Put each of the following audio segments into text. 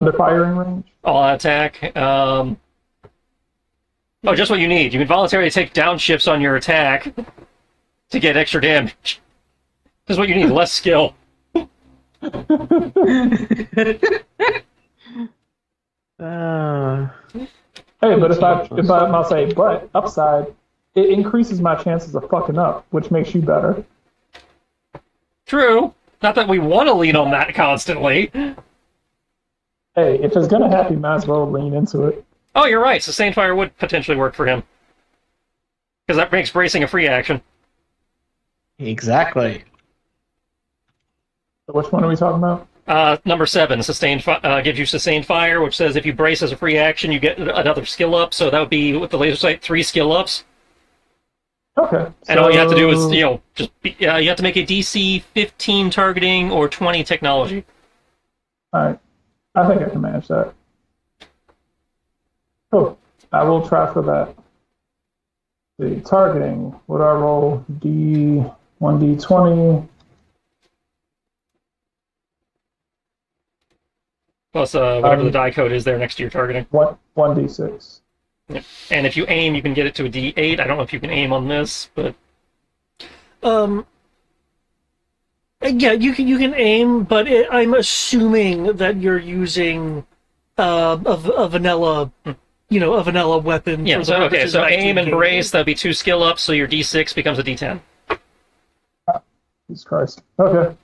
Under firing range. All out attack. Oh, just what you need. You can voluntarily take downshifts on your attack to get extra damage. This is what you need. Less skill. Hey, but I'll say, but upside, it increases my chances of fucking up, which makes you better. True. Not that we want to lean on that constantly. Hey, if it's gonna happen, you might as well lean into it. Oh, you're right. Sustained fire would potentially work for him. Because that makes bracing a free action. Exactly. So which one are we talking about? Number 7, gives you sustained fire, which says if you brace as a free action, you get another skill up. So that would be with the laser sight 3 skill ups. Okay. And all you have to do is, you have to make a DC 15 targeting or 20 technology. All right. I think I can manage that. Cool. I will try for that. The targeting. Would I roll D1D20? Plus whatever the die code is there next to your targeting. 1D6. Yeah. And if you aim, you can get it to a D8. I don't know if you can aim on this, but yeah, you can aim, but I'm assuming that you're using a vanilla, a vanilla weapon. Yeah. So aim and brace. That'd be 2 skill ups. So your D6 becomes a D10. Jesus Christ. Okay.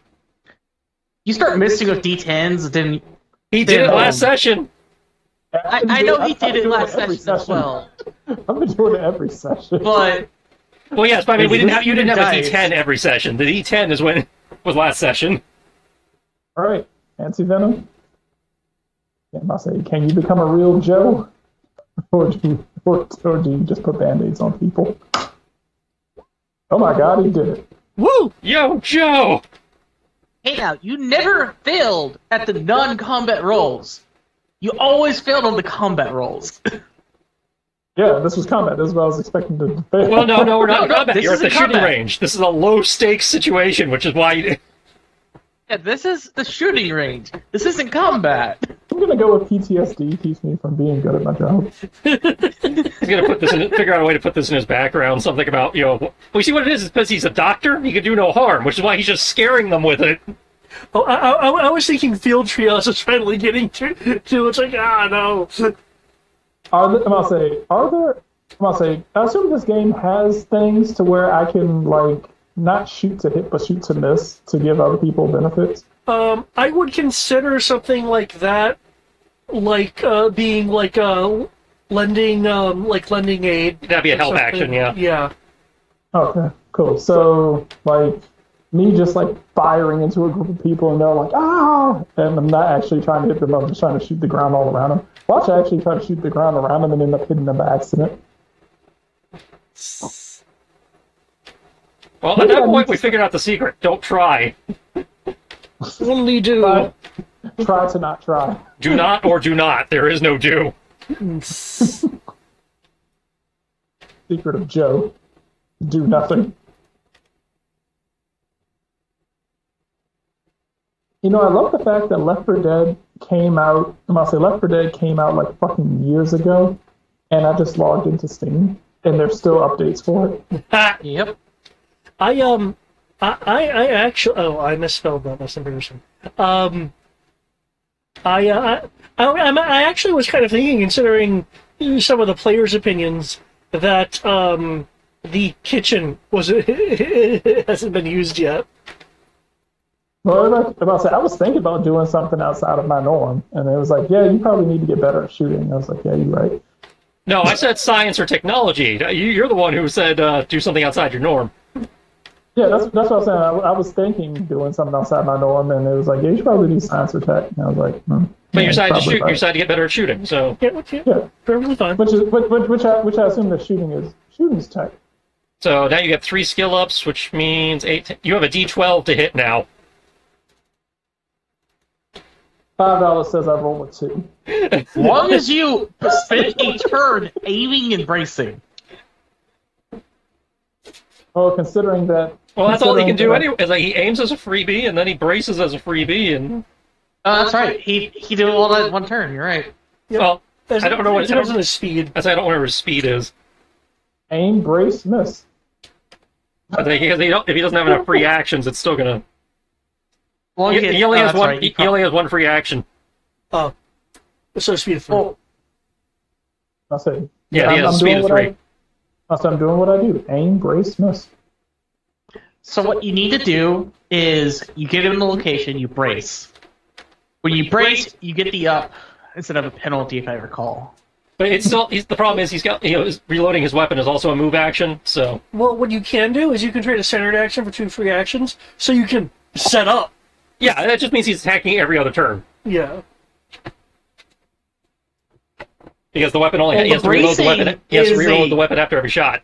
You start missing with D10s, then He did it last session. I know he did it last session as well. I've been doing it every session. But Well, yes, but I mean, you didn't have a dice. D10 every session. The D10 is when was last session. All right, anti-venom. Yeah, I say, can you become a real Joe? Or do you just put band-aids on people? Oh my god, he did it. Woo! Yo, Joe! hey now, you never failed at the non-combat rolls. You always failed on the combat rolls. Yeah, this was combat. This is what I was expecting to fail. Well, no, we're not in No, combat. this You're at is the in shooting combat. range. This is a low-stakes situation, which is why you... Yeah, this is the shooting range. This isn't combat. I'm gonna go with PTSD. Keeps me from being good at my job. He's gonna figure out a way to put this in his background. Something about, well, you see what it is? It's because he's a doctor. He can do no harm, which is why he's just scaring them with it. Oh, I was thinking field triage is finally getting to it's like, no. I'm gonna say, I assume this game has things to where I can, not shoot to hit, but shoot to miss to give other people benefits. I would consider something like that, being lending aid. That'd be a help Something. action, yeah. Yeah. Okay, cool. So, me just, firing into a group of people and they're like, ah! And I'm not actually trying to hit them, I'm just trying to shoot the ground all around them. Watch I actually try to shoot the ground around them and end up hitting them by accident. Well, at that point, we figured out the secret. Don't try. Only do. Try to not try. Do not or do not. There is no do. Secret of Joe. Do nothing. I love the fact that Left 4 Dead came out, Left 4 Dead came out fucking years ago, and I just logged into Steam, and there's still updates for it. Yep. I actually. Oh, I misspelled that. That's embarrassing. I actually was kind of thinking, considering some of the players' opinions, that the kitchen hasn't been used yet. Well, I was thinking about doing something outside of my norm, and it was like, yeah, you probably need to get better at shooting. I was like, yeah, you're right. No, I said science or technology. You're the one who said do something outside your norm. Yeah, that's what I was saying. I was thinking doing something outside my norm, and it was like, yeah, you should probably do science or tech. And I was like, But yeah, you decided to probably shoot. right. You decided to get better at shooting. So Yeah, Perfectly fine. which I assume that shooting's tech. now you get 3 skill ups, which means 8. You have a D12 to hit now. $5 says I roll a 2. As long as you spend a turn aiming and bracing. Well, considering that. Well, that's all he can do that- anyway. Is he aims as a freebie, and then he braces as a freebie, and Oh, that's right. He did all that in one turn. You're right. Yep. Well, It I don't know what depends on his speed. I don't know what his speed is. Aim, brace, miss. I think if he doesn't have enough free actions, it's still gonna. Well, He only has that's one. right, He only has one free action. Oh, so speed of 3. Well, I said, Yeah, he has a speed of 3. I said, I'm doing what I do. Aim, brace, miss. so what you need to do is you get him in the location, you brace. When you brace, you get the up instead of a penalty, if I recall. But it's still. The problem is he's got. Reloading his weapon is also a move action. So Well, what you can do is you can trade a centered action for 2 free actions, so you can set up. yeah, that just means he's attacking every other turn Yeah. because the weapon only. Well, he has to reload the bracing weapon. He has to is reload a- the weapon after every shot.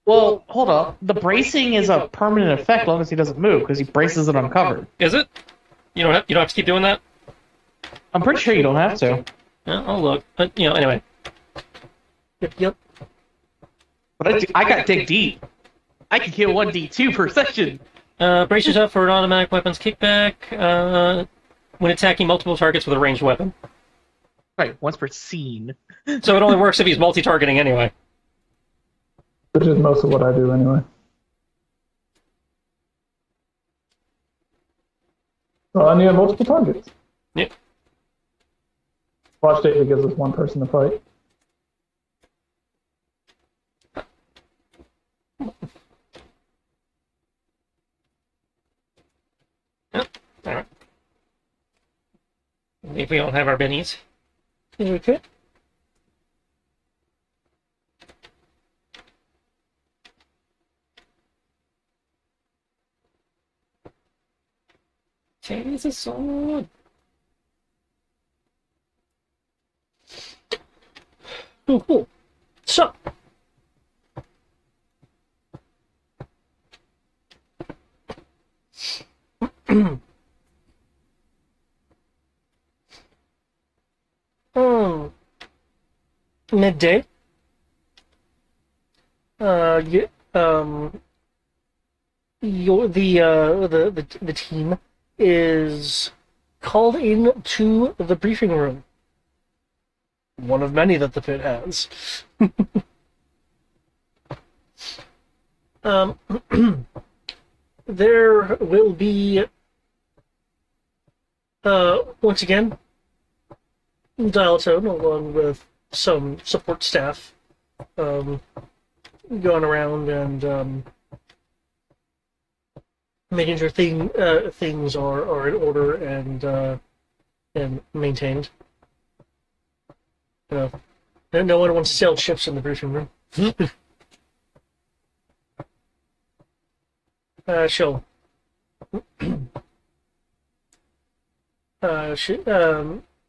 Well, hold up. The bracing is a permanent effect as long as he doesn't move, because he braces it uncovered. Is it? You don't have to keep doing that. I'm pretty sure you don't have to. Yeah, I'll look. But anyway. Yep. But I got dig deep. I can kill 1d2 per session. Brace yourself for an automatic weapons kickback when attacking multiple targets with a ranged weapon. Right, once per scene. So it only works if he's multi-targeting anyway. Which is most of what I do anyway. Well, I need multiple targets. Yep. Watch data gives us one person to fight. Alright. If we don't have our bennies. Okay. Chase a sword. Cool. So, midday. The team is called in to the briefing room. One of many that the pit has. There will be, once again, dial tone along with some support staff going around and making sure things are in order and maintained. No one wants to sail ships in the briefing room.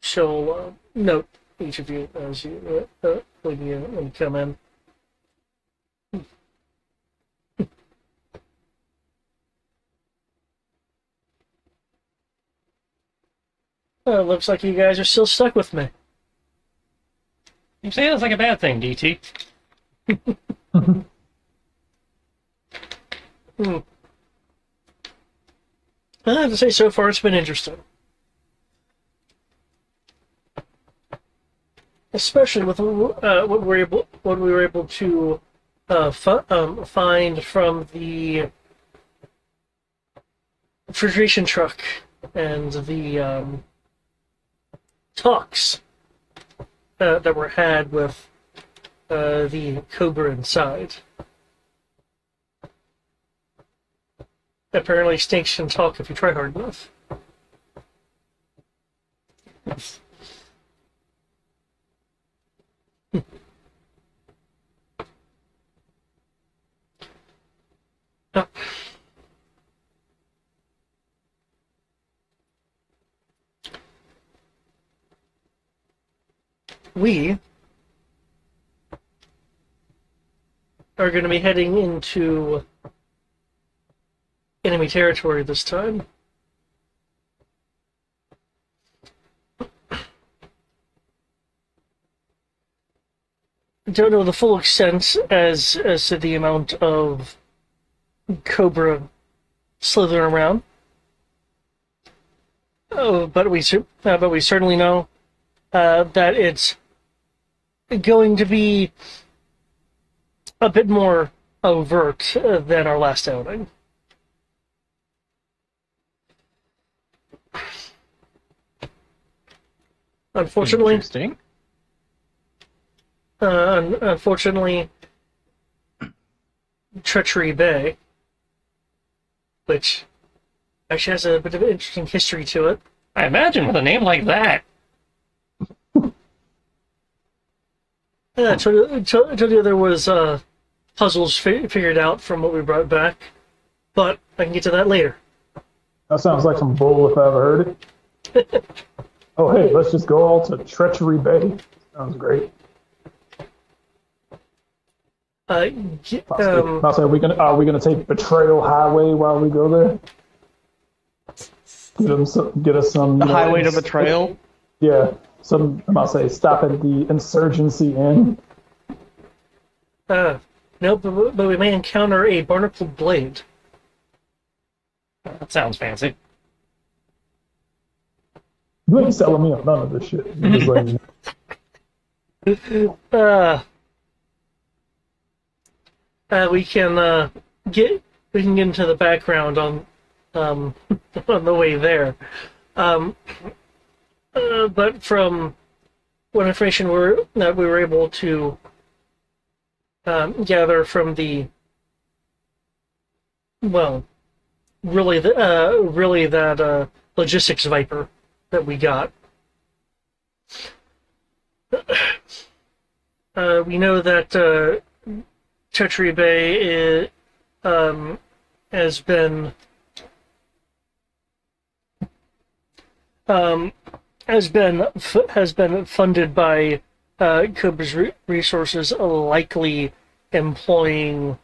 She'll note each of you as you when you come in. Looks like you guys are still stuck with me. You say that's like a bad thing, DT. I have to say, so far it's been interesting. Especially with what we were able to find from the refrigeration truck and the talks that were had with the Cobra inside. Apparently, snakes can talk if you try hard enough. We are going to be heading into enemy territory this time. Don't know the full extent as to the amount of Cobra slithering around. but we certainly know that it's going to be a bit more overt than our last outing. Unfortunately, Interesting. unfortunately, Treachery Bay, which actually has a bit of an interesting history to it. I imagine with a name like that. Yeah, I told you there was puzzles figured out from what we brought back, but I can get to that later. That sounds like some bull if I ever heard it. Oh, hey, let's just go all to Treachery Bay. Sounds great. I'll say, are we gonna take Betrayal Highway while we go there? Get us some. The highway to betrayal. Yeah, I'll say stop at the Insurgency Inn. No, but we may encounter a barnacled blade. That sounds fancy. You ain't selling me on none of this shit. You're just letting me- We can get into the background on on the way there. But from what information that we were able to gather from the that logistics viper that we got, we know that Treachery Bay has been funded by Cobra's resources, likely employing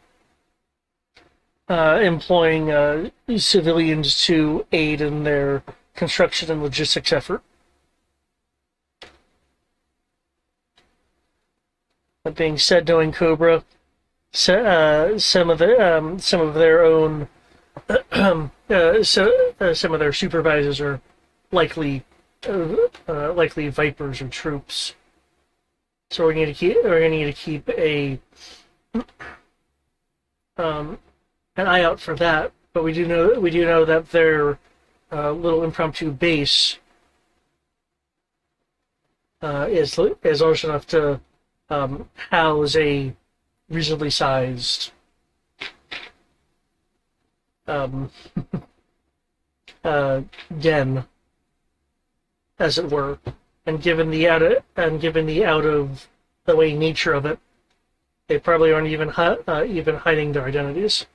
civilians to aid in their construction and logistics effort. That being said, knowing Cobra, some of their own some of their supervisors are likely Vipers or troops. So we're going to need to keep an eye out for that. But we do know that their little impromptu base is large enough to house a reasonably sized den, as it were. And given the out of the way nature of it, they probably aren't even hiding their identities.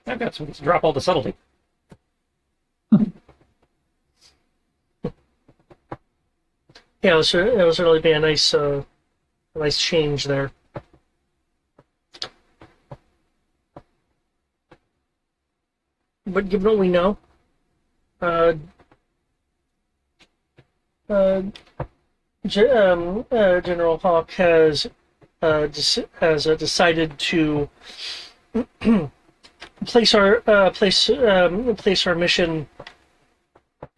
I've got some to drop all the subtlety. Yeah, it was really be a nice change there. But given what we know, General Hawk has decided to place our mission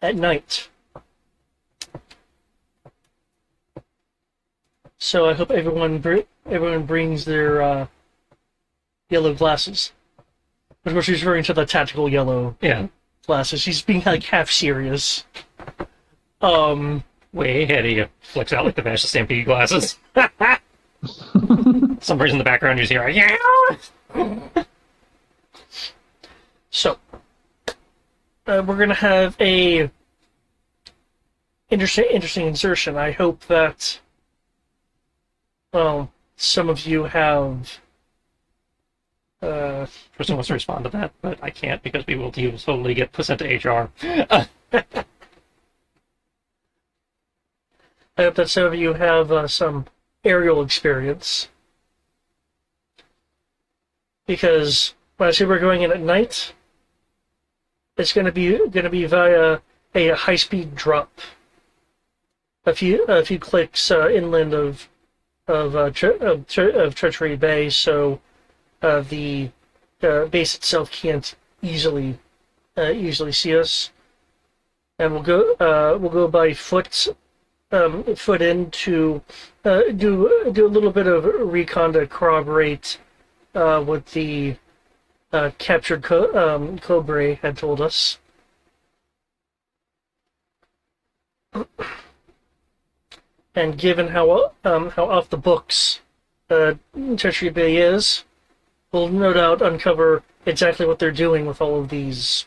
at night. So I hope everyone brings their yellow glasses. Of course, she's referring to the tactical yellow glasses. She's being like half serious. Way ahead of you. Flicks out like the Vash the Stampede glasses. Some reason in the background you just hear, yeah. So, we're gonna have a interesting insertion. I hope that, well, some of you have. Person wants to respond to that, but I can't because he will totally get sent to HR. I hope that some of you have some aerial experience, because when I say we're going in at night, it's going to be via a high-speed drop. A few clicks inland of Treachery Bay, so the base itself can't easily see us, and we'll go by foot foot in to do a little bit of recon to corroborate what the captured Cobra had told us. And given how off the books Tertiary Bay is, we'll no doubt uncover exactly what they're doing with all of these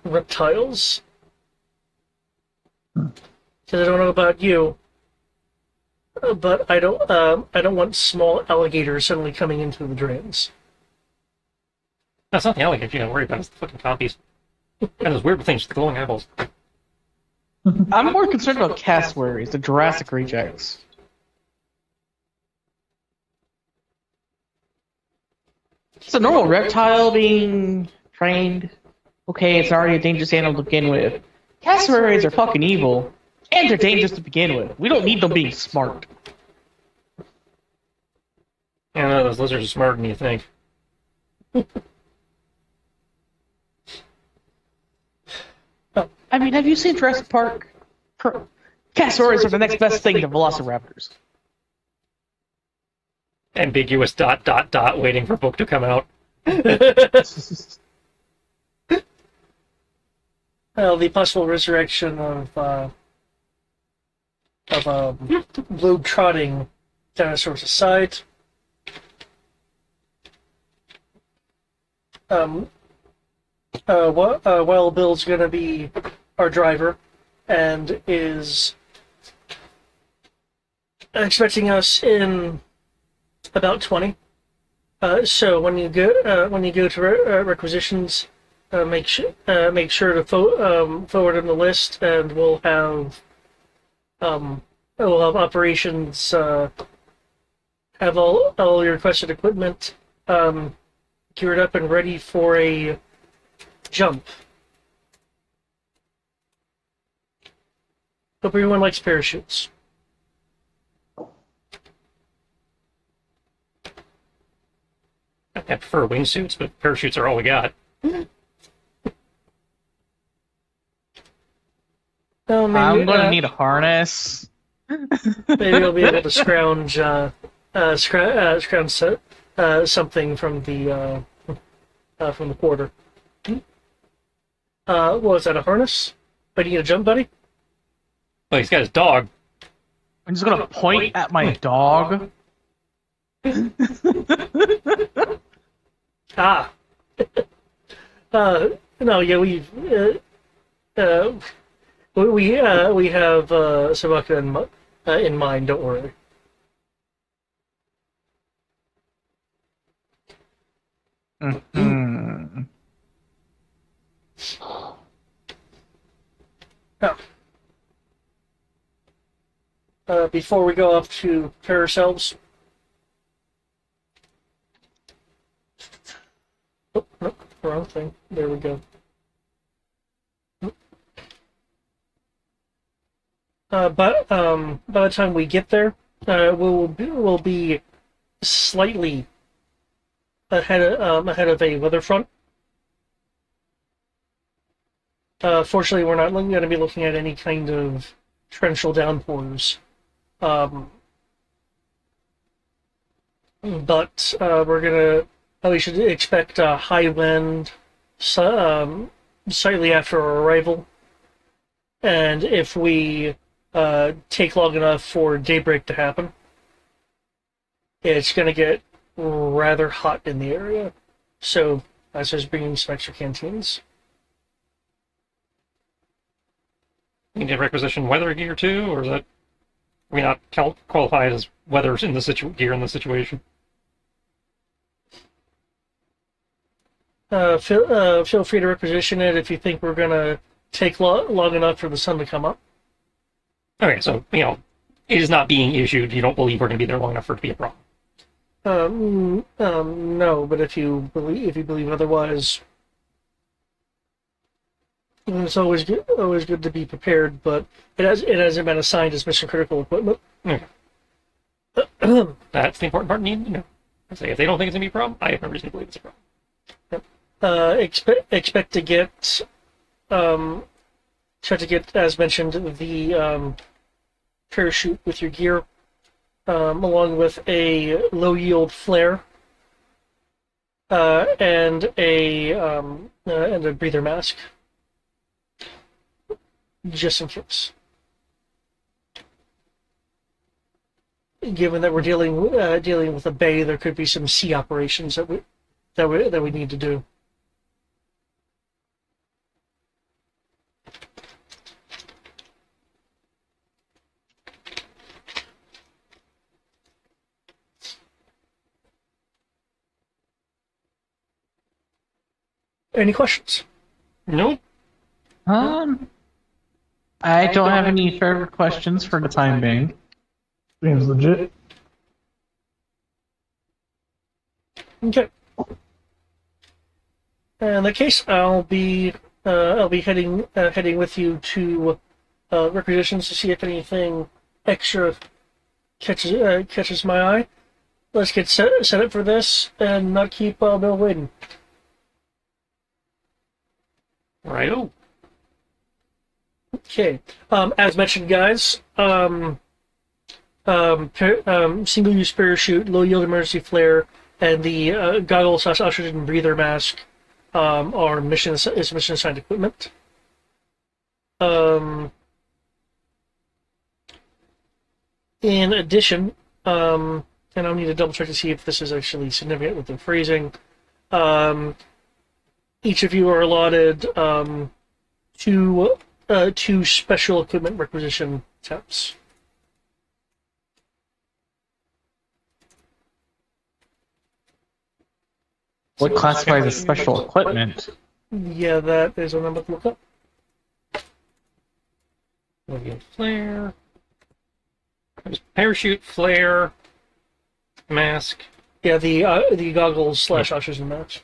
reptiles. Because I don't know about you, but I don't want small alligators suddenly coming into the drains. That's not the alligator you gotta worry about, it's the fucking compies. And those weird things with the glowing eyeballs. I'm more concerned about cassowaries, the Jurassic rejects. It's a normal reptile being trained. Okay, it's already a dangerous animal to begin with. Cassowaries are fucking evil, and they're dangerous to begin with. We don't need them being smart. Yeah, no, those lizards are smarter than you think. I mean, have you seen Jurassic Park? Cassowaries are the next best thing to velociraptors. Ambiguous ... waiting for book to come out. Well, the possible resurrection of globe-trotting dinosaurs aside, Wild Bill's gonna be our driver, and is expecting us in about 20. So when you go to requisitions, make sure to forward him the list, and we'll have operations have all your requested equipment geared up and ready for a jump. Hope everyone likes parachutes. I prefer wingsuits, but parachutes are all we got. Oh, maybe, I'm gonna need a harness. maybe I'll be able to scrounge something from the porter. What was that, a harness? But you need a jump buddy? Oh, he's got his dog. I'm just gonna point at my dog. Ah. No, yeah, we have Sabaka in mind. Don't worry. Mm-hmm. Before we go off to prepare ourselves. Oh, no, wrong thing. There we go. But by the time we get there, we'll be slightly ahead of a weather front. Fortunately, we're not going to be looking at any kind of torrential downpours. But we should expect a high wind slightly after our arrival. And if we take long enough for daybreak to happen, it's going to get rather hot in the area. So I was bringing some extra canteens. You need to requisition weather gear too, or is that we not qualified as weather in the gear in the situation? Feel free to requisition it if you think we're gonna take long enough for the sun to come up. Okay, so it is not being issued. You don't believe we're going to be there long enough for it to be a problem. No, but if you believe otherwise, it's always good to be prepared. But it hasn't been assigned as mission critical equipment. Okay. That's the important part you need to know. I say if they don't think it's gonna be a problem, I have no reason to believe it's a problem. Expect to get, try to get, as mentioned, the parachute with your gear, along with a low yield flare, and a breather mask, just in case. Given that we're dealing with a bay, there could be some sea operations that we need to do. Any questions? Nope. I don't have any further questions for the time being. Seems legit. Okay. In that case, I'll be heading with you to requisitions to see if anything extra catches my eye. Let's get set up for this and not keep Bill waiting. Righto. Okay. As mentioned, guys, single-use parachute, low-yield emergency flare, and the goggles/oxygen breather mask are mission assigned equipment. In addition, and I'll need to double check to see if this is actually significant with the phrasing. Each of you are allotted two special equipment requisition temps. What classifies as special equipment? Yeah, that is what I'm about to look up. Flare. There's parachute, flare, mask. Yeah, the goggles/oxygen mask.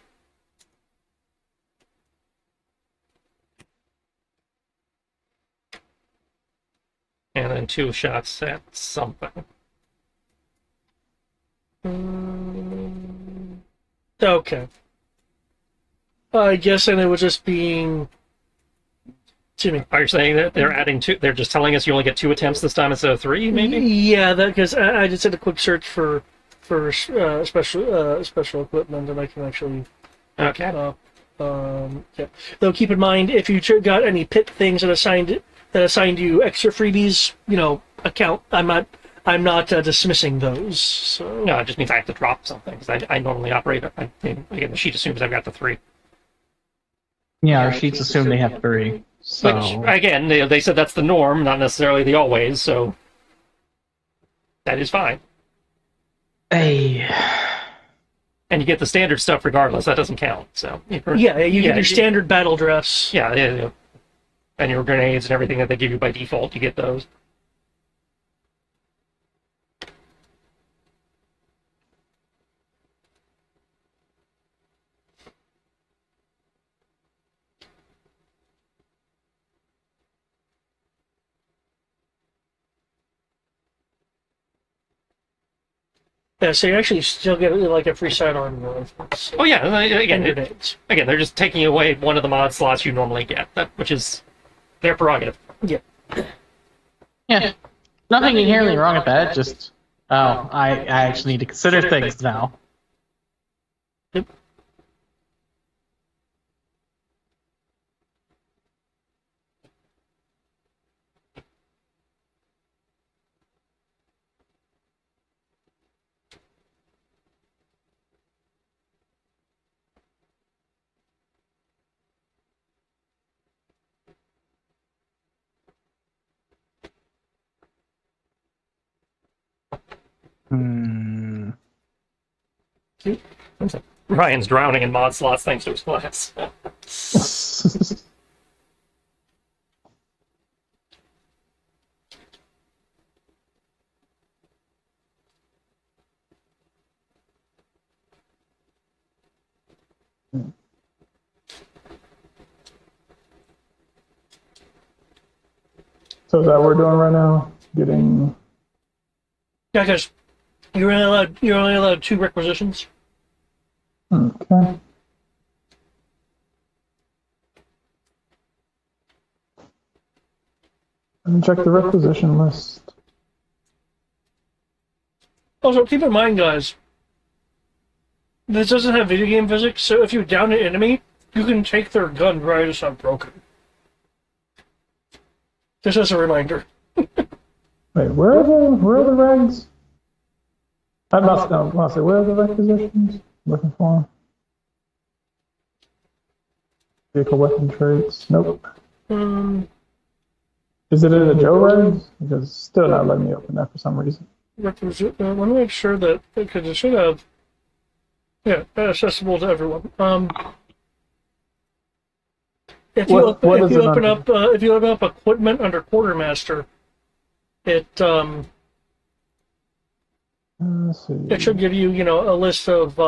And then 2 shots at something. Okay. I guess, and it was just being. Excuse me. Are you saying that they're adding 2? They're just telling us you only get 2 attempts this time instead of 3, maybe? Yeah, that because I just did a quick search for special equipment, and I can actually. Okay. Yeah. Though keep in mind, if you got any pit things that assigned you extra freebies, account. I'm not dismissing those. So. No, it just means I have to drop something because I normally operate. Again, the sheet assumes I've got the 3. Yeah, our sheets assume they have 3. So. Which again, they said that's the norm, not necessarily the always. So that is fine. Hey. And you get the standard stuff regardless. That doesn't count. So yeah, you get your standard battle dress. Yeah. And your grenades and everything that they give you by default, you get those. Yeah, so you actually still get like a free sidearm. Oh yeah, again, grenades. They're just taking away one of the mod slots you normally get, which is their prerogative. Yeah. Yeah. Nothing inherently wrong with that, just... Oh, I actually need to consider things now. Yep. Ryan's drowning in mod slots thanks to his class. So is that what we're doing right now? Getting. Yeah, because You're only allowed 2 requisitions. Okay. Let me check the requisition list. Also, keep in mind, guys, this doesn't have video game physics, so if you down an enemy, you can take their gun right as not broken. Just as a reminder. Wait, where are the regs? I must say, where are the requisitions? Looking for 'em. Vehicle weapon traits. Nope. Is it in the Joe regs? Because it's still not letting me open that for some reason. Let me make sure that, because it should have, yeah, accessible to everyone. If you open up equipment under quartermaster, it Let's see. it should give you a list of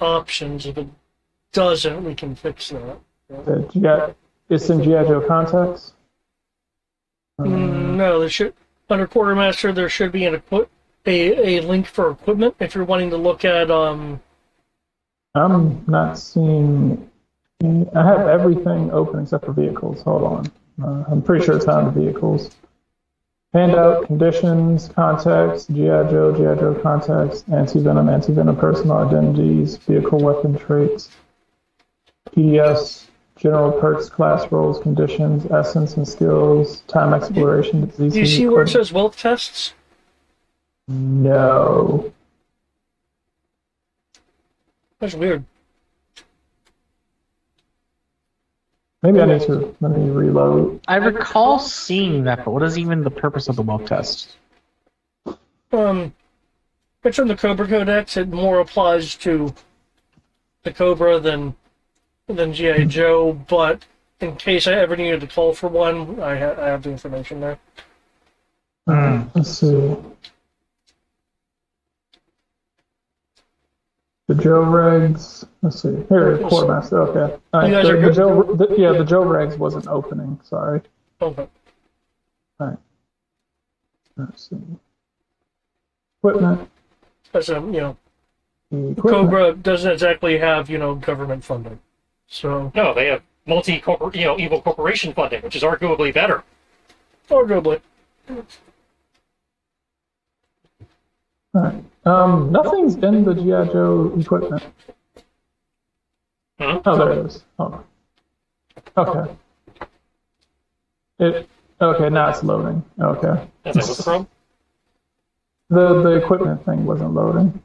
options. If it doesn't, we can fix that. It's in GI Joe contacts. No, there should under quartermaster there should be a link for equipment if you're wanting to look at I'm not seeing. I have everything open except for vehicles. Hold on. I'm pretty sure it's on the vehicles. Handout, conditions, contacts, GI Joe contacts, anti-venom personal identities, vehicle weapon traits, PDS, general perks, class roles, conditions, essence and skills, time exploration, disease. Do you see where it says wealth tests? No. That's weird. Maybe I need to let me reload. I recall seeing that, but what is even the purpose of the wealth test? It's from the Cobra Codex. It more applies to the Cobra than G.I. Joe, but in case I ever needed to call for one, I have the information there. Let's see. The Joe regs. Let's see. Here, Quartermaster. Okay. All right. You guys are good? The Joe regs wasn't opening. Sorry. Okay. All right. Let's see. Equipment. As Equipment. Cobra doesn't exactly have government funding, so No, they have evil corporation funding, which is arguably better. arguably. All right. Nothing's in the GI Joe equipment. Huh? Oh, there it is. Hold on. Okay. Okay, now it's loading. Okay. That's like what's the problem? The equipment thing wasn't loading.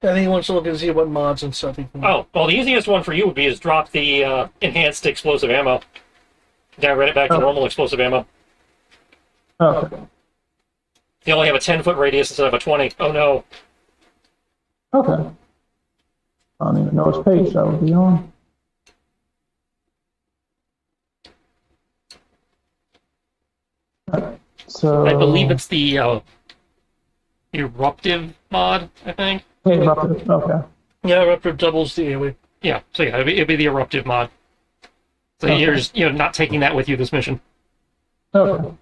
I think he wants to look and see what mods and stuff he can. Oh, well, the easiest one for you would be is drop the enhanced explosive ammo. Downgrade it back to normal explosive ammo. Okay. They only have a 10-foot radius instead of a 20. Oh no. Okay. I don't even know which page that would be on. Alright, so I believe it's the eruptive mod, I think. Hey, eruptive. Okay. Yeah, Raptor doubles the AoE. Yeah, so yeah, it'd be the eruptive mod. So Okay. you're just, not taking that with you this mission. Okay.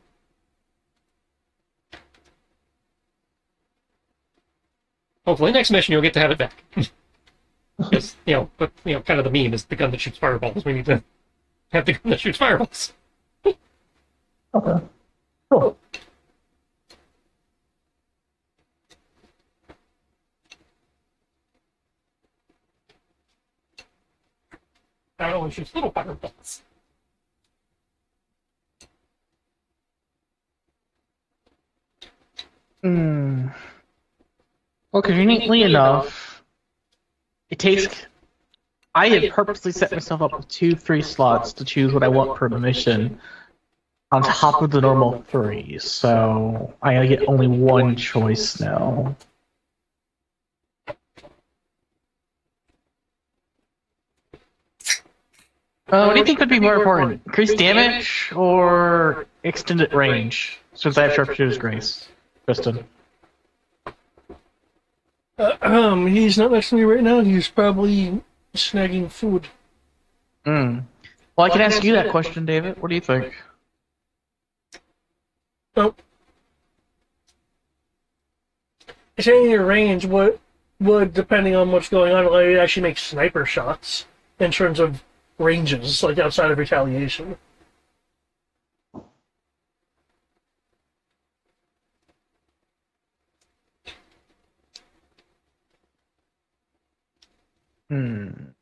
Hopefully next mission you'll get to have it back. Because, but kind of the meme is the gun that shoots fireballs. We need to have the gun that shoots fireballs. Okay. Cool. I don't know, it shoots little fireballs. Well, conveniently enough, I have purposely set myself up with 2-3 slots to choose what I want per mission, on top of the normal 3. So I get only one choice now. What do you think would be more important? Increased damage or extended range? Since I have Sharpshooter's Grace. Kristen. He's not next to me right now. He's probably snagging food. Well, I can ask you that question, David. What do you think? Well, saying your range would, depending on what's going on, like, actually make sniper shots in terms of ranges, like outside of retaliation. Hmm.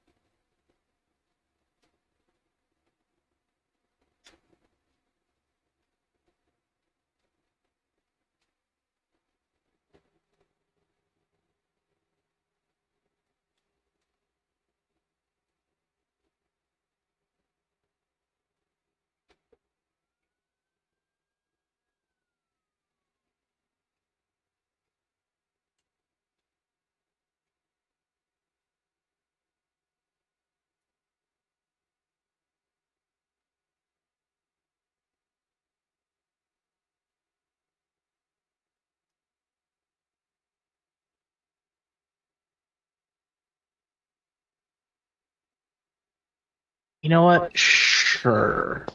You know what? Sure.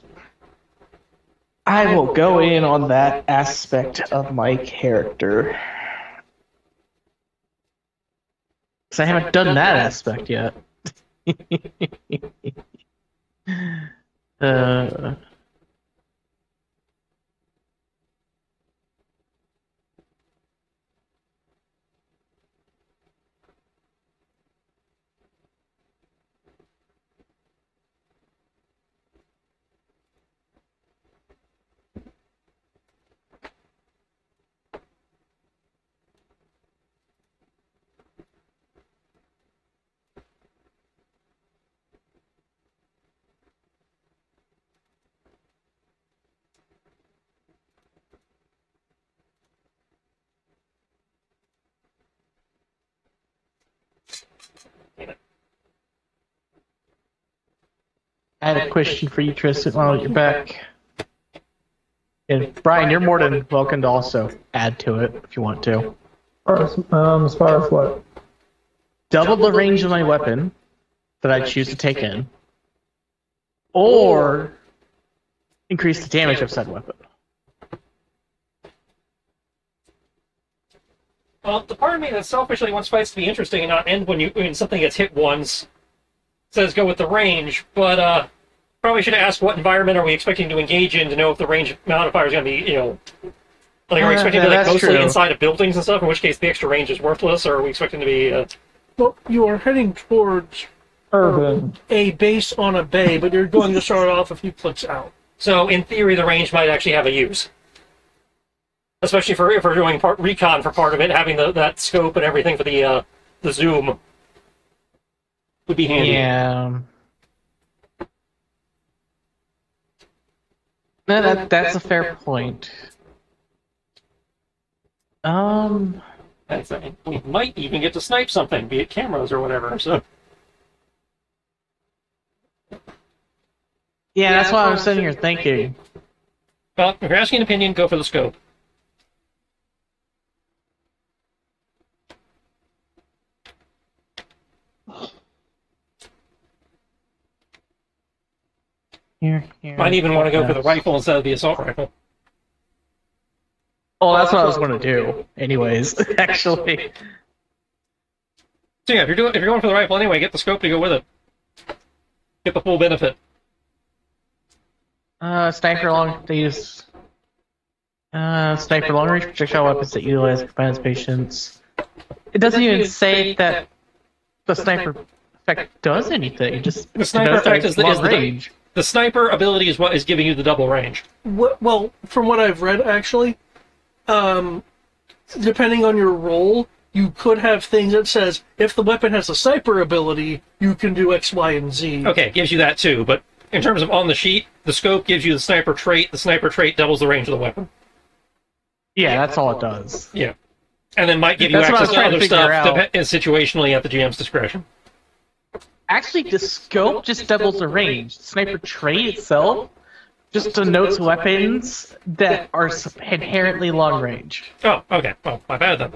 I will go in on that aspect of my character. Because I haven't done that aspect yet. uh, I had a question for you, Tristan, while you're back. And Brian, you're more than welcome to also add to it if you want to. As far as what? Double the range of my weapon that I choose to take in, or increase the damage of said weapon. Well, the part of me that selfishly wants fights to be interesting and not end when something gets hit once says go with the range, but probably should ask what environment are we expecting to engage in to know if the range modifier is going to be, like are we expecting to be like mostly inside of buildings and stuff, in which case the extra range is worthless, or are we expecting to be... Well, you are heading towards Urban. a base on a bay, but you're going to start off a few clicks out. So, in theory, the range might actually have a use. Especially if we're doing recon for part of it, having that scope and everything for the zoom would be handy. Yeah. No, that's a fair point. We might even get to snipe something, be it cameras or whatever. So. Yeah, that's why I was sitting here thinking. Well, if you're asking an opinion, go for the scope. Might even want to go for the rifle instead of the assault rifle. Oh, that's what I was going to do, anyways. Actually. So yeah, if you're going for the rifle anyway, get the scope to go with it. Get the full benefit. Sniper long. They use sniper long range projectile weapons that utilize combines patience. It doesn't even say that the sniper effect does anything. Just the sniper effect is long range. The sniper ability is what is giving you the double range. Well, from what I've read, actually, depending on your role, you could have things that says if the weapon has a sniper ability, you can do X, Y, and Z. Okay, it gives you that too, but in terms of on the sheet, the scope gives you the sniper trait. The sniper trait doubles the range of the weapon. Yeah, that's all it does. Yeah. And then might give you access to other stuff situationally at the GM's discretion. Actually, the scope just doubles the range. The sniper trait itself just denotes weapons that are inherently long range. Oh, okay. Well, my bad then.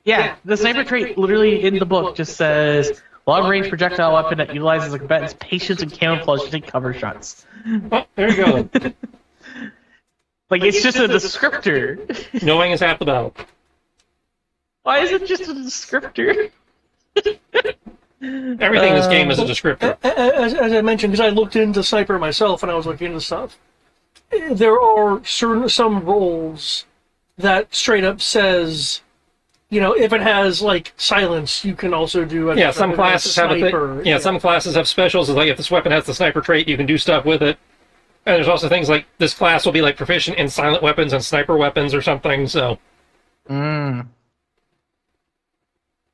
Yeah, the sniper trait literally in the book just says Long-range projectile weapon that utilizes a combatant's patience and camouflage to take cover shots. Oh, there you go. Like, it's just a descriptor. Knowing is half the battle. Why is it just a descriptor? Everything in this game is a descriptor. As I mentioned, because I looked into Sniper myself and I was looking into stuff, there are some roles that straight up says, you know, if it has like silence, you can also do. Yeah, some classes have a thing. Yeah, some classes have specials. It's like if this weapon has the sniper trait, you can do stuff with it. And there's also things like this class will be like proficient in silent weapons and sniper weapons or something. So,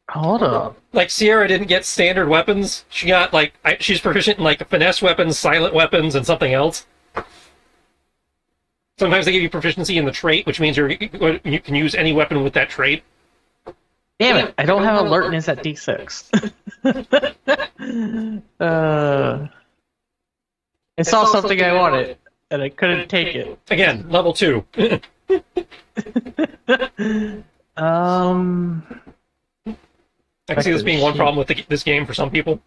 Hold up. like Sierra didn't get standard weapons. She got like she's proficient in like finesse weapons, silent weapons, and something else. Sometimes they give you proficiency in the trait, which means you can use any weapon with that trait. Damn it! I don't have alertness at D6. I saw something I wanted, and I couldn't take it. Again, level 2. I can see this being one problem with this game for some people.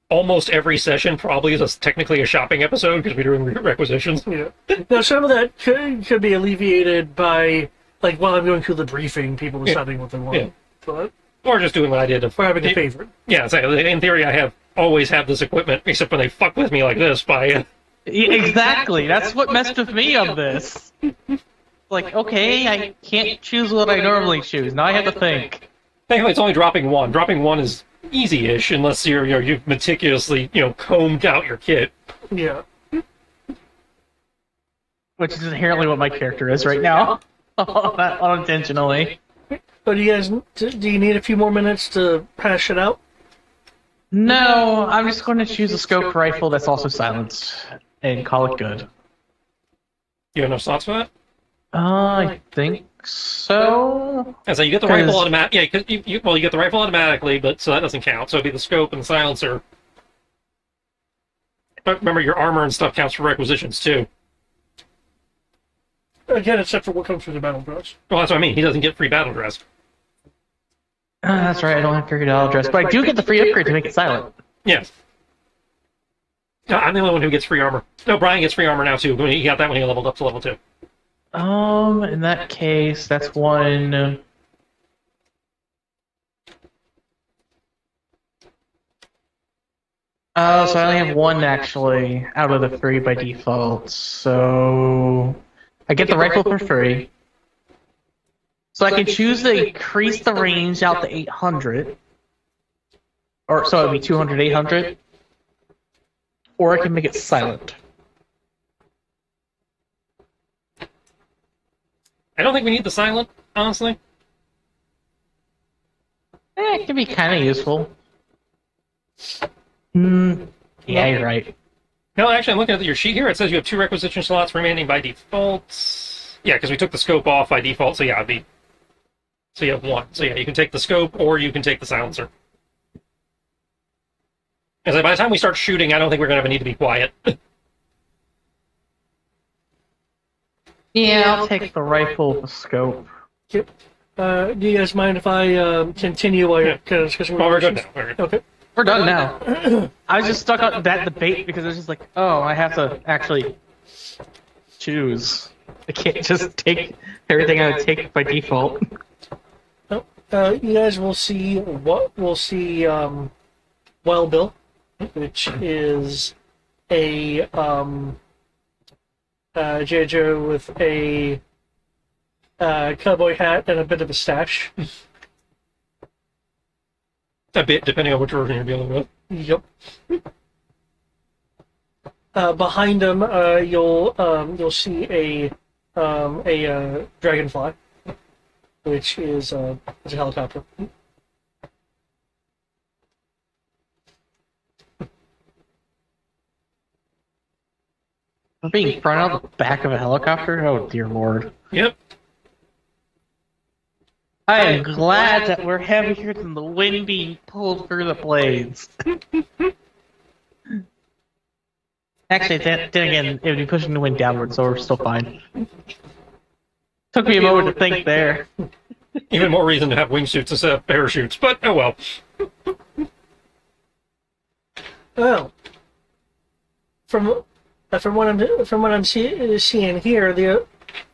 Almost every session probably is technically a shopping episode because we're doing requisitions. Yeah. Now, some of that could be alleviated by, like, while I'm going through the briefing, people deciding what they want. Yeah. But, Or just doing what I did. or having a favorite. Yeah, so in theory, I always have this equipment, except when they fuck with me like this by... Exactly. That's what messed with me on this. Like, okay, I can't choose what I normally choose. Now I have to think. Thankfully, it's only dropping 1. Dropping 1 is easy-ish, unless you've meticulously, combed out your kit. Yeah. Which is inherently what my character is right now. Not unintentionally. But you guys, do you need a few more minutes to hash it out? No, I'm just going to choose a scope rifle that's also silenced and call it good. You have enough slots for that? I think so. And so you get the rifle automatic. Yeah, cause you get the rifle automatically, but so that doesn't count. So it'd be the scope and the silencer. But remember, your armor and stuff counts for requisitions too. Again, except for what comes through the battle dress. Well, that's what I mean. He doesn't get free battle dress. That's right, I don't have free battle dress, but I do get the free upgrade to make it silent. Yes. I'm the only one who gets free armor. No, Brian gets free armor now too. He got that when he leveled up to level 2. In that case, that's one. So I only have one actually out of the 3 by default. So I get the rifle for free. So I can choose to increase the range out to 800. Or so it would be 200, 800. Or I can make it silent. I don't think we need the silent, honestly. It can be kind of useful. Yeah, you're right. No, actually, I'm looking at your sheet here. It says you have 2 requisition slots remaining by default. Yeah, because we took the scope off by default, so yeah, it'd be... So you have 1. So yeah, you can take the scope, or you can take the silencer. Because by the time we start shooting, I don't think we're going to have a need to be quiet. Yeah, I'll take the rifle with the scope. Yep. Do you guys mind if I continue while you're kind of discussing? Well, we're good now. We're good. Okay. We're done now. I was just stuck on that debate because it's just like, oh, I have to actually choose. I can't just take everything I would take by default. You guys will see Wild Bill, which is a J. Joe with a cowboy hat and a bit of a stash. A bit, depending on which version you're dealing with. Yep. Behind him, you'll see a dragonfly, which is a helicopter. We're being thrown out the back of a helicopter? Oh, dear lord. Yep. I am glad that we're heavier than the wind being pulled through the blades. Actually, then again, it would be pushing the wind downward, so we're still fine. Took me a moment to think there. Even more reason to have wingsuits instead of parachutes, but oh well. Oh, from from what I'm seeing here, the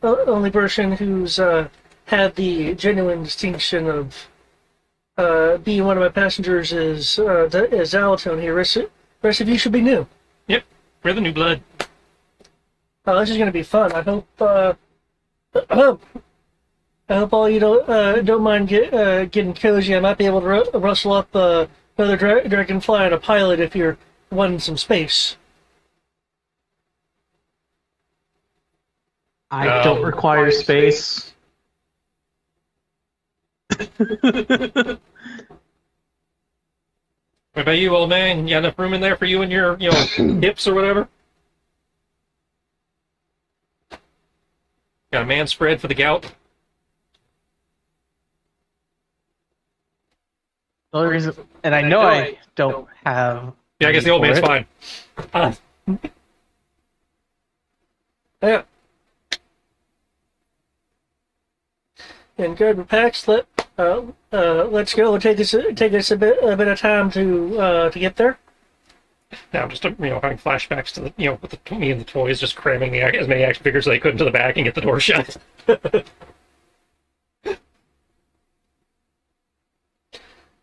only person who's had the genuine distinction of being one of my passengers is Zalatone here. Rest of you should be new. Yep, we're the new blood. Oh, this is going to be fun. I hope I hope all you don't mind getting cozy. I might be able to rustle up another dragonfly and a pilot if you're wanting some space. I don't require space. What about you, old man? You got enough room in there for you and your, hips or whatever? Got a man spread for the gout? The only reason, and I know I don't have. Yeah, I guess the old man's fine. Yeah. And good, Pax. Let's go. Take us a bit of time to get there. Now, just having flashbacks to the, with me and the toys just cramming as many action figures as they could into the back and get the door shut.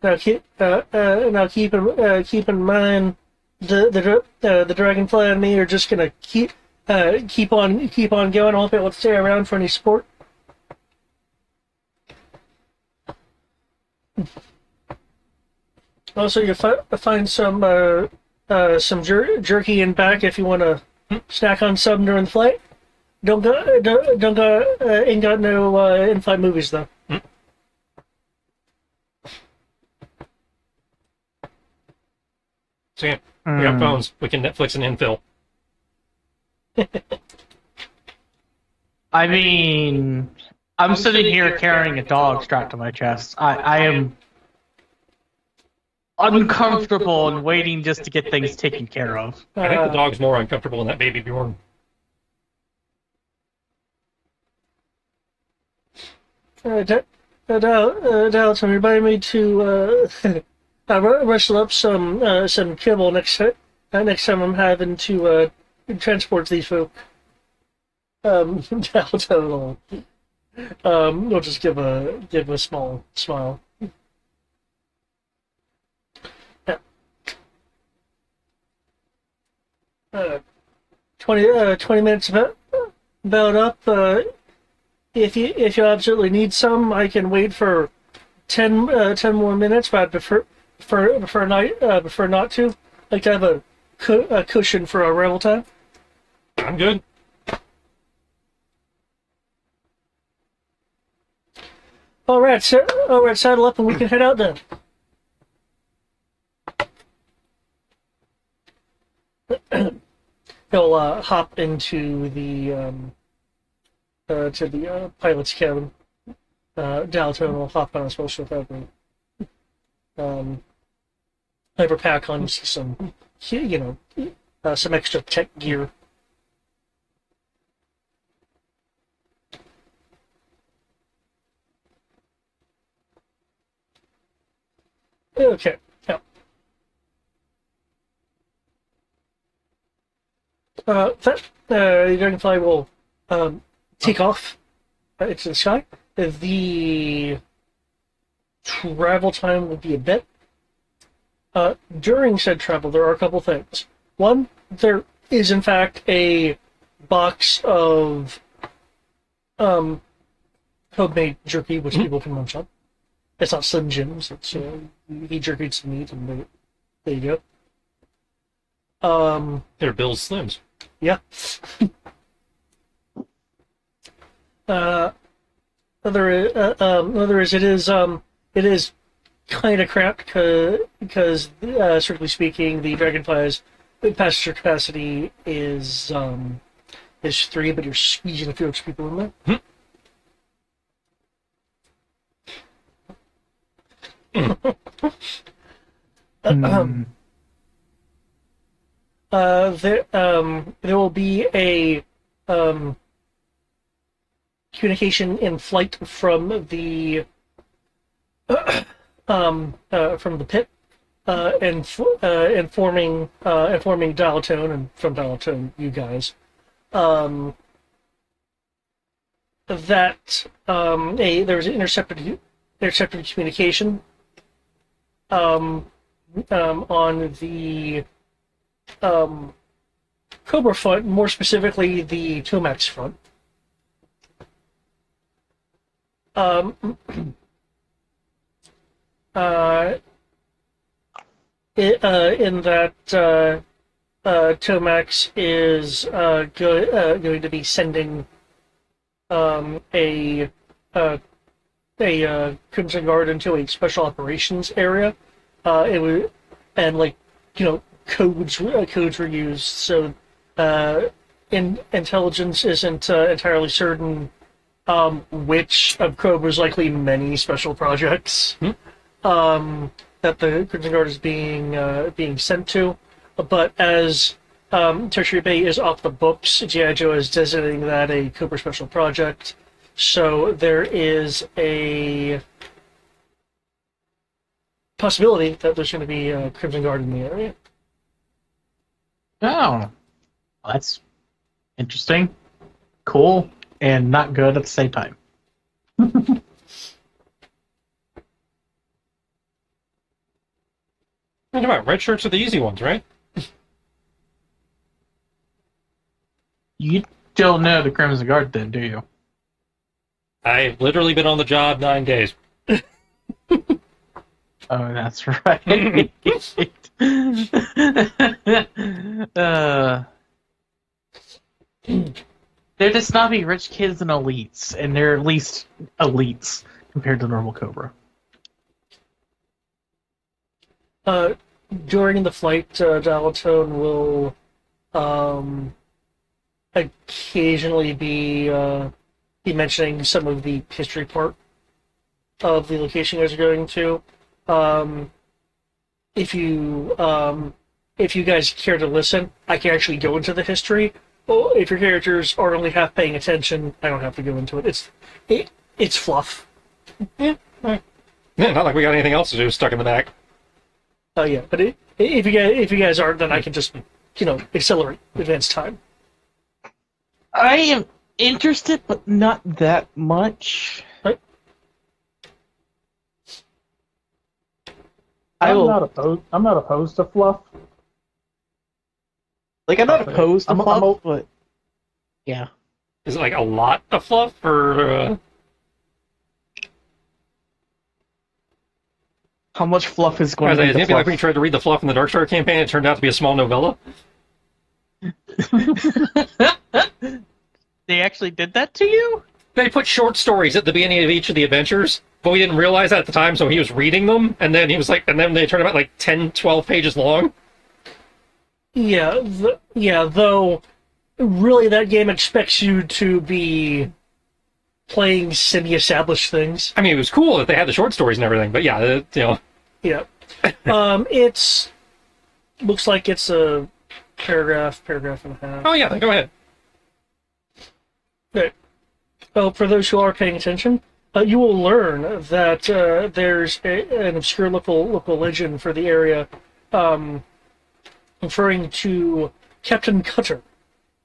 Now keep in mind the dragonfly and me are just gonna keep on going. I won't be able to stay around for any sport. Also, you find some jerky in back if you want to snack on some during the flight. Ain't got no in-flight movies though. So yeah, we got phones. We can Netflix and infill. I mean, I'm sitting here carrying a dog strapped to my chest. I am uncomfortable and waiting just to get things taken care of. I think the dog's more uncomfortable than that baby Bjorn. Dalton, remind me to rustle up some kibble next time I'm having to transport these folk. Dalton will just give a small smile. Yeah. 20 minutes about up. If you absolutely need some, I can wait for 10 more minutes, but I'd prefer not to. Like to have a cushion for arrival time. I'm good. All right, saddle up and we can head out then. He'll hop into the pilot's cabin. Dalton will hop on as well, so hyperpack on some some extra tech gear. Okay. Yeah. The dragonfly will take off into the sky. The travel time will be a bit. During said travel, there are a couple things. One, there is in fact a box of homemade jerky which people can munch on. It's not Slim Jim's. It's he jerky some meat, and there you go. They're Bill's Slims. Yeah. Other is it is kind of cramped because strictly speaking, the Dragonfly's passenger capacity is 3, but you're squeezing a few extra people in there. There will be a communication in flight from the pit informing Dialtone, and from Dialtone, you guys, that there was intercepted communication on the Cobra front, more specifically the Tomax front. In that Tomax is going to be sending a Crimson Guard into a special operations area. It was, and codes were used, so intelligence isn't entirely certain which of Cobra's likely many special projects that the Crimson Guard is being sent to. But as Tertiary Bay is off the books, G.I. Joe is designating that a Cobra special project. So there is a possibility that there's going to be a Crimson Guard in the area. Oh, well, that's interesting, cool, and not good at the same time. Think about it, red shirts are the easy ones, right? You don't know the Crimson Guard, then, do you? I've literally been on the job 9 days. Oh, that's right. They're the snobby rich kids and elites, and they're at least elites compared to normal Cobra. During the flight, Dialtone will occasionally be mentioning some of the history part of the location you guys are going to. If you guys care to listen, I can actually go into the history. Well, if your characters are only half paying attention, I don't have to go into it. It's fluff. Yeah, not like we got anything else to do stuck in the back. Oh yeah, but if you guys aren't, then I can just accelerate advance time. I am interested, but not that much. Right. I'm not opposed to fluff. I'm not opposed to I'm- fluff, I'm- but yeah. Is it like a lot of fluff, or How much fluff is going is to be it the maybe like fluff? when you tried to read the fluff in the Dark Star campaign, it turned out to be a small novella? They actually did that to you? They put short stories at the beginning of each of the adventures, but we didn't realize that at the time, so he was reading them, and then then they turned out like 10, 12 pages long. Yeah, though, really that game expects you to be playing semi-established things. I mean, it was cool that they had the short stories and everything, but yeah, Yeah. It's looks like it's a paragraph and a half. Oh yeah, then go ahead. Okay. Well, for those who are paying attention, you will learn that there's an obscure local legend for the area, referring to Captain Cutter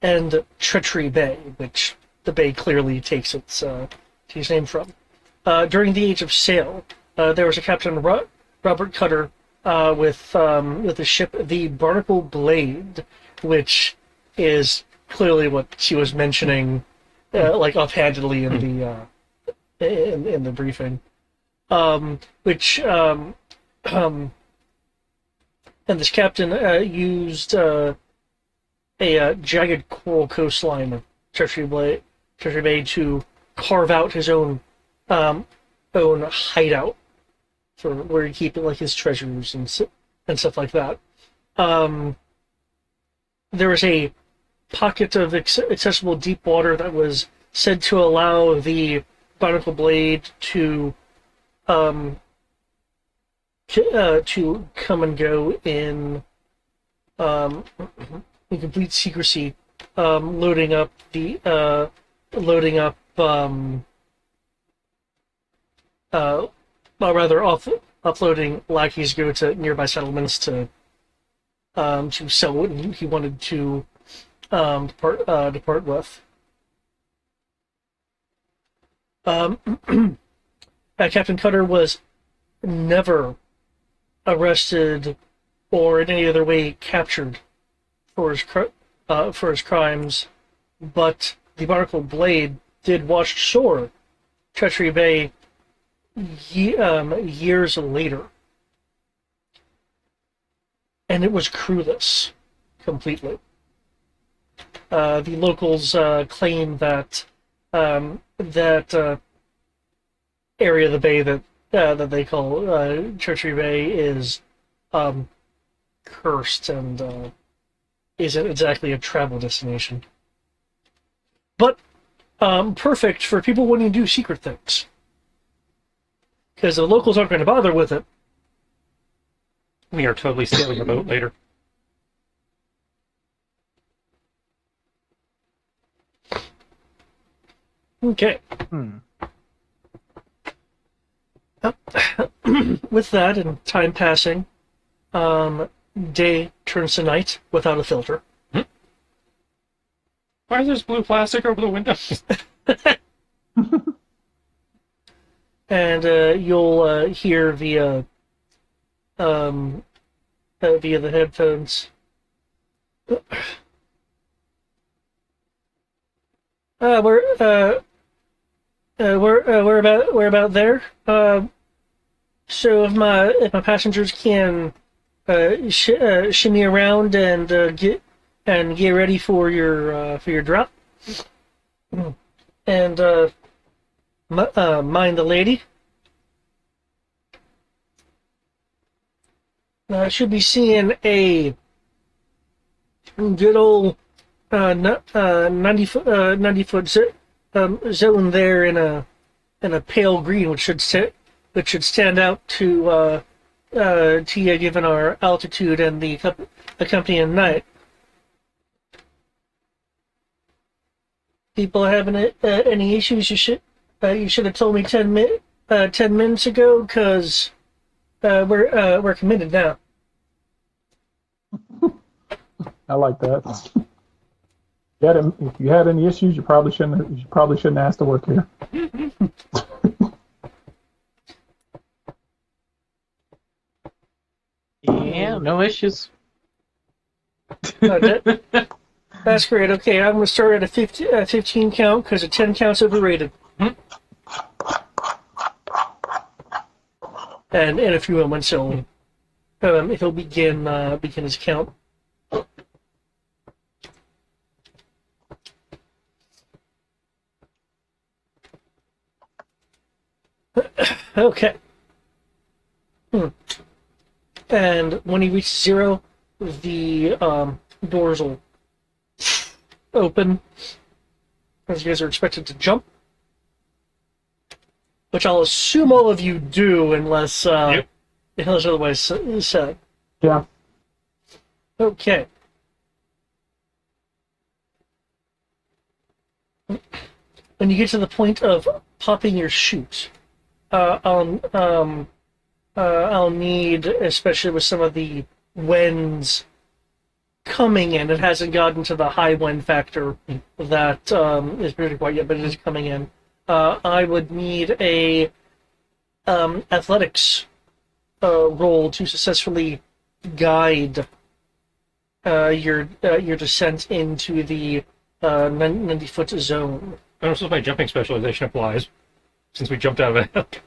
and Treachery Bay, which the bay clearly takes its name from. During the Age of Sail, there was a Captain Robert Cutter with the ship the Barnacle Blade, which is clearly what she was mentioning, offhandedly in the in the briefing. And this captain used a jagged coral coastline of Treachery Bay to carve out his own hideout for where he keep his treasures and stuff like that. There was a pocket of accessible deep water that was said to allow the Barnacle Blade to come and go in complete secrecy, loading up uploading lackeys go to nearby settlements to sell what he wanted to depart with. Captain Cutter was never arrested or in any other way captured for his crimes, but the Barnacle Blade did wash ashore Treachery Bay years later, and it was crewless completely. The locals claim that that area of the bay that they call Treachery Bay is cursed and isn't exactly a travel destination, but perfect for people wanting to do secret things, because the locals aren't going to bother with it. We are totally sailing a boat later. Okay. With that and time passing, day turns to night without a filter. Why is there blue plastic over the window? And you'll hear via the headphones. We're about there. So if my passengers can shimmy around and get ready for your drop, and mind the lady. Should be seeing a good old 90-foot zone there in a pale green, which should stand out to you given our altitude and the accompanying night. People having any issues? You should have told me 10 minutes ago, because we're committed now. I like that. If you had any issues, you probably shouldn't ask to work here. Yeah, no issues. That's great. Okay, I'm going to start at a 15 count, because a 10 count's overrated. And in a few moments, he'll begin his count. Okay. And when he reaches 0, the doors will open, as you guys are expected to jump. Which I'll assume all of you do, unless otherwise said. Yeah. Okay. When you get to the point of popping your chute, I'll need, especially with some of the winds coming in, it hasn't gotten to the high wind factor that is predicted quite yet, but it is coming in. I would need a athletics roll to successfully guide your descent into the 90-foot zone. I don't know if my jumping specialization applies, since we jumped out of it.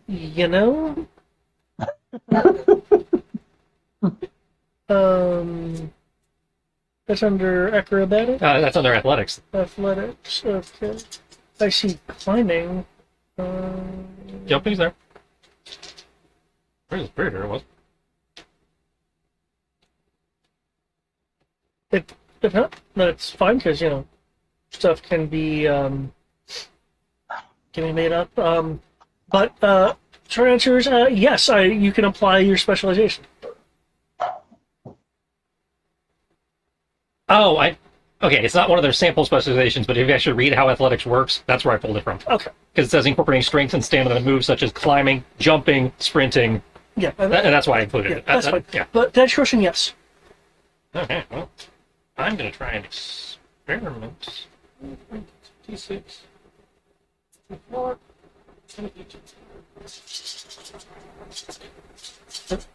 You know? That's under acrobatics? That's under athletics. Athletics, okay. I see climbing. Jumping's there. Where's the spirit? There it was. If not, that's fine, because, stuff can be made up. But short answer is yes, you can apply your specialization. Oh, Okay, it's not one of their sample specializations, but if you actually read how athletics works, that's where I pulled it from. Okay. Because it says incorporating strength and stamina moves such as climbing, jumping, sprinting, Yeah. and that's why I included Yeah, it. that's fine. Yeah. But to answer your question, yes. Okay, well, I'm going to try and experiment. D6. D4.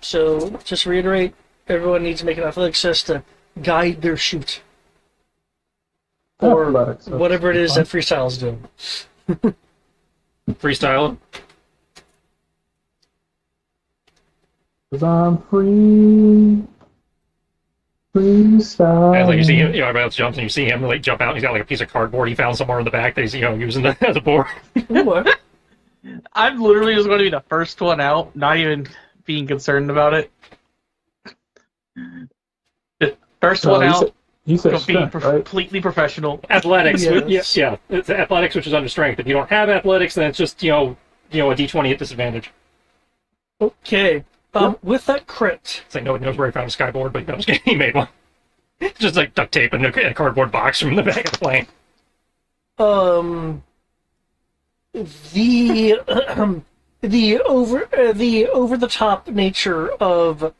So, just to reiterate, everyone needs to make an athletics test to guide their shoot. Or Athletics, that's whatever it is fine. that freestyle's doing. Freestyle. 'Cause I'm free. Freestyle. And like you see him, everybody else jumps, and you see him like jump out. And he's got like a piece of cardboard he found somewhere in the back that he's using as a board. What? I'm literally just going to be the first one out, not even being concerned about it. The first No, one he out, said, he said being strength, right? completely professional. Athletics, Yes. yeah, it's athletics, which is under strength. If you don't have athletics, then it's just a D20 at disadvantage. Okay. With that crit, It's like nobody knows where he found a skyboard, but he made one. Just like duct tape and a cardboard box from the back of the plane. the over the top nature of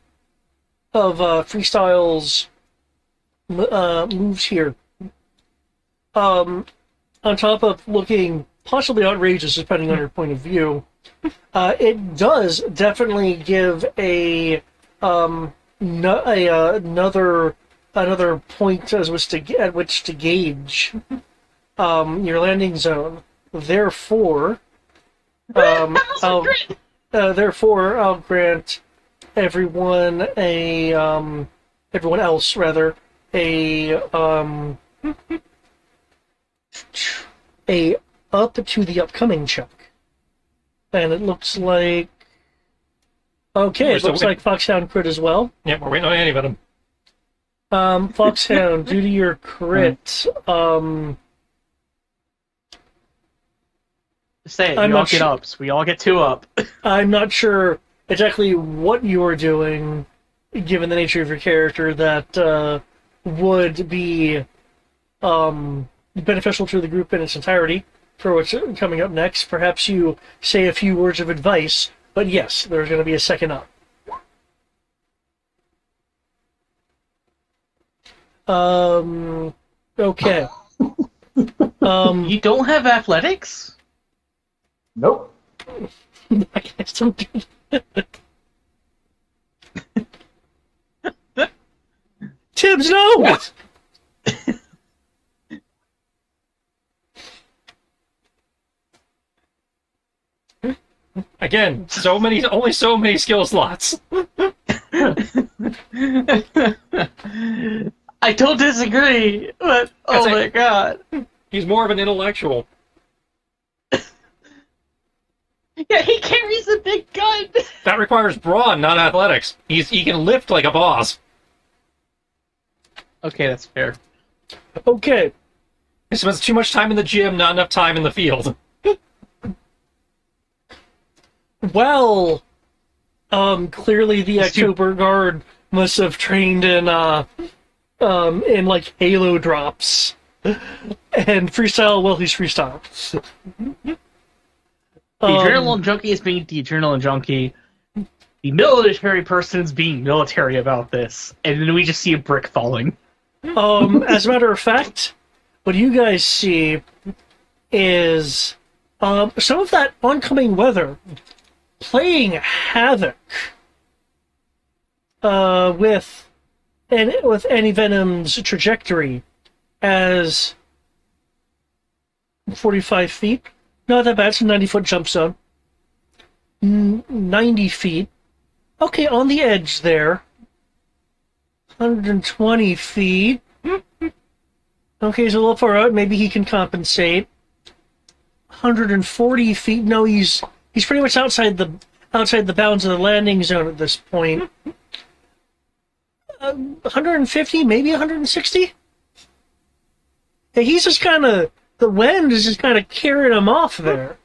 freestyle's moves here. On top of looking possibly outrageous, depending on your point of view, it does definitely give another point at which to gauge your landing zone. Therefore, I'll grant everyone everyone else rather a up to the upcoming check, and it looks like okay. It looks like Foxhound crit as well. Yeah, we're waiting on any of them. Foxhound, due to your crit, Say it, I'm we all not get sure. ups. We all get 2 up. I'm not sure exactly what you are doing, given the nature of your character, that would be beneficial to the group in its entirety for what's coming up next. Perhaps you say a few words of advice, but yes, there's going to be a second up. Okay. You don't have athletics? Nope. I guess don't do that. Tibbs, no! Again, only so many skill slots. I don't disagree, but oh That's my it. god. He's more of an intellectual. Yeah, he carries a big gun. That requires brawn, not athletics. He can lift like a boss. Okay, that's fair. Okay. He spends too much time in the gym, not enough time in the field. Well, clearly the October Guard must have trained in like Halo drops. And freestyle, well, he's freestyle. The adrenaline junkie is being the adrenaline junkie. The military person is being military about this. And then we just see a brick falling. As a matter of fact, what you guys see is some of that oncoming weather playing havoc with Annie Venom's trajectory as 45 feet. Not that bad. It's a 90-foot jump zone. 90 feet. Okay, on the edge there. 120 feet. Okay, he's a little far out. Maybe he can compensate. 140 feet. No, he's pretty much outside the bounds of the landing zone at this point. 150, maybe 160. Yeah, he's just kind of, the wind is just kind of carrying him off there.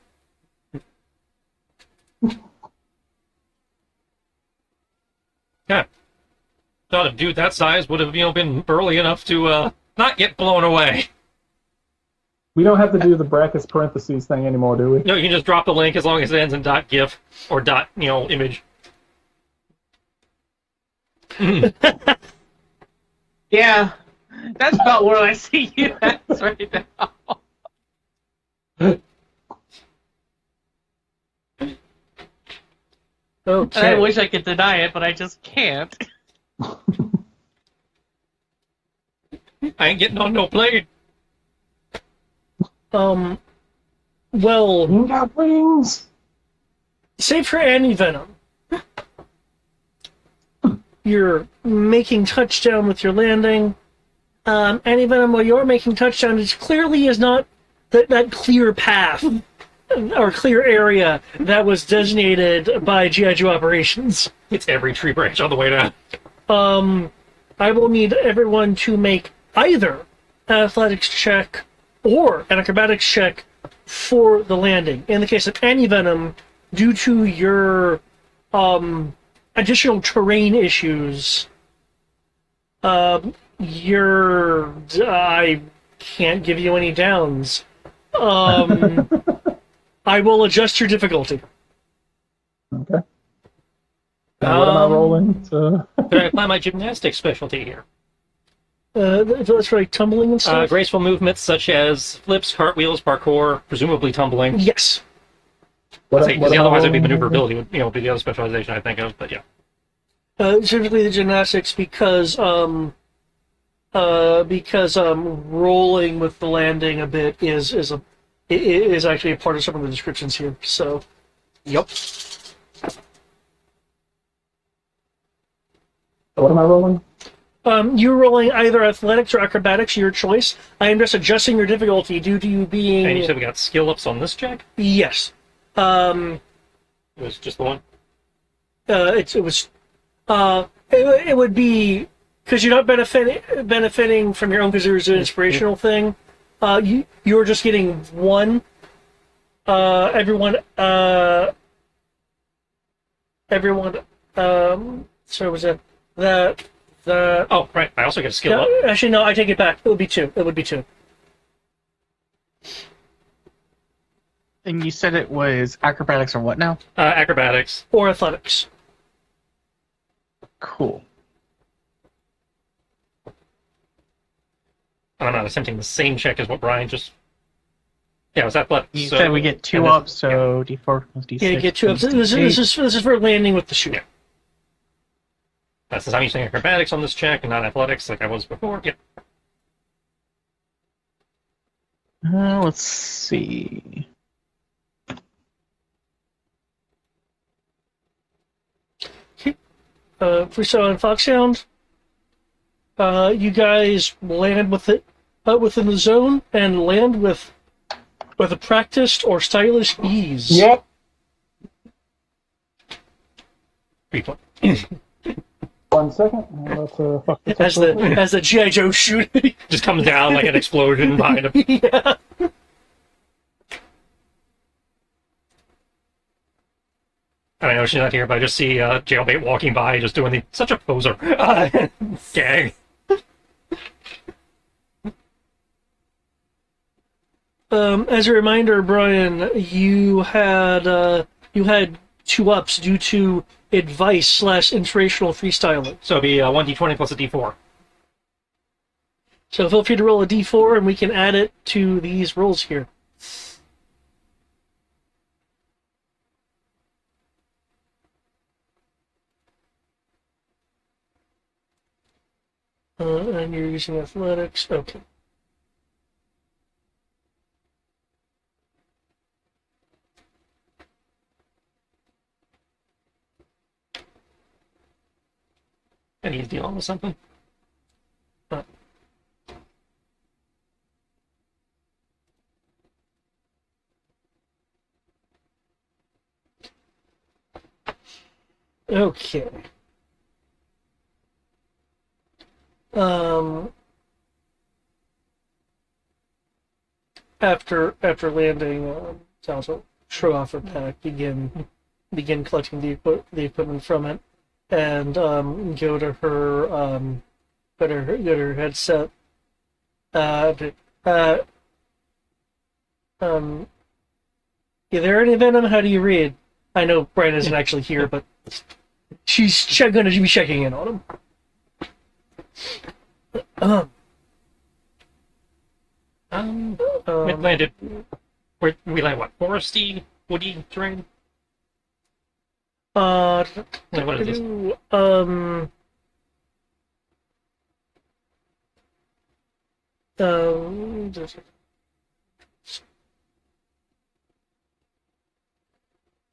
Yeah. Thought a dude that size would have, been burly enough to not get blown away. We don't have to do the brackets parentheses thing anymore, do we? No, you can just drop the link as long as it ends in .gif or .image. Yeah, that's about where I see you at right now. Okay. And I wish I could deny it, but I just can't. I ain't getting on no plane. Well, You got wings. save for Anti-Venom. You're making touchdown with your landing. Anti-Venom, while you're making touchdown, it clearly is not that clear path or clear area that was designated by G.I. Joe operations. It's every tree branch on the way down. I will need everyone to make either an athletics check or an acrobatics check for the landing. In the case of Anti-Venom, due to your additional terrain issues, I can't give you any downs. I will adjust your difficulty. Okay. Now what am I rolling to? Could I apply my gymnastics specialty here? That's right, tumbling and stuff. Graceful movements such as flips, cartwheels, parkour, presumably tumbling. Yes. What, Because what am I otherwise it'd be rolling? maneuverability would be the other specialization I think of. But yeah, Typically the gymnastics because rolling with the landing a bit is actually a part of some of the descriptions here. So, yep. What am I rolling? you're rolling either athletics or acrobatics, your choice. I am just adjusting your difficulty due to you being. And you said we got skill ups on this check. Yes. It was just the one. It would be because you're not benefiting from your own because there's an inspirational thing. You're just getting one. Everyone. Sorry, was that the? Oh, right. I also get a skill up. Actually, no. I take it back. It would be two. And you said it was acrobatics or what now? Acrobatics. Or athletics. Cool. I'm not attempting the same check as what Brian just. Yeah, it was athletics. You so- said we get two and up, this- so D4 plus D6. Yeah, you get two ups. plus This D8. is for landing with the shoe. Yeah. That's the time using acrobatics on this check and not athletics like I was before. Yep. Let's see. Freestyle and Foxhound. You guys land with it within the zone and land with a practiced or stylish ease. Yep. Replay. 1 second. Let's fuck this As up real quick. the GI Joe shooting. Just comes down like an explosion behind him. Yeah. I know she's not here, but I just see Jailbait walking by, just doing such a poser gag. As a reminder, Brian, you had two ups due to advice / inspirational freestyling. So it'd be 1d20 plus a d4. So feel free to roll a d4, and we can add it to these rolls here. And you're using athletics. Okay. And he's dealing with something. Okay. After landing, sounds like shrug off her pack, begin collecting the equipment from it, and go to her headset, d- uh, um, is there any venom? How do you read? I know Brian isn't actually here, but she's going to be checking in on him. We landed. We landed what? Foresty, woody terrain. What is this?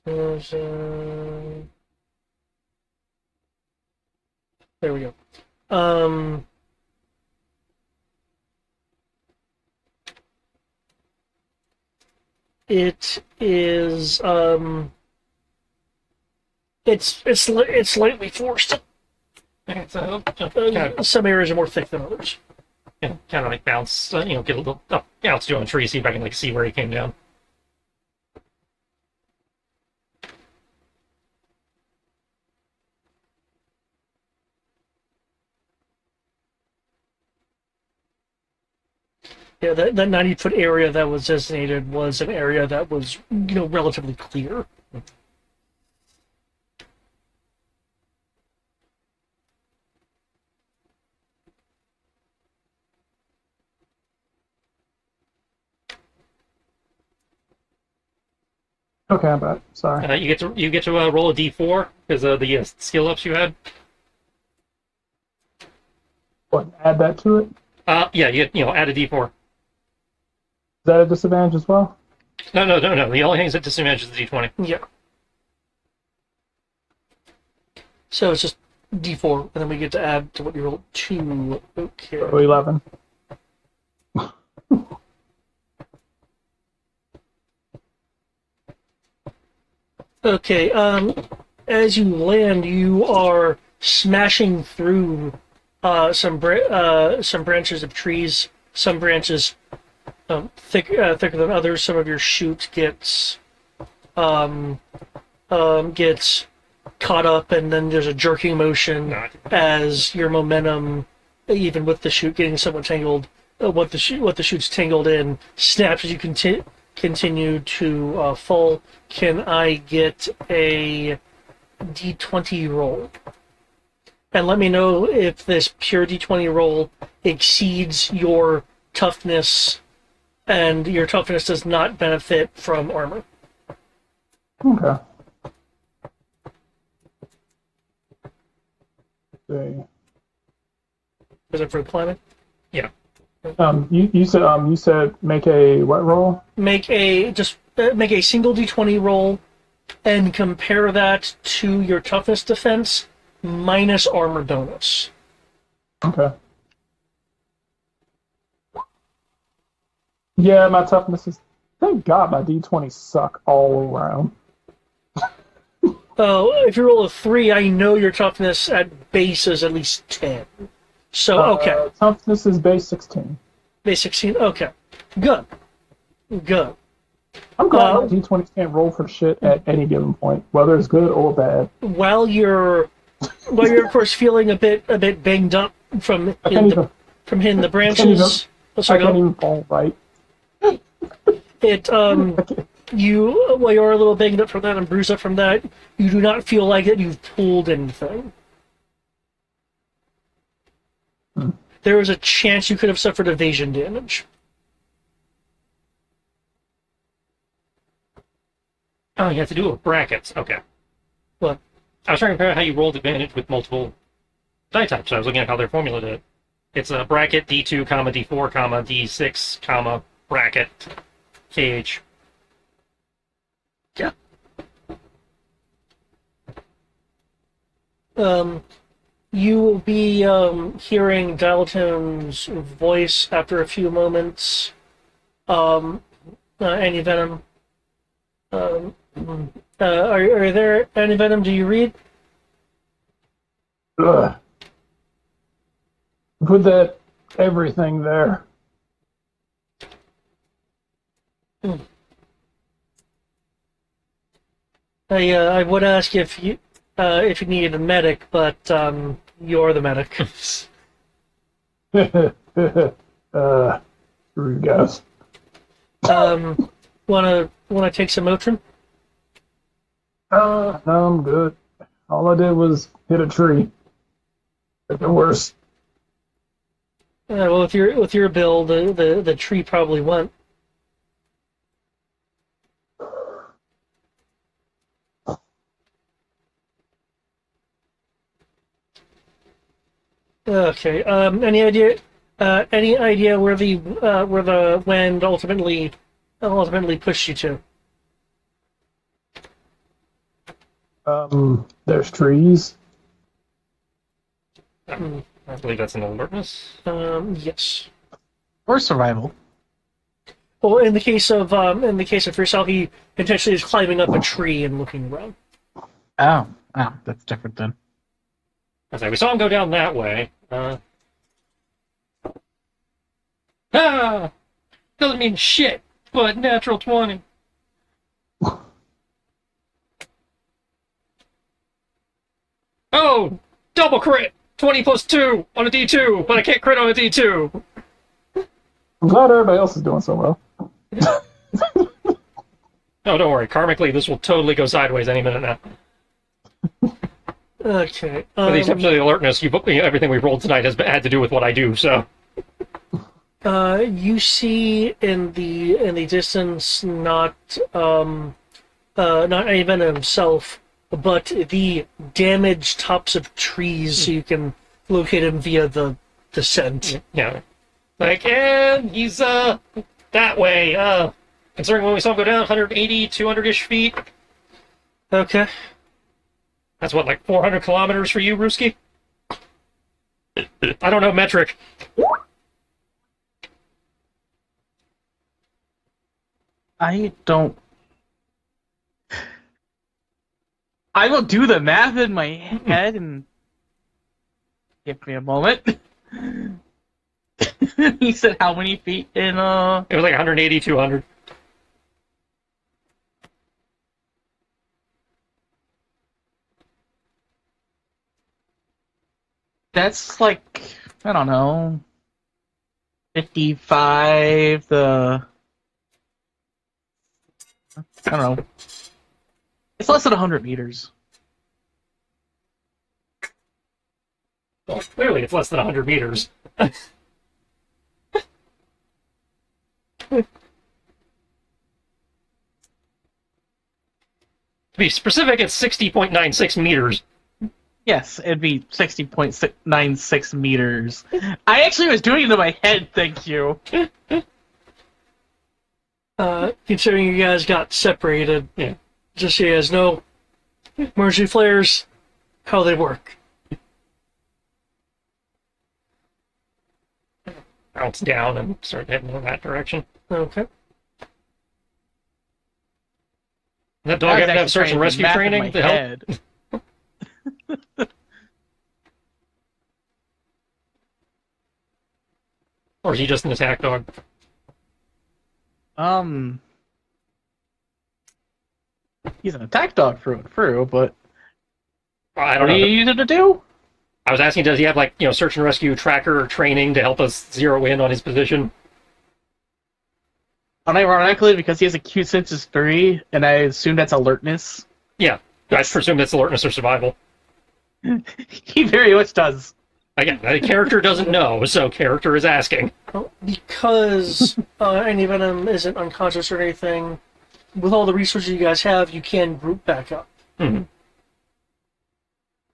There's, there we go. It is it's slightly forested. Okay, so kind Some areas are more thick than others. of like bounce, get a little altitude on the tree, see if I can like see where he came down. Yeah, that 90-foot area that was designated was an area that was, relatively clear. Okay, I'm back. Sorry. You get to roll a d4 because of the skill ups you had. What? Add that to it? Yeah, add a d4. Is that a disadvantage as well? No. The only thing that's at disadvantage is the d20. Yeah. So it's just D4, and then we get to add to what you rolled 2. Okay. So 11. Okay, as you land, you are smashing through some branches of trees. Some branches thicker than others. Some of your chute gets caught up, and then there's a jerking motion as your momentum, even with the chute getting somewhat tangled, what the chute's tangled in, snaps as you continue to fall. Can I get a D20 roll? And let me know if this pure D20 roll exceeds your toughness, and your toughness does not benefit from armor. Okay. See. Is it for climbing? Yeah. You said make a what roll? Make a single D20 roll, and compare that to your toughness defense minus armor bonus. Okay. Yeah, my toughness is. Thank God my D20 suck all around. Oh, if you roll a 3, I know your toughness at base is at least 10. So, okay. Toughness is base 16. Base 16, okay. Good. Good. I'm glad my D20s can't roll for shit at any given point, whether it's good or bad. While you're of course feeling a bit banged up from hitting the branches. I can't even fall right. While you're a little banged up from that and bruised up from that, you do not feel like that you've pulled anything. There was a chance you could have suffered evasion damage. Oh, you have to do it with brackets. Okay. What? I was trying to compare how you rolled advantage with multiple die types. I was looking at how their formula did it. It's a bracket D2, D4, D6, bracket, KH. Yeah. You will be hearing Dalton's voice after a few moments. Any venom? Are there any venom? Do you read? Ugh. Put that everything there. I would ask if you needed a medic, but you're the medic. Screw you guys. Wanna take some Motrin? No, I'm good. All I did was hit a tree. Make it worse. Well, with your build, the tree probably went. Okay. Any idea? Any idea where the wind ultimately pushed you to? There's trees. I believe that's an alertness. Yes. Or survival. Well, in the case of yourself, he potentially is climbing up a tree and looking around. Oh, that's different then. I say we saw him go down that way. Doesn't mean shit, but natural 20. Oh, double crit! 20 plus 2 on a D2, but I can't crit on a D2. I'm glad everybody else is doing so well. No, don't worry. Karmically, this will totally go sideways any minute now. Okay. With the exception of the alertness, everything we've rolled tonight has had to do with what I do, so... You see in the distance not Aven himself, but the damaged tops of trees, so you can locate him via the scent. Yeah. Like, and he's, that way, considering when we saw him go down, 180, 200-ish feet. Okay. That's what, like 400 kilometers for you, Ruski? I don't know metric. I don't. I will do the math in my head and give me a moment. He said how many feet in It was like 180, 200. That's like, I don't know, 55 I don't know. It's less than 100 meters. Well, clearly it's less than 100 meters. To be specific, it's 60.96 meters. Yes, it'd be 60.96 meters. I actually was doing it in my head, thank you. Considering you guys got separated, Yeah. just so you guys know, emergency flares, how they work. Bounce down and start heading in that direction. Okay. That dog have to have search and rescue training to help? Or is he just an attack dog? He's an attack dog through and through, but Well, I what don't do know. you use him to do? I was asking, does he have, like, search and rescue tracker training to help us zero in on his position? Unironically, because he has a Q Senses 3, and I assume that's alertness. Yeah. I presume that's alertness or survival. He very much does. Again, the character doesn't know, so character is asking. Well, because any Venom isn't unconscious or anything, with all the resources you guys have, you can group back up. Mhm.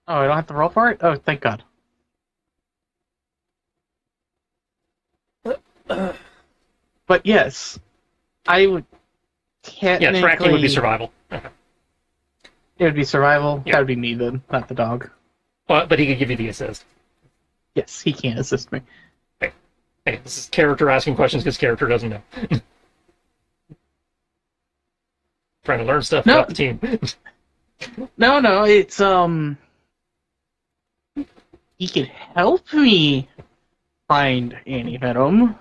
Oh, I don't have to roll for it? Oh, thank God. But yes, I would Yeah, technically... tracking would be survival. It would be survival. Yeah. That would be me then, not the dog. But he could give you the assist. Yes, he can assist me. Hey, this is character asking questions because character doesn't know. Trying to learn stuff No. about the team. No, it's, he could help me find Anti-Venom.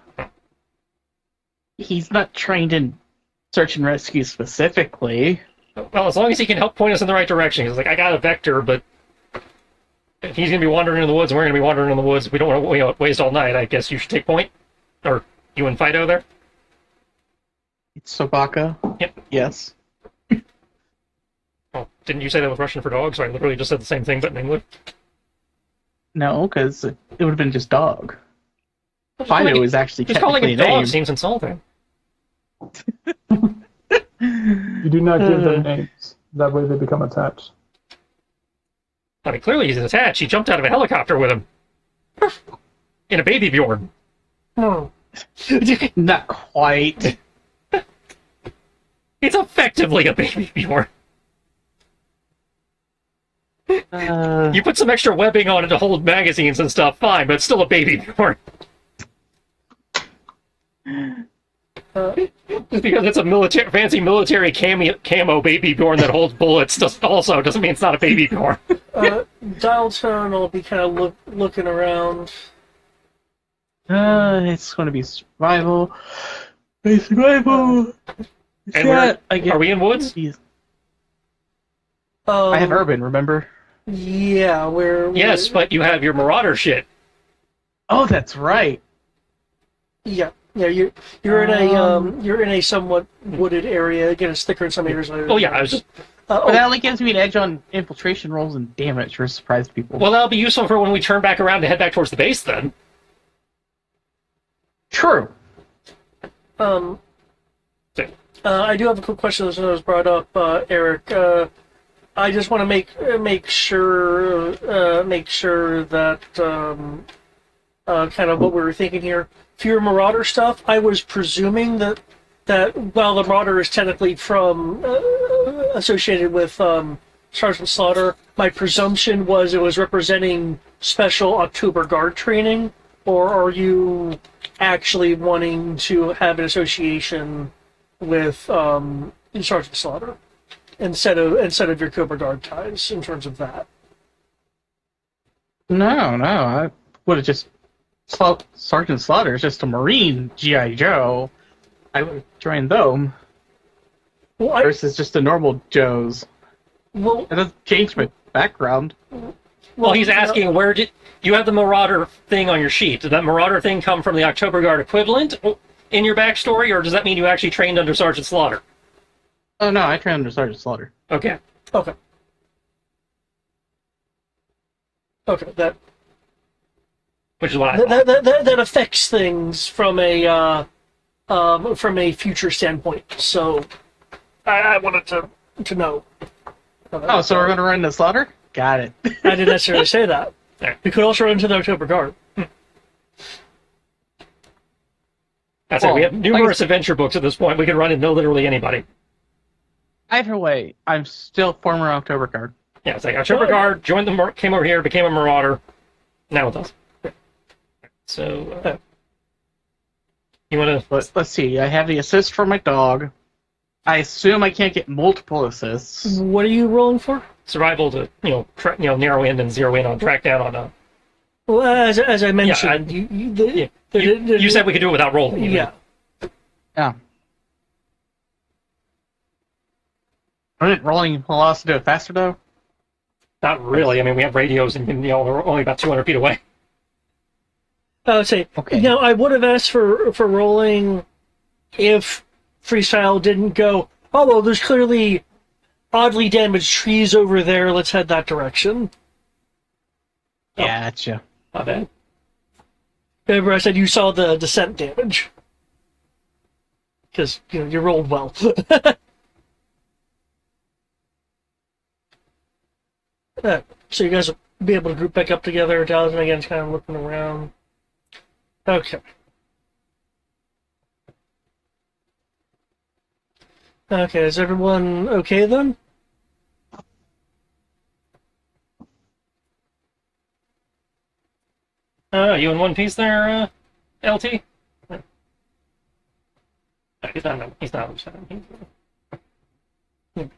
He's not trained in search and rescue specifically. Well, as long as he can help point us in the right direction. He's like, I got a vector, but if he's going to be wandering in the woods and we're going to be wandering in the woods, we don't want to waste all night. I guess you should take point. Or you and Fido there? It's Sobaka. Yep. Yes. Oh, didn't you say that was Russian for dogs? I literally just said the same thing, but in English. No, because it would have been just dog. Fido is actually Just calling technically it a dog name. seems insulting. You do not give them names. That way they become attached. I mean, clearly he's attached. He jumped out of a helicopter with him. In a baby Bjorn. Hmm. Not quite. It's effectively a baby Bjorn. You put some extra webbing on it to hold magazines and stuff, fine, but it's still a baby Bjorn. Just because it's a fancy military camo baby Bjorn that holds bullets doesn't mean it's not a baby Bjorn. Dial tone will be kind of looking around. It's going to be survival. Survival. And are we in woods? I have urban, remember? Yeah, Yes, but you have your marauder shit. Oh, that's right. Yeah, you're in a somewhat wooded area. It gets thicker in some areas. Oh yeah, I was just. But that only gives me an edge on infiltration rolls and damage for surprise people. Well, that'll be useful for when we turn back around to head back towards the base. Then. True. I do have a quick question that was brought up, Eric. I just want to make sure that kind of what we were thinking here. For your Marauder stuff, I was presuming that while the Marauder is technically from associated with Sergeant Slaughter, my presumption was it was representing special October Guard training, or are you actually wanting to have an association with Sergeant Slaughter instead of your Cobra Guard ties in terms of that? No, I would have just Sergeant Slaughter is just a Marine G.I. Joe. I would have joined them versus just the normal Joes. Well, It doesn't change my background. Well, he's asking where did you have the Marauder thing on your sheet? Did that Marauder thing come from the October Guard equivalent in your backstory, or does that mean you actually trained under Sergeant Slaughter? Oh no, I trained under Sergeant Slaughter. Okay. Okay. That Which is what I thought. that affects things from a future standpoint. So I wanted to know. Oh, so we're gonna run into Slaughter? Got it. I didn't necessarily say that. We could also run into the October Guard. That's it. We have numerous adventure books at this point. We can run into literally anybody. Either way, I'm still former October Guard. Yeah, it's like October Guard, joined came over here, became a Marauder. Now with us. So, you want to... Let's see. I have the assist for my dog. I assume I can't get multiple assists. What are you rolling for? Survival to, narrow in and zero in on track down on... Well, as I mentioned, you said we could do it without rolling. Yeah. Yeah. Isn't rolling allow us to do it faster, though? Not really. I mean, we have radios and, we're only about 200 feet away. I would say, okay. I would have asked for rolling if freestyle didn't go, oh, well, there's clearly oddly damaged trees over there. Let's head that direction. Gotcha. Not bad. Remember I said you saw the descent damage. Because, you rolled well. So you guys will be able to group back up together. Dallas and again's kind of looking around. Okay. Okay, is everyone okay then? You in one piece there, LT? No, he's not. He's not. He's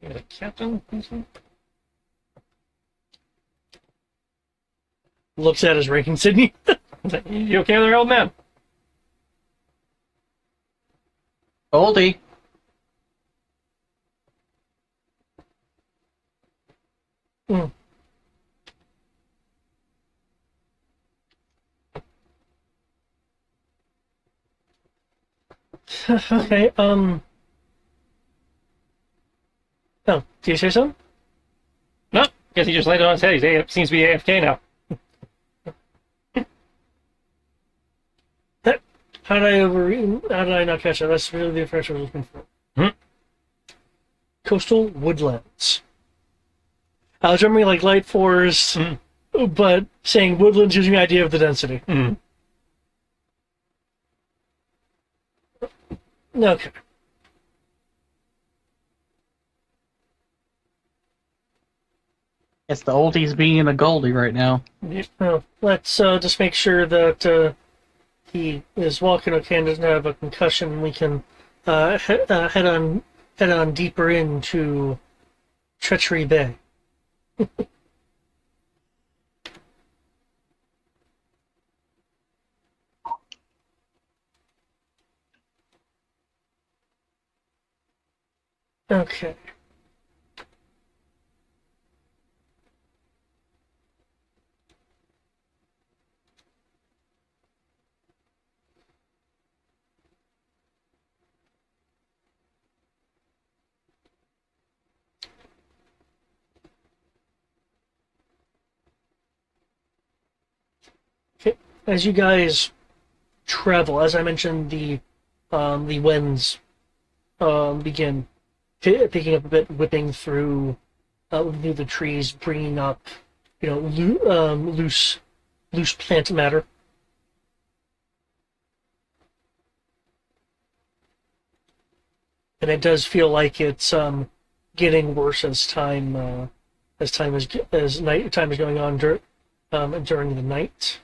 a captain. Looks at his ranking, Sydney. You okay there, old man? Goldie. Mm. Okay. Oh, do you say something? No, guess he just laid it on his head. He seems to be AFK now. How did I not catch that? That's really the impression I was looking for. Hmm? Coastal woodlands. I was remembering like light forest, but saying woodlands gives me an idea of the density. Mm. Okay. It's the oldies being a Goldie right now. Well, let's just make sure that he is walking okay and doesn't have a concussion. We can head on deeper into Treachery Bay. Okay. Okay. As you guys travel, as I mentioned, the winds begin picking up a bit, whipping through the trees, bringing up, loose plant matter. And it does feel like it's getting worse as time as night time is going on during the night.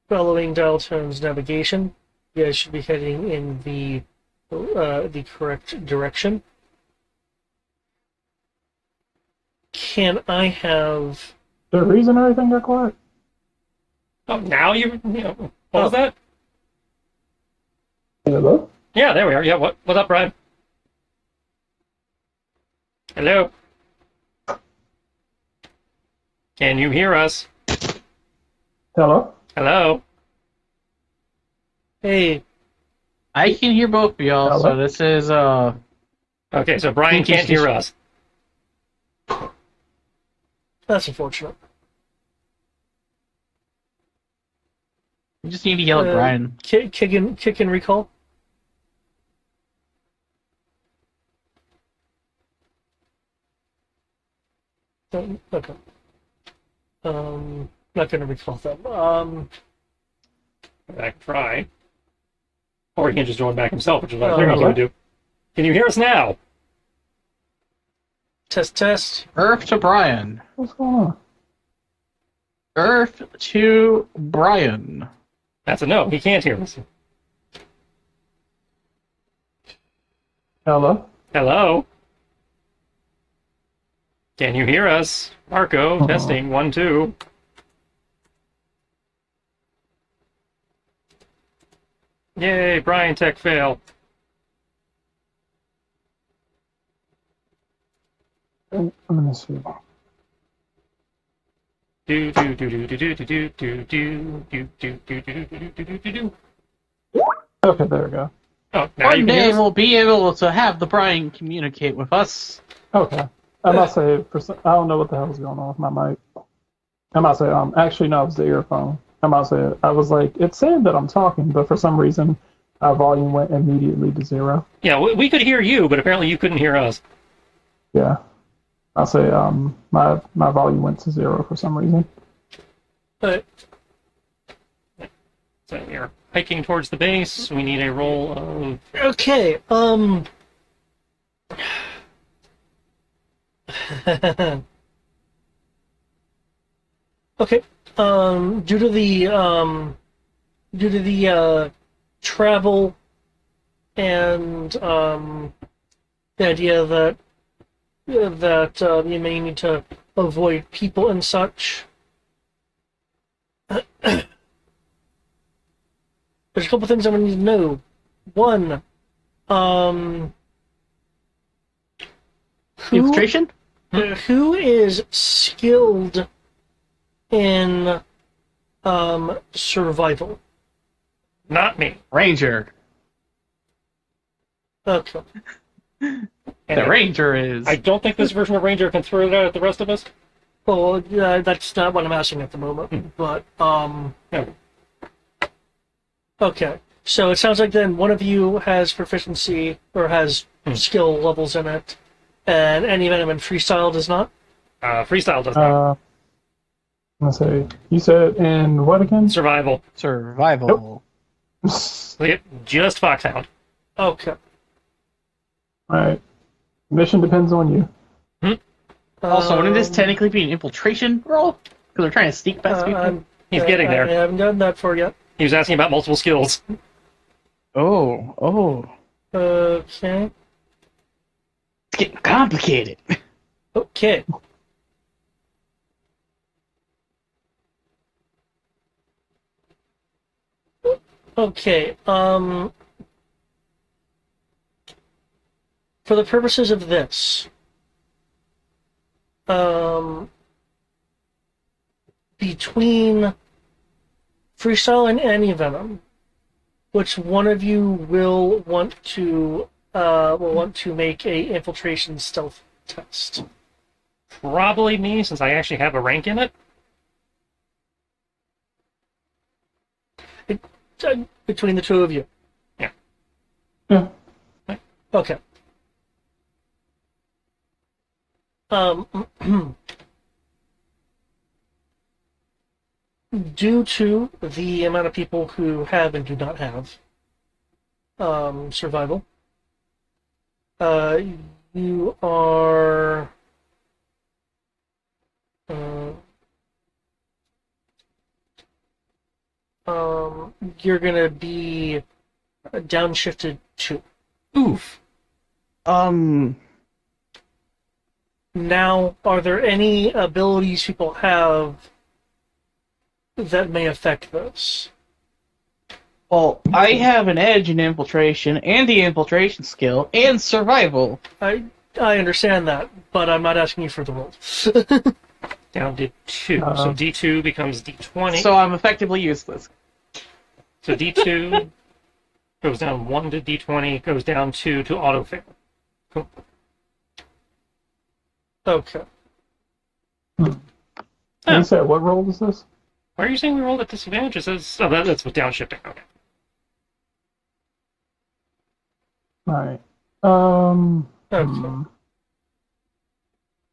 Following Dialtone's navigation, you guys should be heading in the correct direction. Can I have? The reason everything got quiet? Oh, now what was that? Hello? Yeah, there we are. Yeah, what's up, Brian? Hello? Can you hear us? Hello? Hello? Hey, I can hear both of y'all, so Hello? this is Okay, so Brian can't hear us. that's unfortunate. you just need to yell at Brian. Kick and recall. Okay. Not gonna recall that. Back try. Or he can just join back himself, which is what I Oh, figured he hello? would do. Can you hear us now? Test. Earth to Brian. What's going on? Earth to Brian. That's a no. He can't hear us. Hello? Hello? Can you hear us? Marco, testing, 1, 2. Yay, Brian tech fail. Let me see. Do do do do do do do do do do do do do do do do do do. Okay, there we go. Oh, now you One can hear day us? we'll be able to have the Brian communicate with us. Okay. I must say, I don't know what the hell is going on with my mic. I must say, actually, no, it was the earphone. I must say, I was like, it's saying that I'm talking, but for some reason, our volume went immediately to 0. Yeah, we could hear you, but apparently you couldn't hear us. Yeah. I'll say, my volume went to 0 for some reason. But So we're hiking towards the base. We need a roll of... okay. Okay. Due to the travel and the idea that you may need to avoid people and such. There's a couple things I'm gonna need to know. One, Infiltration? who is skilled in survival? Not me. Ranger. Okay. And The Ranger is. I don't think this version of Ranger can throw it out at the rest of us. Well, that's not what I'm asking at the moment. But No. okay. So it sounds like then one of you has proficiency or has skill levels in it, and any venom and freestyle does not. Freestyle does not. Let's see. You said in what again? Survival. Survival. Just Foxhound. Okay. Right. Mission depends on you. Also, wouldn't this technically be an infiltration role? Because they're trying to sneak past people? He's getting there. I haven't gotten that far yet. He was asking about multiple skills. Oh. Okay. It's getting complicated. Okay. Okay. For the purposes of this, between freestyle and anti-venom, which one of you will want to make a infiltration stealth test? Probably me, since I actually have a rank in it. Between the two of you. Yeah. Okay. Due to the amount of people who have and do not have survival, you are you're gonna be downshifted 2. Oof. Now, are there any abilities people have that may affect this? Well, I have an edge in infiltration, and the infiltration skill, and survival. I understand that, but I'm not asking you for the roll. Down to 2. So D2 becomes D20. So I'm effectively useless. So D2 goes down 1 to D20, goes down 2 to auto fail. Cool. Okay. You said what role is this? Why are you saying we rolled at disadvantage? It says, oh, that's with downshifting. Okay. Alright. Okay.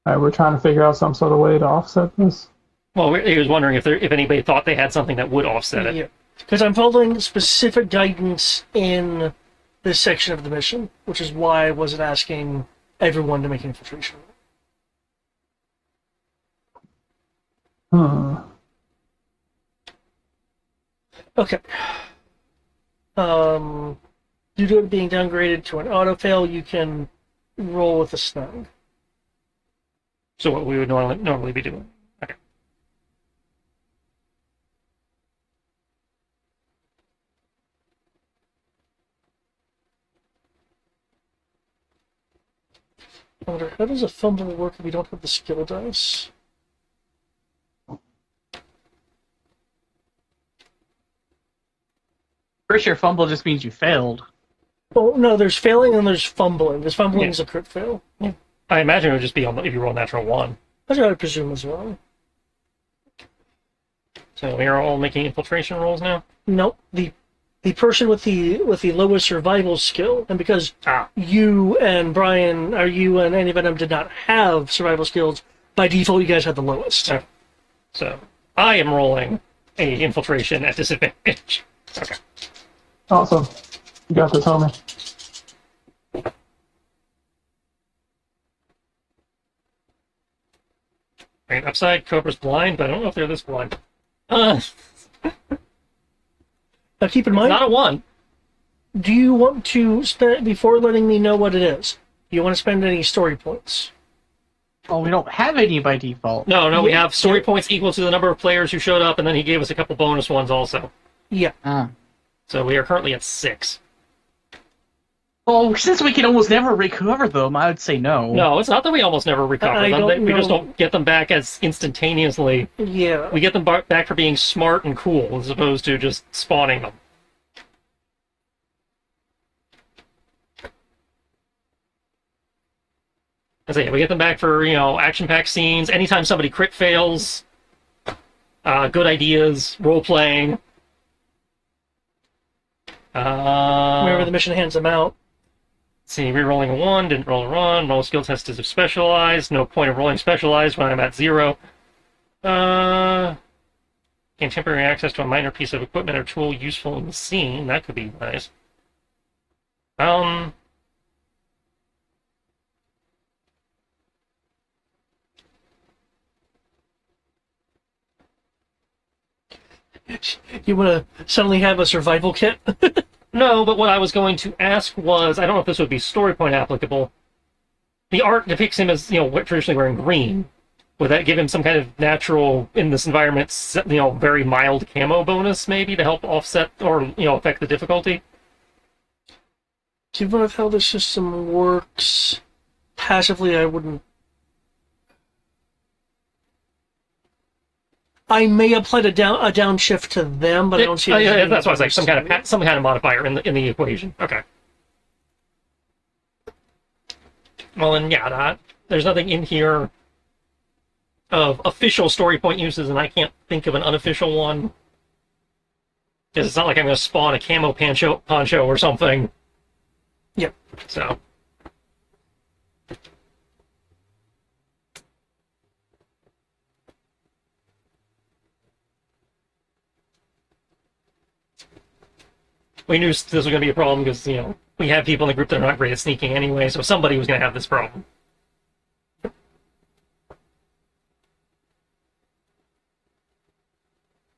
Alright, we're trying to figure out some sort of way to offset this. Well, he was wondering if anybody thought they had something that would offset it. Yeah. Because I'm following specific guidance in this section of the mission, which is why I wasn't asking everyone to make an infiltration. Okay. Due to it being downgraded to an auto fail, you can roll with a snag. So what we would normally be doing. Okay. I wonder, how does a fumble work if we don't have the skill dice? Pretty sure fumble just means you failed. Oh, no, there's failing and there's fumbling. There's fumbling is a crit fail. Yeah. I imagine it would just be if you roll natural 1. That's what I would presume as well. So we are all making infiltration rolls now? No, the person with the lowest survival skill, and because you and Brian, or you and any of them did not have survival skills, by default you guys had the lowest. Okay. So I am rolling a infiltration at disadvantage. Okay. Awesome. You got this, homie. Right, upside, Cobra's blind, but I don't know if they're this blind. Now keep in mind, Not a 1. do you want to spend, before letting me know what it is, do you want to spend any story points? Oh, we don't have any by default. No, we Yeah. have story points equal to the number of players who showed up, and then he gave us a couple bonus ones also. Yeah. Ah. So we are currently at 6. Oh, since we can almost never recover them, I would say no. No, it's not that we almost never recover I them. don't We just know. don't get them back as instantaneously. Yeah. We get them back for being smart and cool, as opposed to just spawning them. I say, we get them back for, action-packed scenes. Anytime somebody crit fails, good ideas, role-playing. Whenever the mission hands them out. Let's see, rerolling a 1, didn't roll a 1. No skill test is specialized. No point of rolling specialized when I'm at 0. Gain temporary access to a minor piece of equipment or tool useful in the scene. That could be nice. You want to suddenly have a survival kit? No, but what I was going to ask was, I don't know if this would be story point applicable. The art depicts him as, traditionally wearing green. Would that give him some kind of natural, in this environment, very mild camo bonus, maybe, to help offset or, affect the difficulty? Given how the system works, passively I wouldn't. I may apply a downshift to them, but I don't see. That's why I was like some kind of modifier in the equation. Okay. Well, then there's nothing in here of official story point uses, and I can't think of an unofficial one. Because it's not like I'm going to spawn a camo poncho or something. Yep. So. We knew this was going to be a problem because, we have people in the group that are not great at sneaking anyway, so somebody was going to have this problem.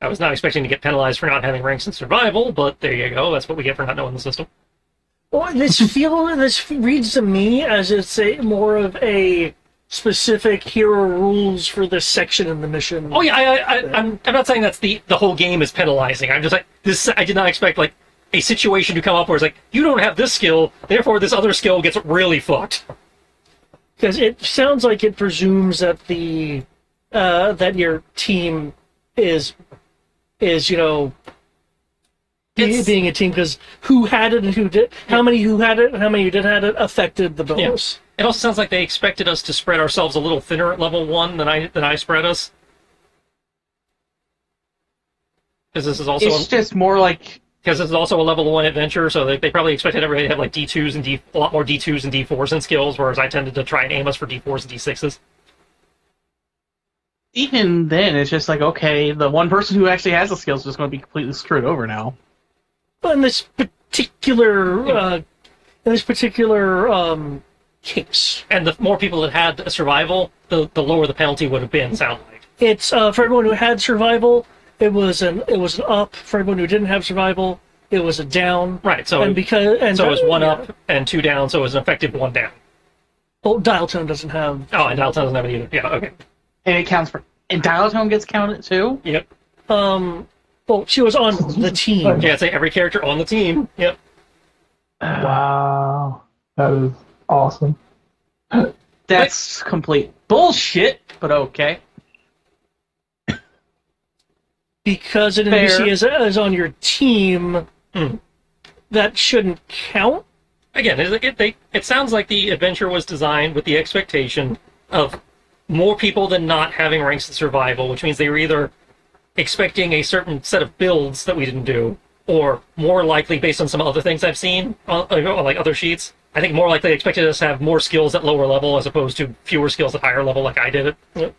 I was not expecting to get penalized for not having ranks in survival, but there you go. That's what we get for not knowing the system. Well, this reads to me as it's more of a specific hero rules for this section in the mission. Oh yeah, I'm not saying that's the whole game is penalizing. I'm just like this. I did not expect a situation to come up where it's like you don't have this skill, therefore this other skill gets really fucked. Because it sounds like it presumes that that your team is being a team, because who had it and who did, how many who had it and how many who didn't have it affected the bonus. Yeah. It also sounds like they expected us to spread ourselves a little thinner at level 1 than I spread us. Because this is also just more like, because this is also a level 1 adventure, so they probably expected everybody to have like D2s and a lot more D2s and D4s in skills, whereas I tended to try and aim us for D4s and D6s. even then, it's just like, okay, the one person who actually has the skills is just going to be completely screwed over now. But in this particular case, And the more people that had a survival, the lower the penalty would have been. Sound like it's for everyone who had survival, it was an up. For everyone who didn't have survival, it was a down. right. So And so it was 1 yeah. up and 2 down. So it was an effective 1 down. Well, dial tone doesn't have. Oh, and Dalton doesn't have it either. Yeah. Okay. And it counts for... And Dialtone gets counted, too? Yep. Well, she was on the team. Yeah. I'd say every character on the team. Yep. Wow, that is awesome. That's complete bullshit, but okay. Because an Fair. NPC is on your team, Hmm. that shouldn't count. Again, it sounds like the adventure was designed with the expectation of more people than not having ranks in survival, which means they were either expecting a certain set of builds that we didn't do, or more likely, based on some other things I've seen on like other sheets, I think more likely they expected us to have more skills at lower level as opposed to fewer skills at higher level, like I did it. Yep.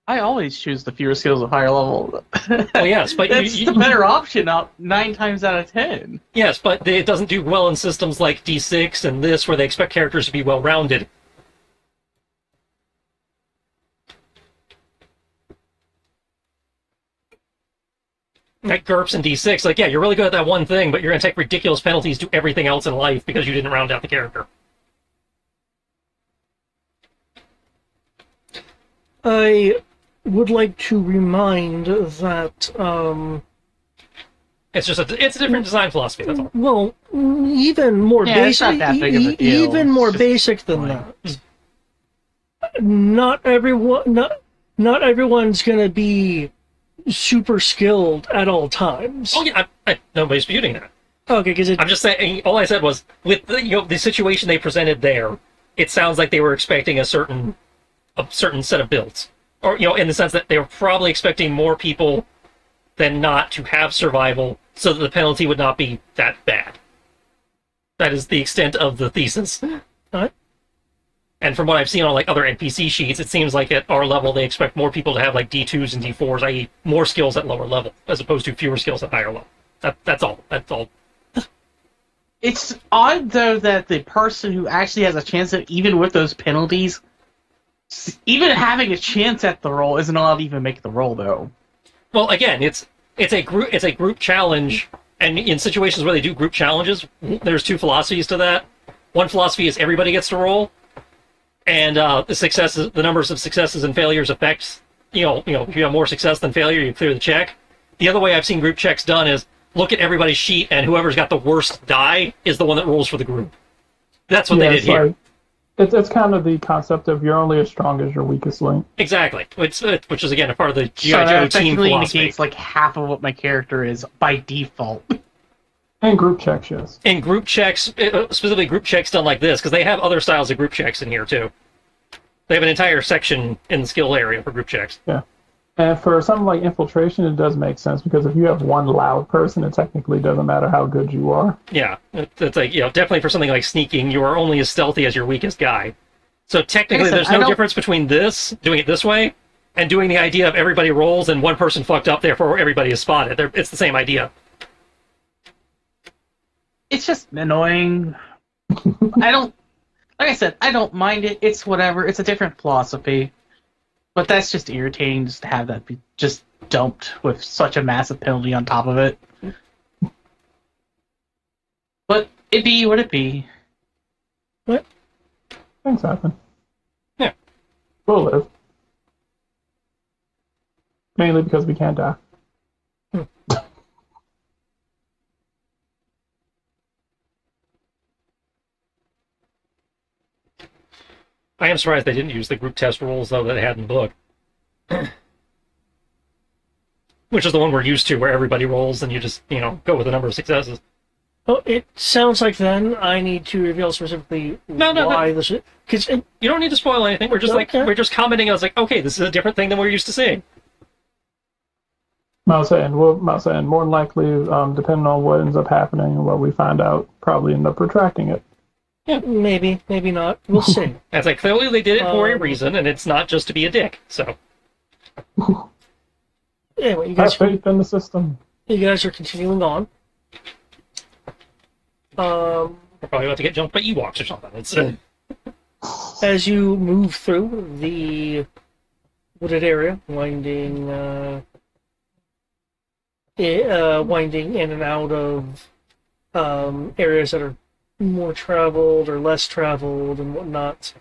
I always choose the fewer skills at higher level. Well, yes, but That's the better option 9 times out of 10. Yes, but it doesn't do well in systems like D6 and this, where they expect characters to be well-rounded. Like GURPS and D6, like, yeah, you're really good at that one thing, but you're going to take ridiculous penalties to everything else in life because you didn't round out the character. I would like to remind that It's just it's a different design philosophy. That's all. Well, even more Yeah, it's basic. not that big of a deal. Even It's more just basic than annoying. that. Not everyone. Not everyone's gonna be super skilled at all times. Oh yeah, nobody's disputing that. Okay, because I'm just saying. All I said was with the situation they presented there. It sounds like they were expecting a certain set of builds, or in the sense that they were probably expecting more people than not to have survival, so that the penalty would not be that bad. That is the extent of the thesis. Alright. And from what I've seen on like other NPC sheets, it seems like at our level they expect more people to have like D2s and D4s, i.e., more skills at lower level, as opposed to fewer skills at higher level. That's all. That's all. It's odd, though, that the person who actually has a chance at, even with those penalties, even having a chance at the roll isn't allowed to even make the roll, though. Well, again, it's a group challenge, and in situations where they do group challenges, there's two philosophies to that. One philosophy is everybody gets to roll, and the numbers of successes and failures affects. If you have more success than failure, you clear the check. The other way I've seen group checks done is look at everybody's sheet, and whoever's got the worst die is the one that rolls for the group. That's what they did here. It's kind of the concept of you're only as strong as your weakest link. Exactly, which is again a part of the So G.I. that Joe team effectively philosophy. negates like half of what my character is by default. And group checks, yes. In group checks, specifically group checks done like this, because they have other styles of group checks in here too. They have an entire section in the skill area for group checks. Yeah. And for something like infiltration, it does make sense because if you have one loud person, it technically doesn't matter how good you are. Yeah, it's like definitely for something like sneaking, you are only as stealthy as your weakest guy. So technically, Like I said, there's no difference between doing it this way, and doing the idea of everybody rolls and one person fucked up, therefore everybody is spotted. It's the same idea. It's just annoying. Like I said, I don't mind it. It's whatever. It's a different philosophy. But that's just irritating just to have that be just dumped with such a massive penalty on top of it. But it be what it be. Things happen. Yeah. We'll live. Mainly because we can't die. I am surprised they didn't use the group test rules though that they had in the book. Which is the one we're used to, where everybody rolls and you just, go with the number of successes. Oh, it sounds like then I need to reveal specifically why this is. Because You don't need to spoil anything. We're just Okay. we're just commenting. I was like, okay, this is a different thing than we're used to seeing. Mouse saying more than likely, depending on what ends up happening and what we find out, probably end up retracting it. maybe not. We'll see. And it's like clearly they did it for a reason, and it's not just to be a dick. So Anyway, Have faith in the system. you guys are continuing on. we're probably about to get jumped by Ewoks or something. It's As you move through the wooded area, winding in and out of areas that are more traveled or less traveled and whatnot.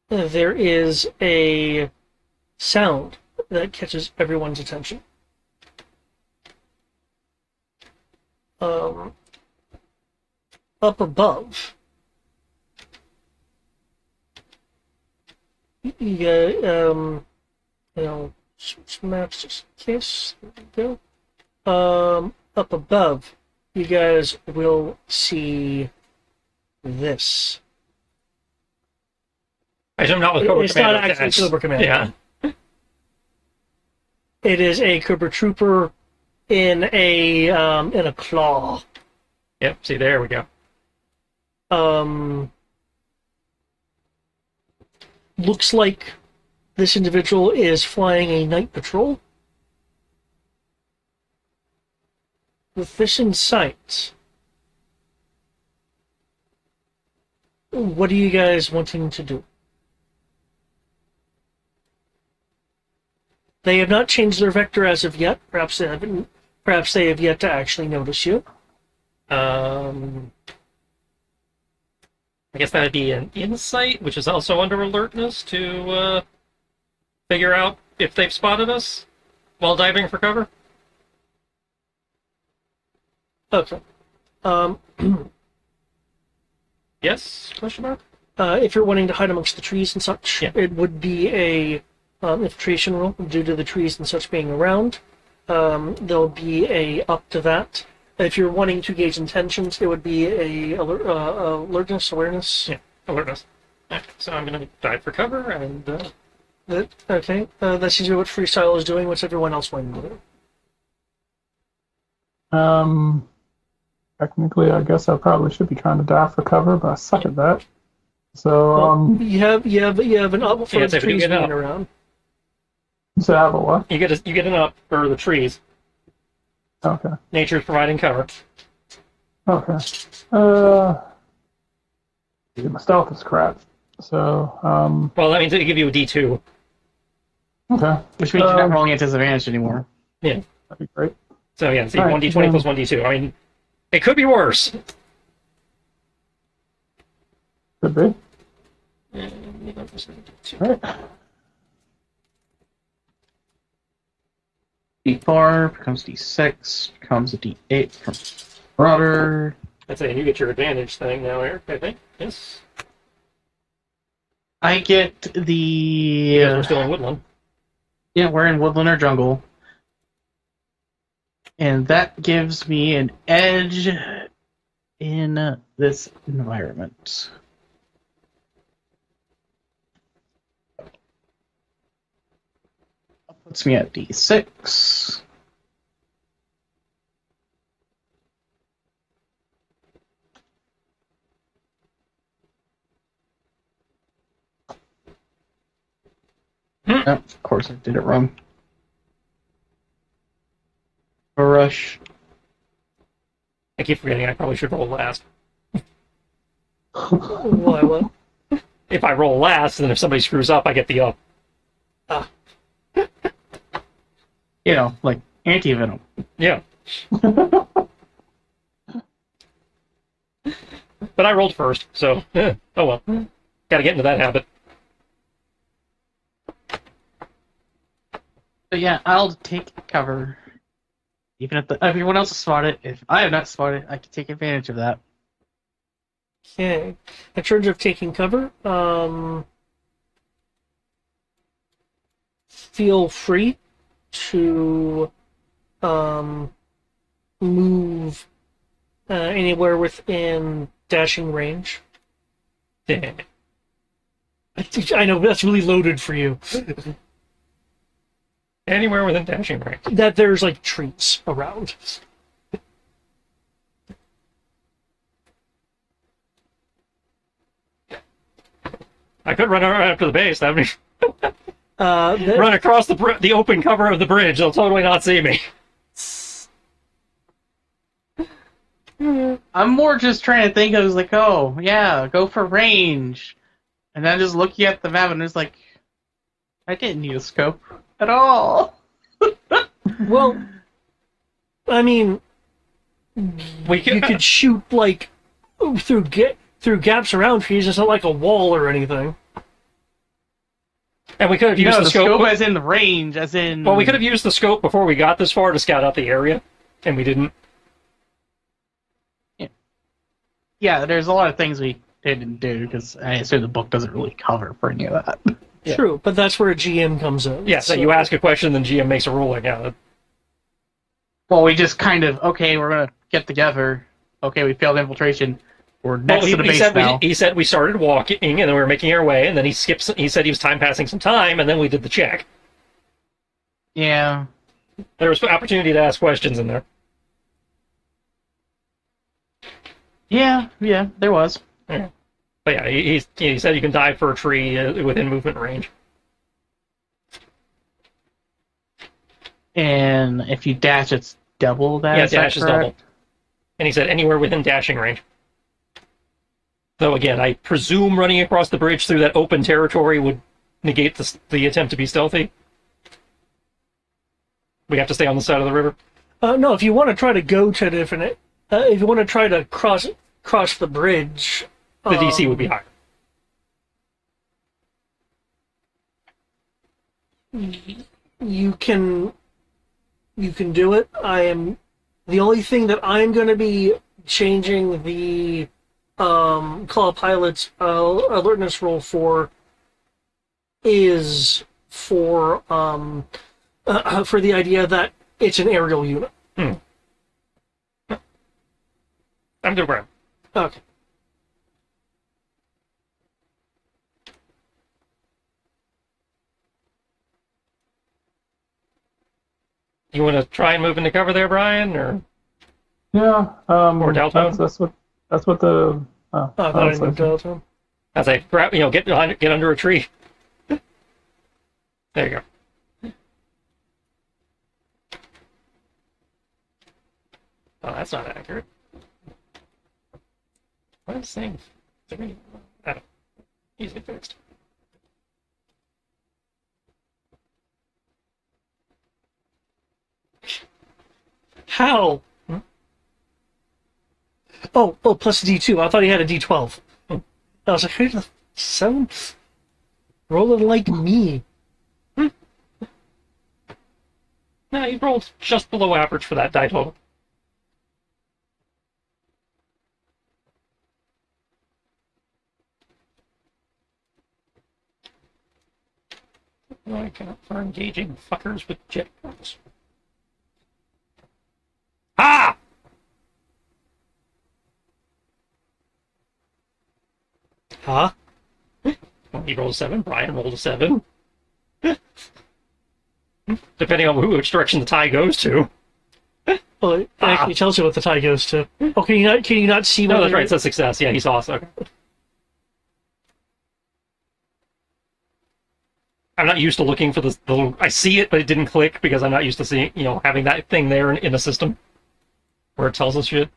There is a sound that catches everyone's attention. Up above, you got, switch maps just in case. There we go. Up above, you guys will see this. I jumped out with Cobra It's Commando not actually attached. Cobra Commando. Yeah. It is a Cobra Trooper in a claw. Yep. See, there we go. Looks like this individual is flying a night patrol. With this in sight, what are you guys wanting to do? They have not changed their vector as of yet. Perhaps they haven't. Perhaps they have yet to actually notice you. I guess that'd be an insight, which is also under alertness to figure out if they've spotted us. while diving for cover? Okay. Yes? Question mark? If you're wanting to hide amongst the trees and such, Yeah. it would be a infiltration roll due to the trees and such being around. There'll be a up to that. If you're wanting to gauge intentions, it would be a alertness, awareness. Yeah, alertness. Okay, so I'm going to dive for cover, and Okay. That seems to be what freestyle is doing. What's everyone else wanting to do? Technically, I guess I probably should be trying to dive for cover, but I suck at that. So, You have an up for Yeah, the so if you trees get being up. around. so I have a what? you get an up for the trees. Okay. Nature's providing cover. Okay. My stealth is crap. So, Well, that means they give you a D2. okay. Which means you're not rolling at disadvantage anymore. Yeah. That'd be great. So yeah, see, All right, 1d20 plus 1d2. I mean, it could be worse. Could be. All right. D4 becomes D6, becomes a D8 from Marauder. I'd say you get your advantage thing now, Eric, I think. Yes. I get the. Because we're still in Woodland. Yeah, we're in woodland or jungle. And that gives me an edge in this environment. That puts me at D6. Oh, of course, I did it wrong. A rush. I keep forgetting I probably should roll last. Why? What? If I roll last, then if somebody screws up, I get the up. You know, like anti-venom. Yeah. But I rolled first, so oh well. Gotta get into that habit. So yeah, I'll take cover. Even if everyone else has spotted, if I have not spotted, I can take advantage of that. Okay. In terms of taking cover, feel free to move anywhere within dashing range. Yeah. I know that's really loaded for you. Anywhere within dashing range. That there's like trees around. I could run after the base. That would be That- run across the open cover of the bridge. They'll totally not see me. I'm more just trying to think. I was like, oh yeah, go for range, and then just looking at the map and it's like, I didn't need a scope at all. Well, I mean, We you could shoot like through gaps around trees. It's not like a wall or anything. and we could have You used know, the the scope scope. as in the range, as in. Well, we could have used the scope before we got this far to scout out the area, and we didn't. Yeah, there's a lot of things we didn't do because I assume the book doesn't really cover for any of that. Yeah. True, but that's where a GM comes in. Yeah, so you ask a question, then GM makes a ruling. Yeah, Well, we just kind of we're gonna get together. Okay, we failed infiltration. We're next well, to the base now. he said we started walking, and then we were making our way, and then he skips. He said he was time passing some time, and then we did the check. Yeah. There was opportunity to ask questions in there. Yeah, there was. But yeah, he said you can dive for a tree within movement range. And if you dash, it's double that. Yeah, is that dash is correct? double. And he said anywhere within dashing range. Though again, I presume running across the bridge through that open territory would negate the attempt to be stealthy. We have to stay on the side of the river. No, if you want to try to go to different, if you want to try to cross the bridge, The DC would be higher. you can you can do it. The only thing that I'm going to be changing the Claw Pilot's alertness roll for is for the idea that it's an aerial unit. I'm good, Brian. Okay. You want to try and move into cover there, Brian, or Yeah. Or Delta? That's what the. I thought I moved Delta. as I grab, get under a tree? There you go. Oh, that's not accurate. What is saying? Three? I don't. Easily fixed. How? Oh, plus a D2. I thought he had a D12. I was like, who the seven? Rolling like me. No, you rolled just below average for that die total. I cannot for engaging fuckers with jetpacks. Ah! Huh? He rolled a 7, Brian rolled a 7. Depending on which direction the tie goes to. Well, it actually tells you what the tie goes to. Oh, can you not see? No, what that's right. It's a success. Yeah, he saw us. Okay. I'm not used to looking for the little. I see it, but it didn't click because I'm not used to seeing, having that thing there in a system where it tells us shit.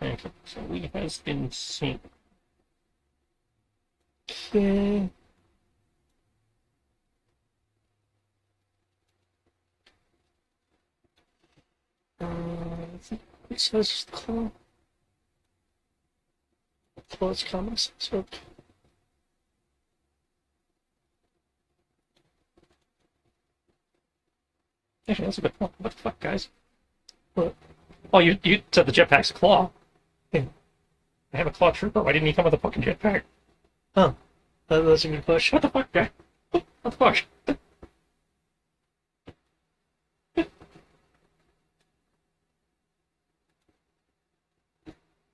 Okay, so we has been seen. Okay. It says claw. Claw's comments. So. Actually, that's a good point. What the fuck, guys? What? Oh, you said the jetpack's a claw. Yeah. I have a claw trooper. Why didn't he come with a fucking jetpack? Oh, that's a good question. What the fuck, guy? What the fuck?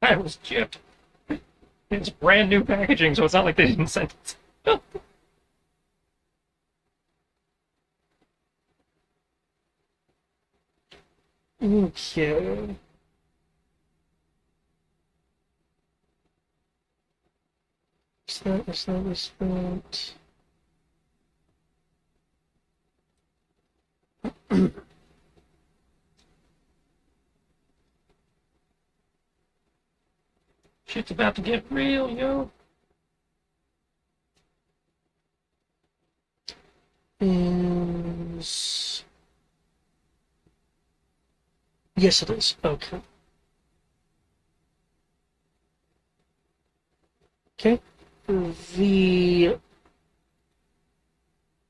I was gypped. It's brand new packaging, so it's not like they didn't send it. Okay. Is that? Shit's about to get real, yo. Yes, it is. Okay. Okay. The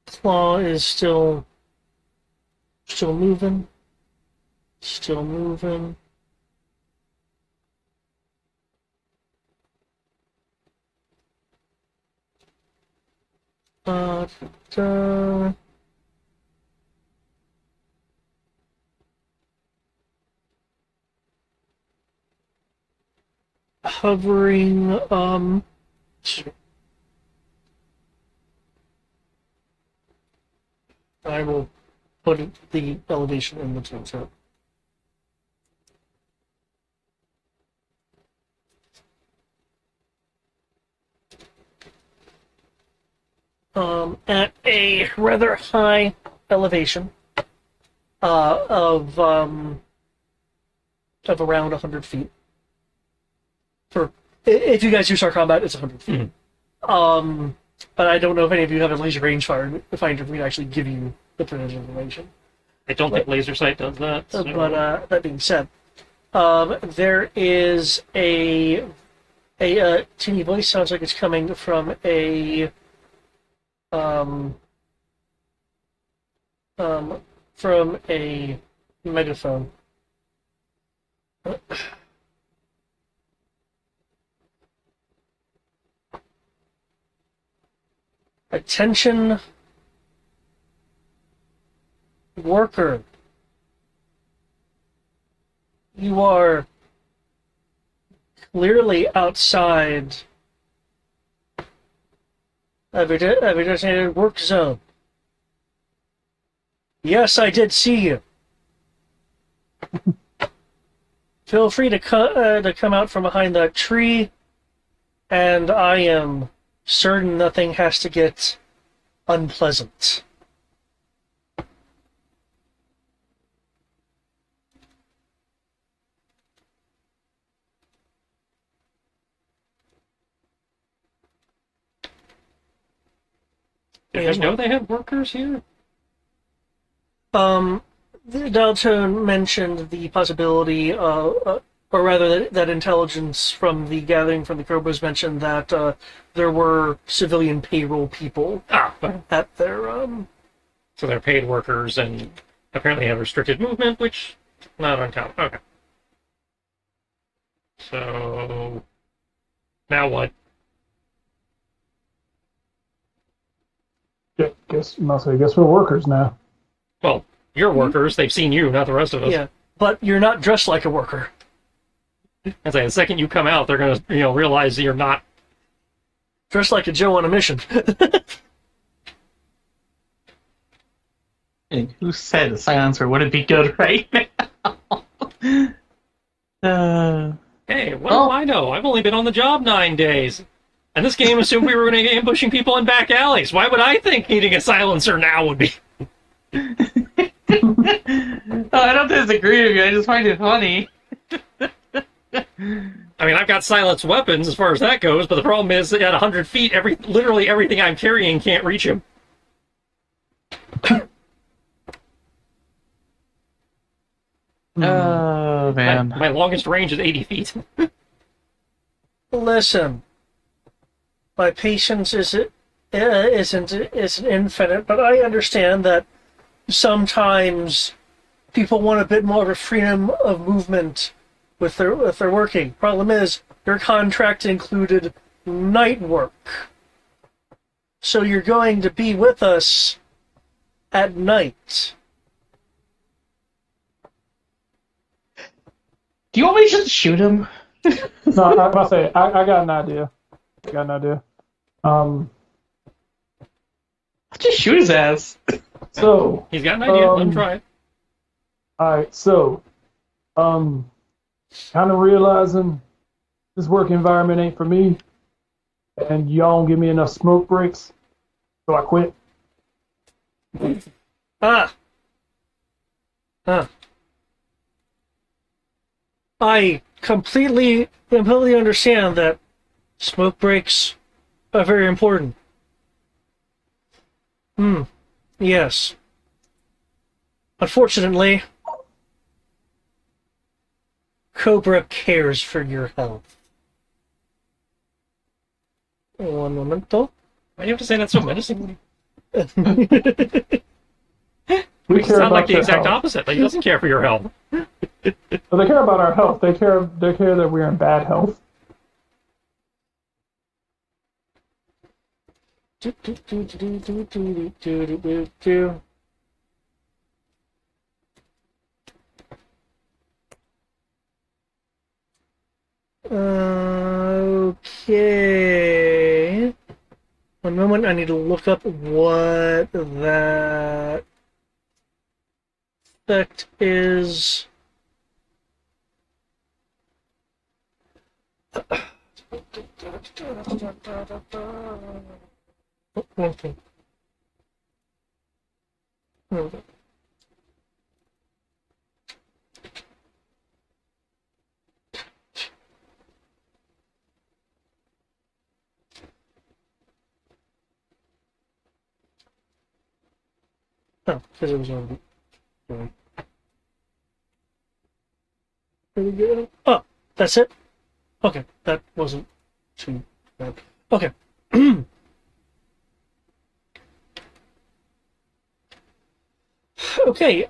claw is still moving. Still moving. Da. Hovering, I will put the elevation in the tooltip. At a rather high elevation of around 100 feet. For if you guys use our combat, it's 100 feet. Mm-hmm. But I don't know if any of you have a laser rangefinder finder we can actually give you the precise information. I don't think laser sight does that. So. But that being said, there is a tinny voice. Sounds like it's coming from a from a megaphone. Attention, worker. You are clearly outside of your designated work zone. Yes, I did see you. Feel free to come out from behind that tree, and I am certain nothing has to get unpleasant. Did you know they had workers here? The Daltone mentioned the possibility, or rather, that intelligence from the gathering from the Krobos mentioned that there were civilian payroll people at their. So they're paid workers and apparently have restricted movement, which not uncommon. Okay. So now what? Yeah, guess we're workers now. Well, you're workers. They've seen you, not the rest of us. Yeah, but you're not dressed like a worker. And say the second you come out, they're gonna realize that you're not. Dressed like a Joe on a mission. And who said the silencer wouldn't be good right now? Hey, what do I know? I've only been on the job 9 days. And this game assumed we were going to be ambushing people in back alleys. Why would I think needing a silencer now would be... I don't disagree with you, I just find it funny. I mean, I've got silenced weapons as far as that goes, but the problem is that at 100 feet, literally everything I'm carrying can't reach him. Oh, man. My longest range is 80 feet. Listen, my patience isn't infinite, but I understand that sometimes people want a bit more of a freedom of movement with their working. Problem is, your contract included night work, so you're going to be with us at night. Do you want me to just shoot him? No, I was about to say, I got an idea. I'll just shoot his ass. So He's got an idea. Let him try it. alright, so kind of realizing this work environment ain't for me, and y'all don't give me enough smoke breaks, so I quit. I completely understand that smoke breaks are very important. Yes. Unfortunately, Cobra cares for your health. One momento. Why do you have to say that so menacingly? We Makes it care sound about like the your exact health. opposite. Like he doesn't care for your health. So they care about our health. They care that we're in bad health. Okay. One moment, I need to look up what that effect is. Okay. Oh, because it was already doing. Really good. Oh, that's it? Okay, that wasn't too bad. Okay. Okay.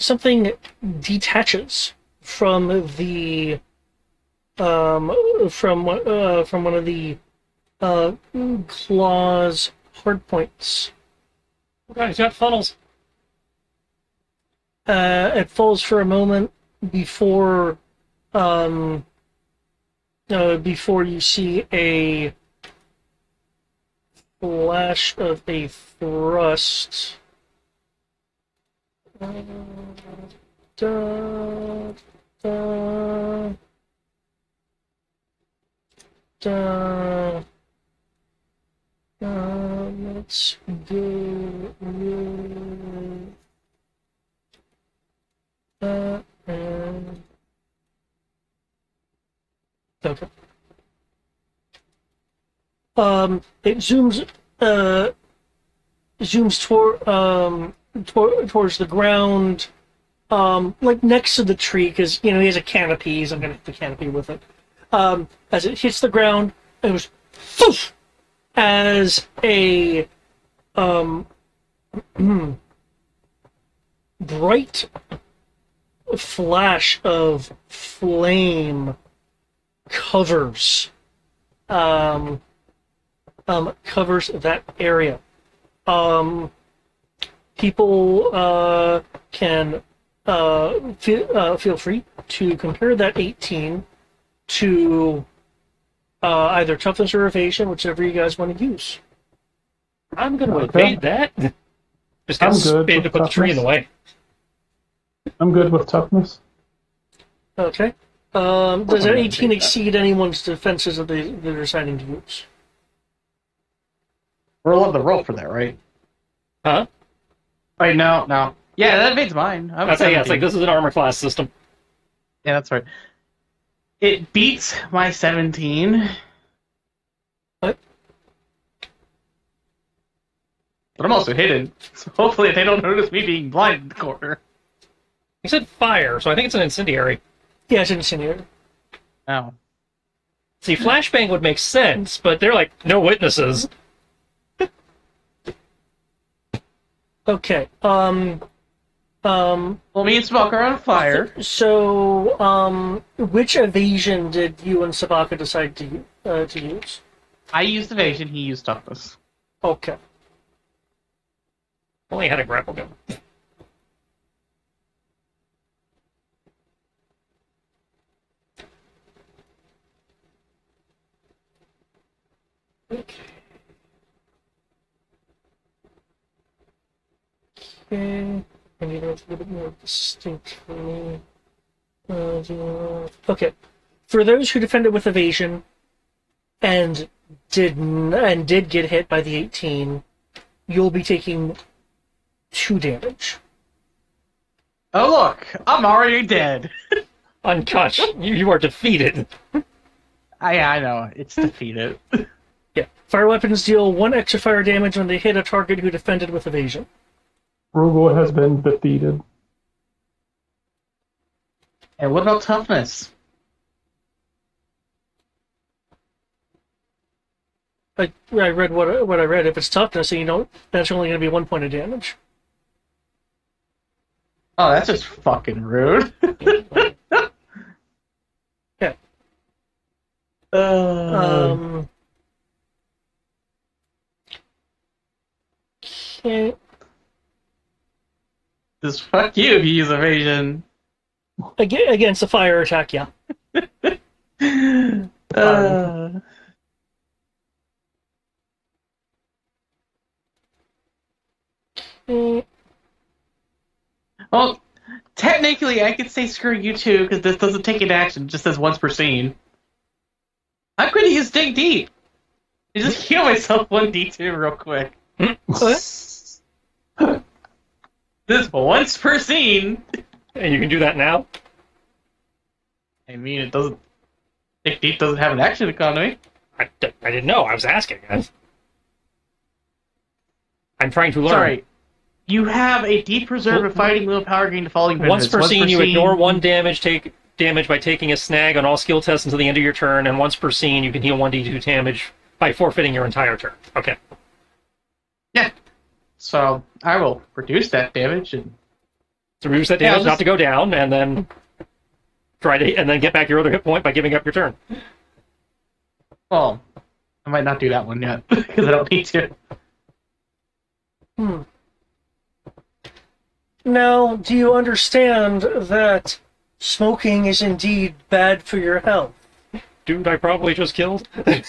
Something detaches from the from one of the claw's hard points. Okay, he's got funnels. It falls for a moment before before you see a flash of a thrust. Da, da, da, let's go with that and okay. It zooms towards the ground, like next to the tree, because he has a canopy. He's not gonna hit the canopy with it. As it hits the ground, it goes poof, as a bright flash of flame covers covers that area. People can feel free to compare that 18 to either toughness or evasion, whichever you guys want to use. I'm going to Okay. evade that. Just I'm got good spin to with put the tree in the toughness. way. I'm good with toughness. Okay. Does that gonna 18 take that. exceed anyone's defenses that they're deciding to use? We're allowed to roll for that, right? Huh? Wait, no. Yeah, that evades mine. I'm That's yeah, it's 17. like this is an armor class system. Yeah, that's right. It beats my 17. What? But I'm also hidden, so hopefully they don't notice me being blind in the corner. He said fire, so I think it's an incendiary. Yeah, it's incendiary. Oh. See, flashbang would make sense, but they're like, no witnesses. Okay. Well, me and Smoke are on fire. So, which evasion did you and Sabaka decide to use? I used evasion, he used toughness. Okay. Only had a grapple gun. Okay. I need to make it a little bit more distinct for me. Okay. For those who defended with evasion and did get hit by the 18, you'll be taking 2 damage. Oh, look! I'm already dead! Unconscious. You are defeated. I know. It's defeated. Yeah. Fire weapons deal 1 extra fire damage when they hit a target who defended with evasion. Rugel has been defeated. And what about toughness? I read what I read. If it's toughness, then that's only going to be 1 point of damage. Oh, that's just fucking rude. Yeah. Okay. Just fuck you if you use evasion. Against a fire attack, yeah. Mm, Well, technically, I could say screw you too, because this doesn't take an action, it just says once per scene. I'm going to use Dig Deep. And just heal myself 1d2 real quick. This once per scene. And you can do that now? I mean, it doesn't. Dig Deep doesn't have an action economy. I didn't know. I was asking. I'm trying to learn. Sorry. You have a deep reserve of fighting willpower gained to falling Once benefits. per scene, you ignore 1 damage, take damage by taking a snag on all skill tests until the end of your turn, and once per scene, you can heal 1d2 damage by forfeiting your entire turn. Okay. So I will reduce that damage and To reduce that Yeah, damage, I'll not just- to go down, and then get back your other hit point by giving up your turn. well, I might not do that one yet because I don't need to. Now, do you understand that smoking is indeed bad for your health? Dude, I probably just killed. I'm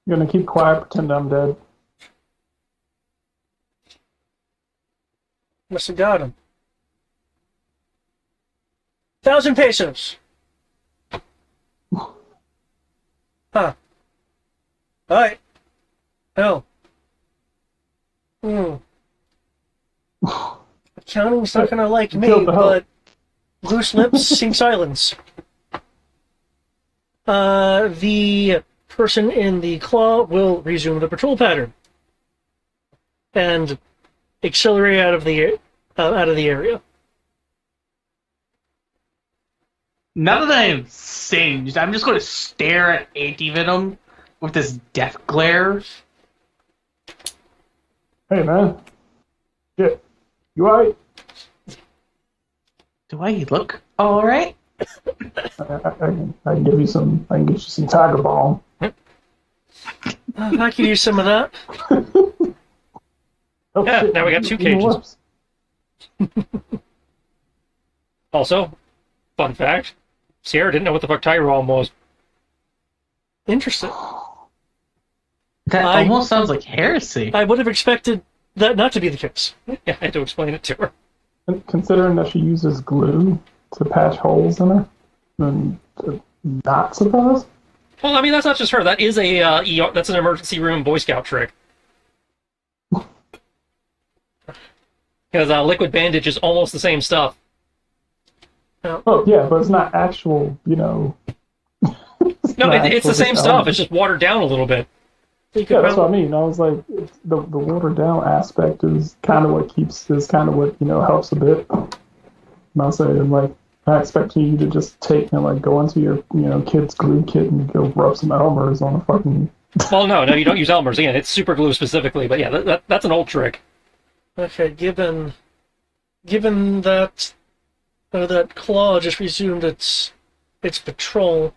gonna keep quiet, pretend I'm dead. Must have got him. 1,000 pesos. Huh. Alright. Oh. Hmm. Accounting's not gonna like me, Killed the hoe. but loose lips sing silence. The person in the claw will resume the patrol pattern and accelerate out of the area. Now that I am singed, I'm just going to stare at Anti-Venom with this death glare. Hey man, shit, you alright? Do I look all right? I can give you some. I can get you some Tiger Balm. I could use some of that. Oh, Yeah, shit, now we got two even cages. worse. Also, fun fact, Sierra didn't know what the fuck Tiger Balm was. Interesting. That I- almost sounds like heresy. I would have expected that not to be the case. Yeah, I had to explain it to her. And considering that she uses glue to patch holes in her, then not surprised. Well, I mean, that's not just her. That is a that's an emergency room Boy Scout trick. Because liquid bandage is almost the same stuff. Oh yeah, but it's not actual. You know. No, not it's the actual same stuff. technology. It's just watered down a little bit. You could Yeah, that's what I probably- mean. I was like, the watered down aspect is kind of what helps a bit. And I was saying, like, I expect you to just take and like go into your kid's glue kit and go rub some Elmer's on a fucking. Well, no, you don't use Elmer's. Again, it's super glue specifically. But yeah, that's an old trick. Okay, given that that claw just resumed its patrol,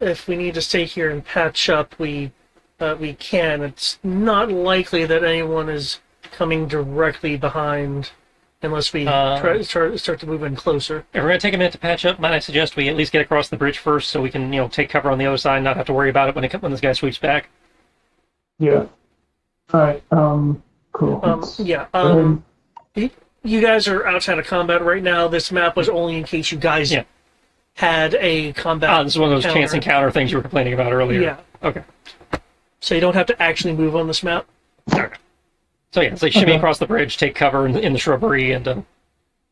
if we need to stay here and patch up, we can. It's not likely that anyone is coming directly behind, unless we start to move in closer. If we're gonna take a minute to patch up, might I suggest we at least get across the bridge first, so we can take cover on the other side, and not have to worry about it when this guy sweeps back. Yeah. All right. Cool. Yeah. Um, You guys are outside of combat right now. This map was only in case you guys Yeah. had a combat. This is one of those chance encounter things you were complaining about earlier. Yeah. Okay. So you don't have to actually move on this map. Okay. So yeah, so shimmy Okay. across the bridge, take cover in the shrubbery, and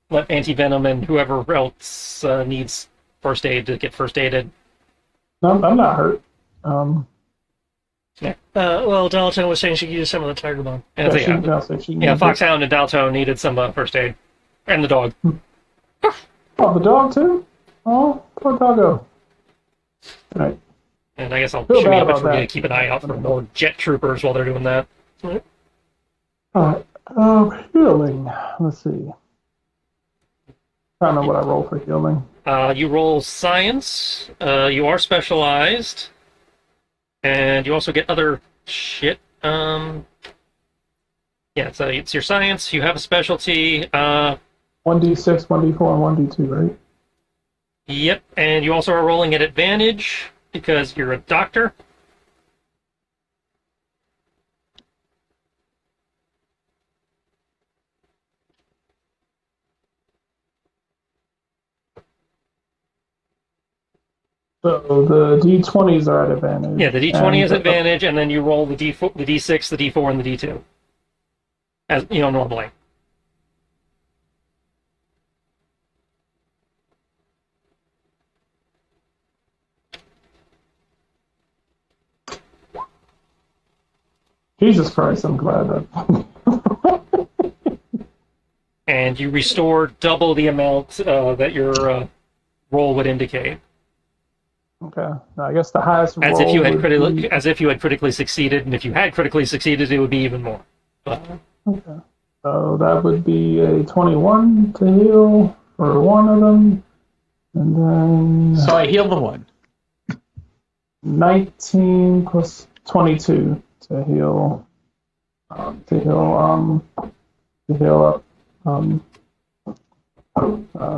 let Anti-Venom and whoever else needs first aid to get first aided. no, I'm not hurt. Well, Dalton was saying she could use some of the Tiger Bomb. And Yeah, so, she, yeah, I'll say she yeah, needs it. Foxhound and Dalto needed some first aid. And the dog. Oh, the dog too. Oh, poor doggo. All right. And I guess I'll Feel shimmy bad a bit about for you to that. keep an eye out for more jet troopers while they're doing that. All right. Healing. Let's see. I don't know what I roll for healing. You roll science. You are specialized. And you also get other shit. Yeah, so it's your science. You have a specialty. 1d6, 1d4, and 1d2, right? Yep. And you also are rolling at advantage because you're a doctor. So the d20s are at advantage. Yeah, the D20 and is advantage, and then you roll the D4, the D6, the D4, and the D2. As normally. Jesus Christ, I'm glad that. And you restore double the amount that your roll would indicate. Okay. I guess the highest As roll if you had would be, as if you had critically succeeded, and if you had critically succeeded, it would be even more. But okay. So that would be a 21 to heal for one of them, and then So I heal the one. 19 plus 22 to heal. To heal. To heal up.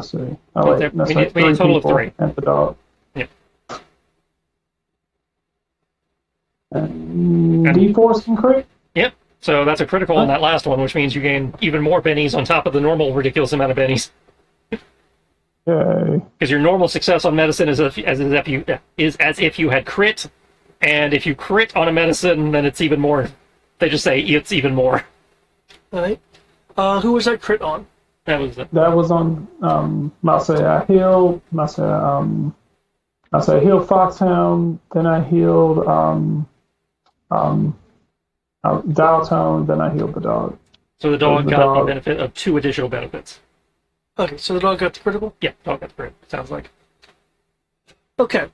Sorry. Oh wait, that's we right. need a total of people 3. and the dog. Yeah. And D4 can crit. Yep. So that's a critical on that last one, which means you gain even more bennies on top of the normal ridiculous amount of bennies. Yay. Because your normal success on medicine is as if you had crit, and if you crit on a medicine, then it's even more. They just say it's even more. All right. Who was that crit on? That was That was on I healed I healed Foxhound, then I healed Dialtone, then I healed the dog. so the dog the got dog. the benefit of 2 additional benefits. Okay, so the dog got the critical. Yeah, dog got the crit. Sounds like. Okay.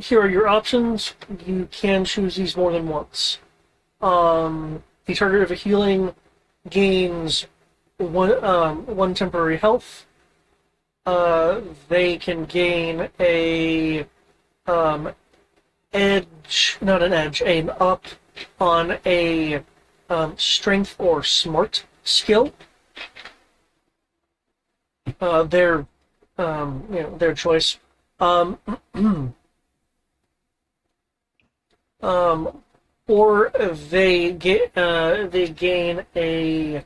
Here are your options. You can choose these more than once. The target of a healing gains one temporary health. They can gain a an up on a strength or smart skill. Their their choice. Or they gain a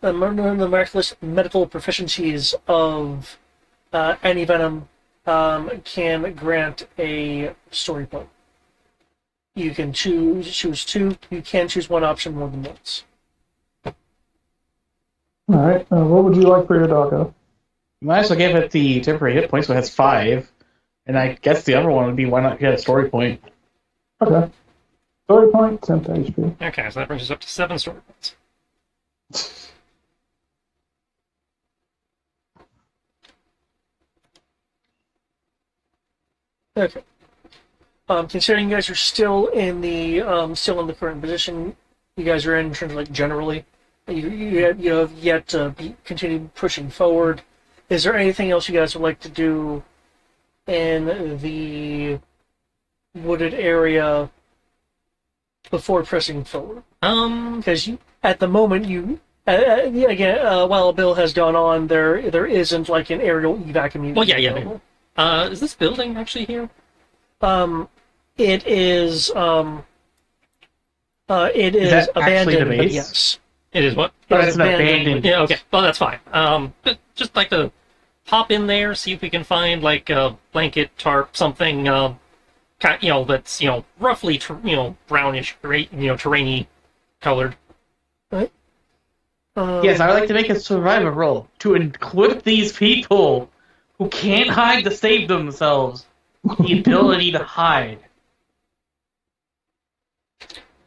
the miraculous medical proficiencies of Antivenom can grant a story point. You can choose 2. You can choose one option more than once. All right. What would you like for your doggo? Might as well give it the temporary hit points, so it has 5. And I guess the other one would be why not get a story point? Okay. Story point, 10 HP. Okay, so that brings us up to 7 story points. Okay. Considering you guys are still in the current position you guys are in terms of like generally, you have yet to continue pushing forward. Is there anything else you guys would like to do in the wooded area before pressing forward? Because at the moment while Bill has gone on, there isn't like an aerial evac immediately. Well, yeah. Is this building actually here? It is that actually the abandoned, but base? yes. It is what? But it's an abandoned. Yeah, okay. Well, that's fine. But just like to pop in there, see if we can find like a blanket, tarp, something, that's roughly brownish, terrainy colored. Right. Yes, I would like to make a survivor roll to equip these people who can't hide to save themselves the ability to hide.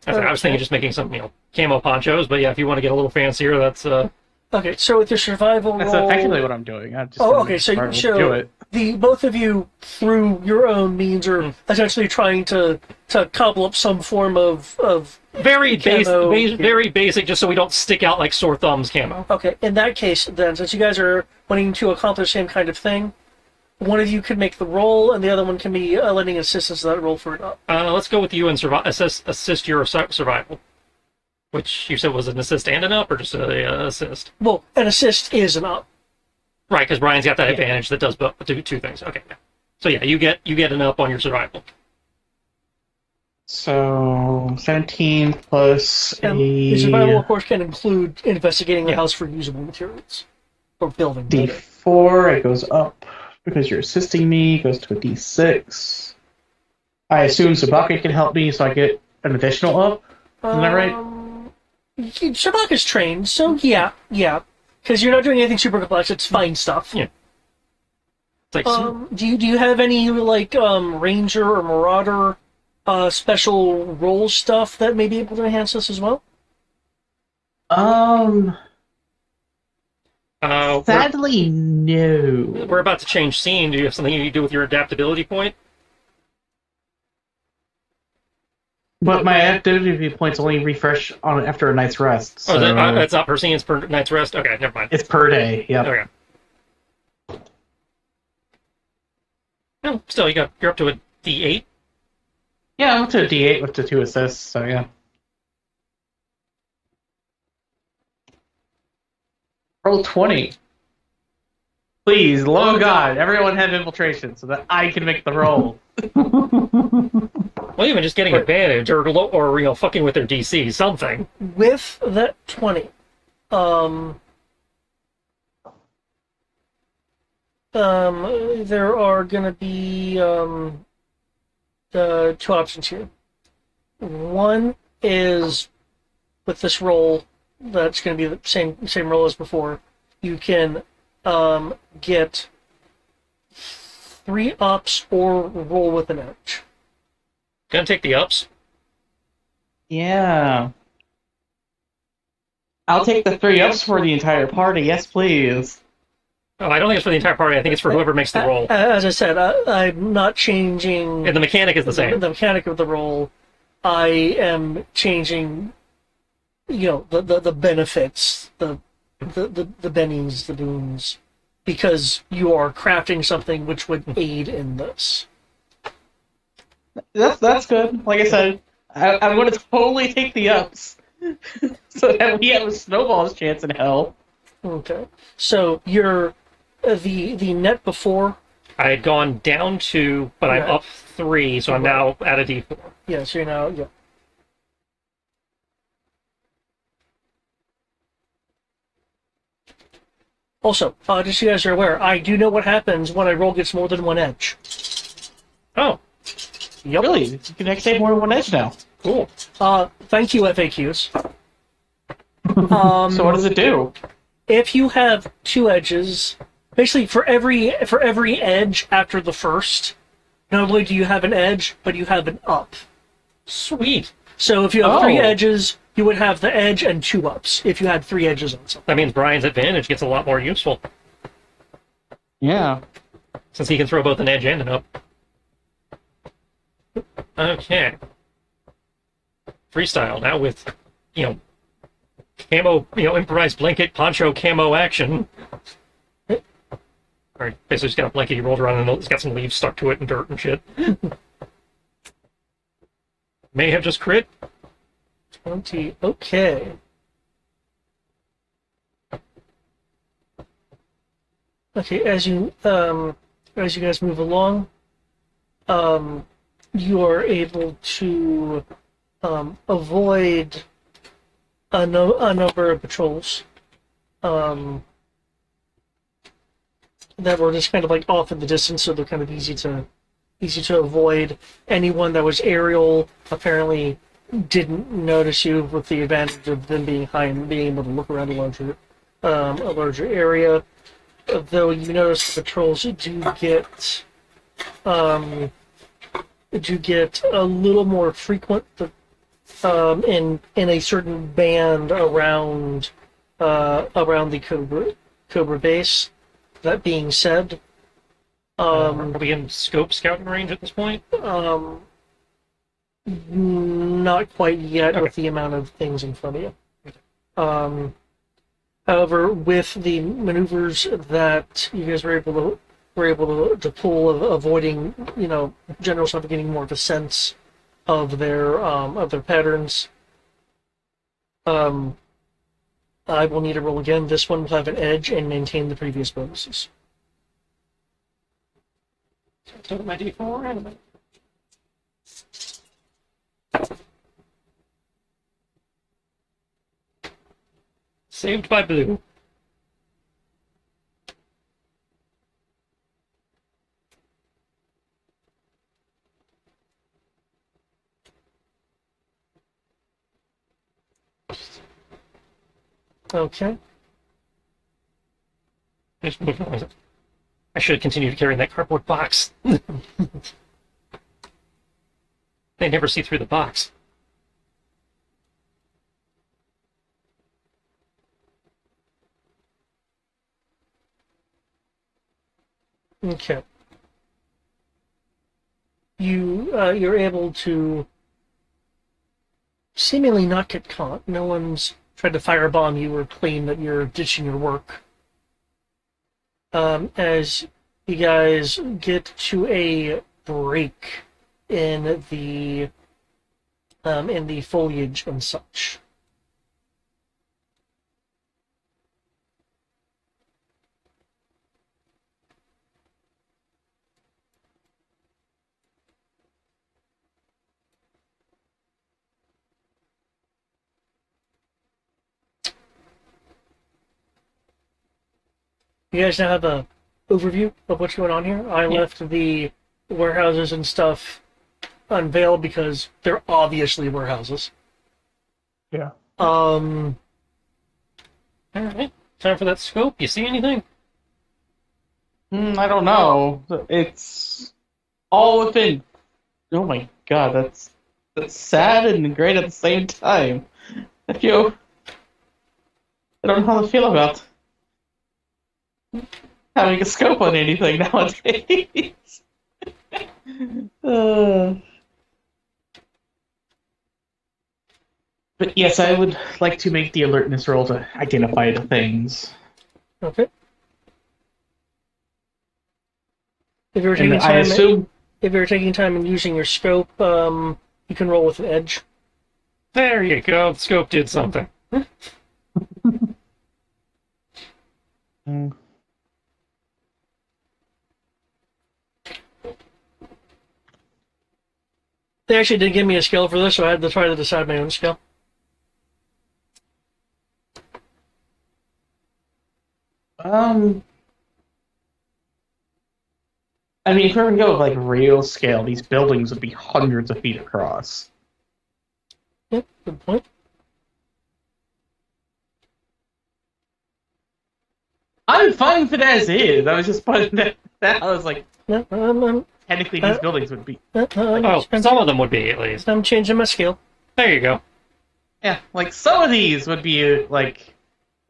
I was thinking just making some, camo ponchos, but yeah, if you want to get a little fancier, that's Okay, so with your survival That's roll, effectively what I'm doing. I'm just okay. So do so it. both of you, through your own means, are essentially trying to cobble up some form of very camo gear. very basic, just so we don't stick out like sore thumbs camo. Okay, in that case, then, since you guys are wanting to accomplish the same kind of thing, one of you could make the roll, and the other one can be lending assistance to that roll for it up. Let's go with you and assist your survival. Which you said was an assist and an up, or just a assist? Well, an assist is an up. Right, because Brian's got that advantage that does two things. Okay, yeah. So yeah, you get an up on your survival. So 17 plus And the survival, of course, can include investigating the house for usable materials or building. D4. It goes up because you're assisting me. It goes to a D6. I assume Sabaka can help me, so I get an additional up. Isn't that right? Shabak is trained, so yeah. Because you're not doing anything super complex, it's fine stuff. Yeah. It's like, Do you have any like ranger or marauder special role stuff that may be able to enhance this as well? Um, we're, sadly, no. we're about to change scene. Do you have something you need to do with your adaptability point? But my activity points only refresh on after a night's rest. So It's not per scene, it's per night's rest? Okay, never mind. it's per day. Yep. Okay. No, still, you're up to a D8. Yeah, I'm up to a D8 with the 2 assists. So yeah. Roll 20. Please, Lord God, everyone have infiltration so that I can make the roll. Well, even just getting advantage or fucking with their DC, something. With that 20, there are going to be two options here. One is with this roll, that's going to be the same roll as before. You can get 3 ups or roll with an edge. Gonna take the ups. Yeah. I'll take the 3 ups for the entire party. Yes, please. Oh, I don't think it's for the entire party. I think it's for whoever makes the roll. As I said, I'm not changing. And the mechanic is the same. The mechanic of the roll. I am changing. The benefits, the bennies, the boons, because you are crafting something which would aid in this. That's good. Like I said, I'm going to totally take the ups so that we have a snowball's chance in hell. Okay. So you're the net before. I had gone down 2, but I'm up 3, so I'm now at a D4. Yeah. So you're now Also, just so you guys are aware, I do know what happens when a roll gets more than 1 edge. Oh, Yep. Really? You can save more than 1 edge now. cool. Thank you, FAQs. So what does it do? If you have 2 edges, basically for every edge after the first, not only do you have an edge, but you have an up. Sweet. So if you have 3 edges, you would have the edge and 2 ups if you had 3 edges on something. That means Brian's advantage gets a lot more useful, Yeah. since he can throw both an edge and an up. Okay. Freestyle, now with, camo, improvised blanket, poncho, camo action. Alright, basically just got a blanket he rolled around and it's got some leaves stuck to it and dirt and shit. May have just crit. 20. Okay. Okay, as you guys move along, you are able to avoid a number of patrols that were just kind of like off in the distance, so they're kind of easy to avoid. Anyone that was aerial apparently didn't notice you, with the advantage of them being high and being able to look around a larger area. Though you notice the patrols do get a little more frequent in a certain band around the Cobra base. That being said, Are we in scope scouting range at this point? not quite yet, with the amount of things in front of you. However, with the maneuvers that you guys were able to pull, of avoiding, generals not getting more of a sense of their patterns, I will need to roll again. This one will have an edge and maintain the previous bonuses. So my D4 and saved by blue. Okay. Just move on. I should have continued carrying that cardboard box. They never see through the box. Okay. You're able to seemingly not get caught. No one's tried to firebomb you or claim that you're ditching your work. As you guys get to a break in the foliage and such. You guys now have a overview of what's going on here. I left the warehouses and stuff unveiled because they're obviously warehouses. Yeah. All right, time for that scope. You see anything? I don't know. It's all within. Oh my god, that's sad and great at the same time. I don't know how to feel about having a scope on anything nowadays. But yes, I would like to make the alertness roll to identify the things. Okay. If you're And taking I time, assume if you're taking time and using your scope, you can roll with an edge. There you go. The scope did something. They actually did give me a skill for this, so I had to try to decide my own skill. I mean, if we're gonna go with like real scale, these buildings would be hundreds of feet across. Yep, good point. I'm fine with it as is. I was just putting that. I was like, No, technically, these buildings would be. Oh, some of them would be, at least. I'm changing my skill. There you go. Yeah, like some of these would be like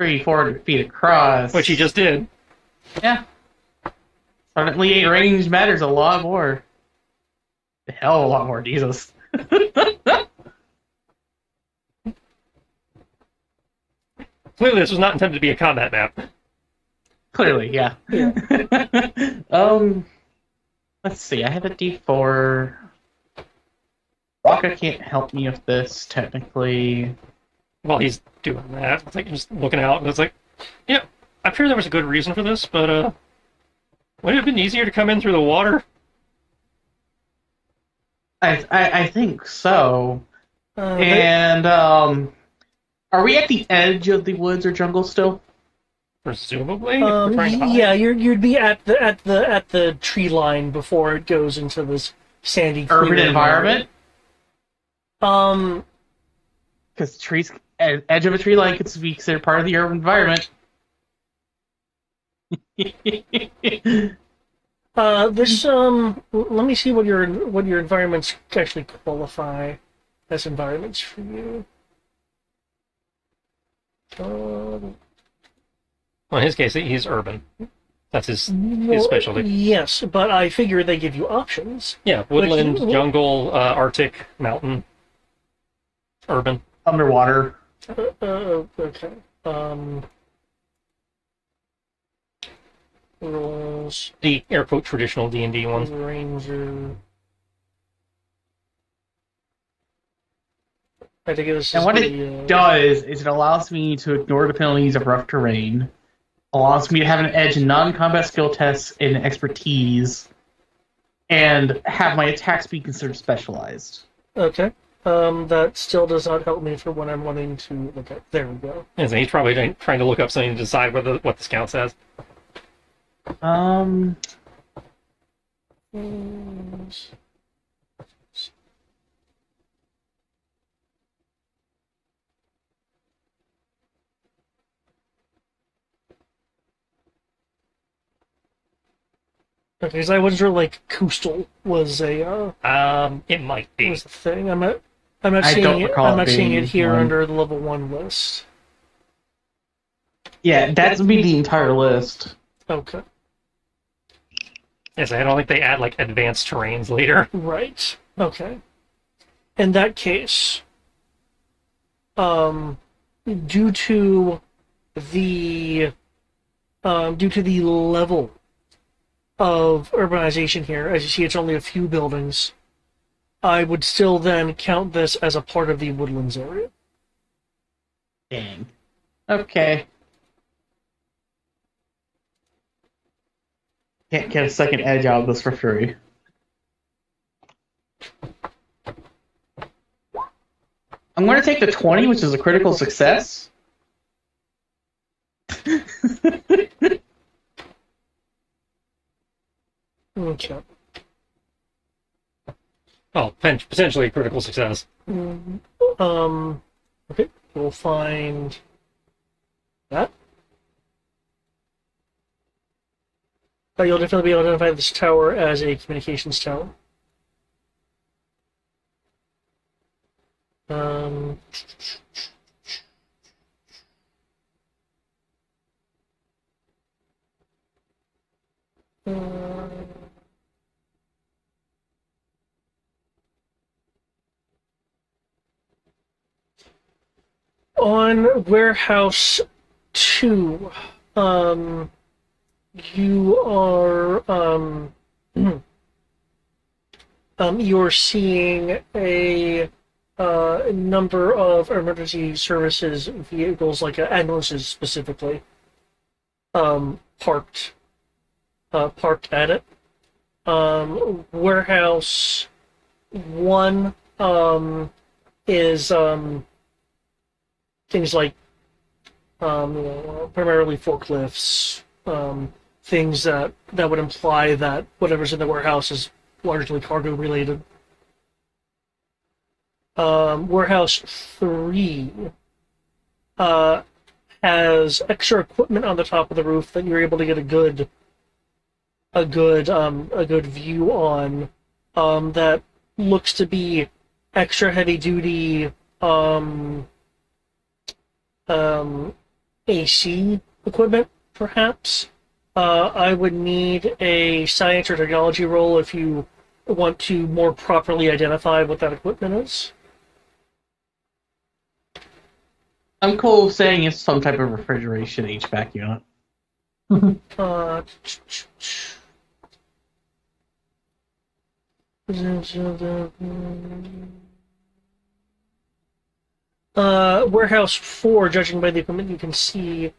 300-400 feet across. Which you just did. Yeah. Suddenly, range matters a lot more. A hell of a lot more, Jesus. Clearly, this was not intended to be a combat map. Clearly, yeah. Let's see. I have a D4. Rocka can't help me with this, technically. While he's doing that, it's like just looking out, and it's like, yeah, I'm sure there was a good reason for this, but would it have been easier to come in through the water? I think so. They- And, are we at the edge of the woods or jungle still? Presumably, if we're trying to hide. yeah, you'd be at the tree line before it goes into this sandy Urban clearing environment? area. Because trees, edge of a tree line could be considered part of the urban environment. Let me see what your environments actually qualify as environments for you. Well, in his case, he's urban. That's his Well, specialty. Yes, but I figure they give you options. Yeah, woodland, Which- jungle, Arctic, mountain, urban. Underwater. Okay. Rules, The air quote traditional D&D ones. Ranger. I think this And is what the, it does is it allows me to ignore the penalties of rough terrain, allows me to have an edge in non-combat skill tests and expertise, and have my attacks be considered specialized. Okay. That still does not help me for what I'm wanting to look at. There we go. And so he's probably trying to look up something to decide what the scout says. Because I wasn't sure like coastal was It might be. was the thing. I'm not I seeing don't it. recall I'm it not seeing being it here one. under the level 1 list. Yeah, that would be the entire list. Okay. Yes, I don't think they add like advanced terrains later. Right. Okay. In that case, um, due to the due to the level of urbanization here, as you see, it's only a few buildings. I would still then count this as a part of the woodlands area. Dang. Okay. Can't get a second edge out of this for free. I'm going to take the 20, which is a critical success. Okay. Oh, potentially a critical success. Okay. We'll find that. You'll definitely be able to identify this tower as a communications tower. Um, uh, on Warehouse 2, you are you're seeing a number of emergency services vehicles, like ambulances specifically, parked at it. Warehouse 1 is things like primarily forklifts, things that would imply that whatever's in the warehouse is largely cargo related. Warehouse 3 has extra equipment on the top of the roof that you're able to get a good view on, that looks to be extra heavy duty AC equipment, perhaps. I would need a science or technology roll if you want to more properly identify what that equipment is. I'm cool saying it's some type of refrigeration HVAC unit. Uh, Warehouse 4, judging by the equipment you can see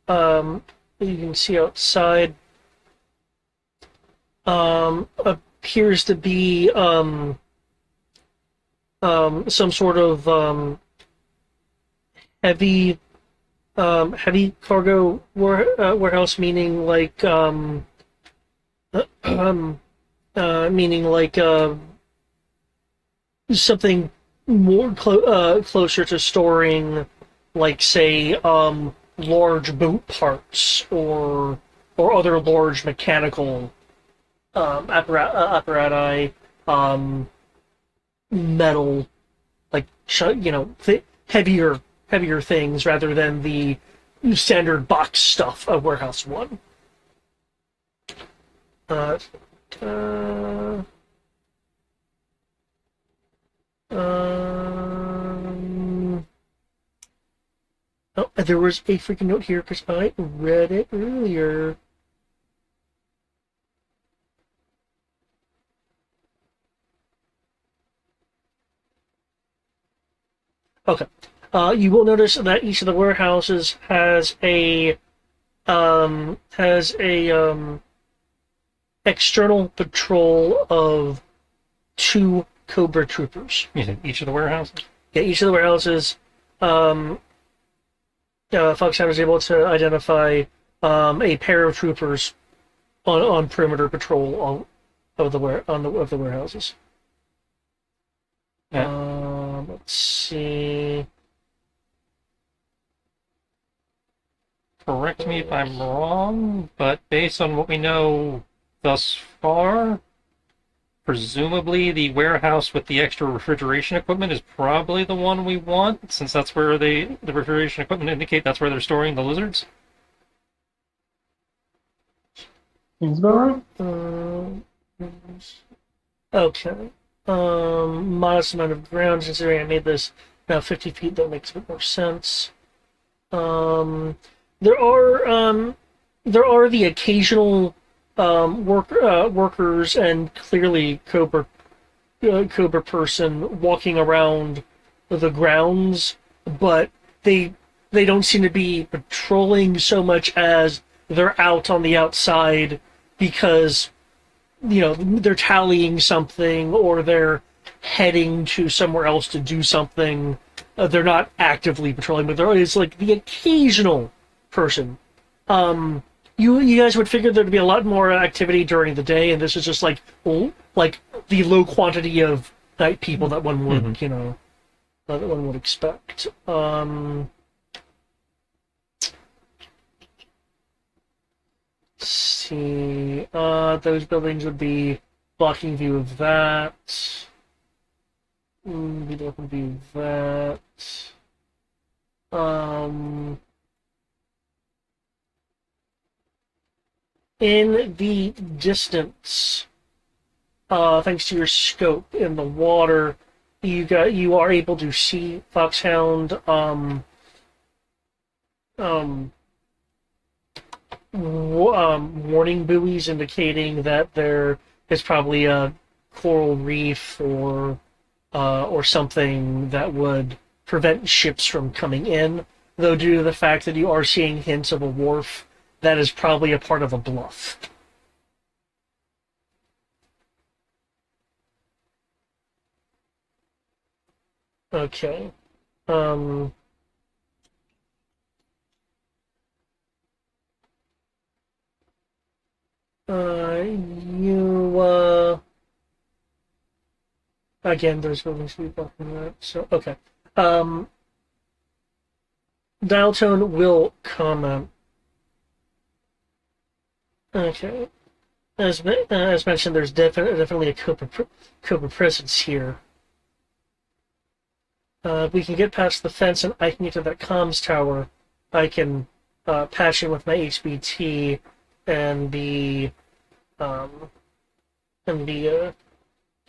outside, appears to be some sort of heavy cargo warehouse, meaning like something more closer to storing, like, say, large boat parts or other large mechanical apparatus, metal, like, heavier things rather than the standard box stuff of Warehouse 1. Oh, there was a freaking note here because I read it earlier. Okay. You will notice that each of the warehouses has a external patrol of 2 Cobra troopers. You said each of the warehouses? Yeah, each of the warehouses, Foxhound was able to identify a pair of troopers on perimeter patrol of the warehouses. Yeah. Let's see. Correct me if I'm wrong, but based on what we know thus far. Presumably, the warehouse with the extra refrigeration equipment is probably the one we want, since that's where the refrigeration equipment indicate that's where they're storing the lizards. Seems about right. Okay. Modest amount of ground, considering I made this now 50 feet, that makes a bit more sense. There are the occasional workers and clearly Cobra person walking around the grounds, but they don't seem to be patrolling so much as they're out on the outside because they're tallying something or they're heading to somewhere else to do something. They're not actively patrolling, but there is like the occasional person. You guys would figure there'd be a lot more activity during the day, and this is just like the low quantity of night people that one would that one would expect. Let's see, those buildings would be blocking view of that. Be blocking view of that. In the distance, thanks to your scope in the water, you are able to see Foxhound warning buoys indicating that there is probably a coral reef or something that would prevent ships from coming in. Though due to the fact that you are seeing hints of a wharf, that is probably a part of a bluff. Okay. Again, there's buildings to be blocking that, so, okay. Dial tone will comment. Okay. As mentioned, there's definitely a Cobra presence here. We can get past the fence and I can get to that comms tower. I can patch in with my HBT and be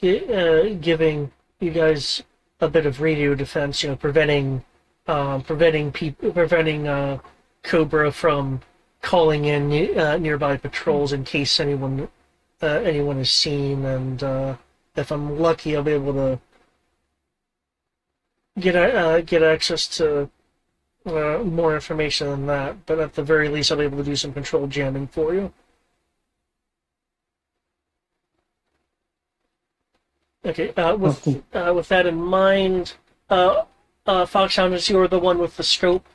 giving you guys a bit of radio defense, preventing Cobra from calling in nearby patrols in case anyone is seen, and if I'm lucky, I'll be able to get access to more information than that. But at the very least, I'll be able to do some control jamming for you. Okay. With that in mind, Foxhound, as you're the one with the scope,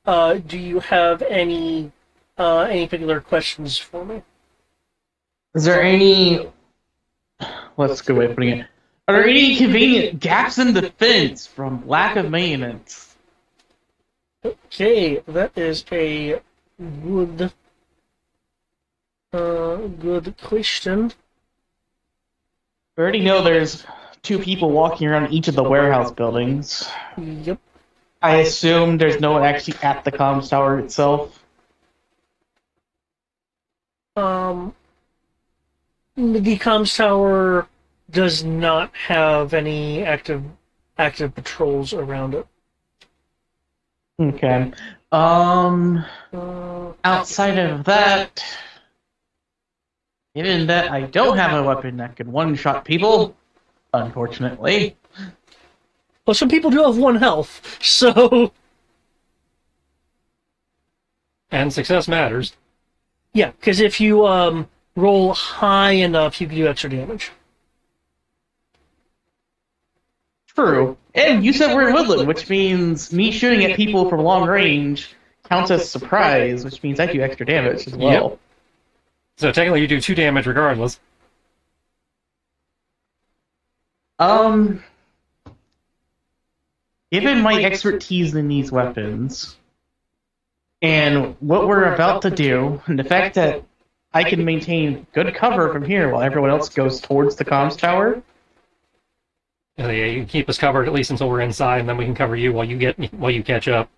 do you have any particular questions for me? Is there any... What's a good way of putting it? Are there any convenient gaps in the fence from lack of maintenance? Okay, that is a good question. We already know there's 2 people walking around each of the warehouse buildings. Yep. I assume there's no one actually at the comms tower itself. The comms tower does not have any active patrols around it. Okay. Outside of that, given that I don't have a weapon that can one-shot people, unfortunately. Well, some people do have 1 health, so... And success matters. Yeah, because if you roll high enough, you can do extra damage. True. And you said we're in Woodland, which means me shooting at people from long range counts as surprise, which means I do extra damage as well. Yep. So technically you do 2 damage regardless. Given my expertise in these weapons, and what we're about to do, and the fact that I can maintain good cover from here while everyone else goes towards the comms tower. Yeah, you can keep us covered at least until we're inside, and then we can cover you while you catch up.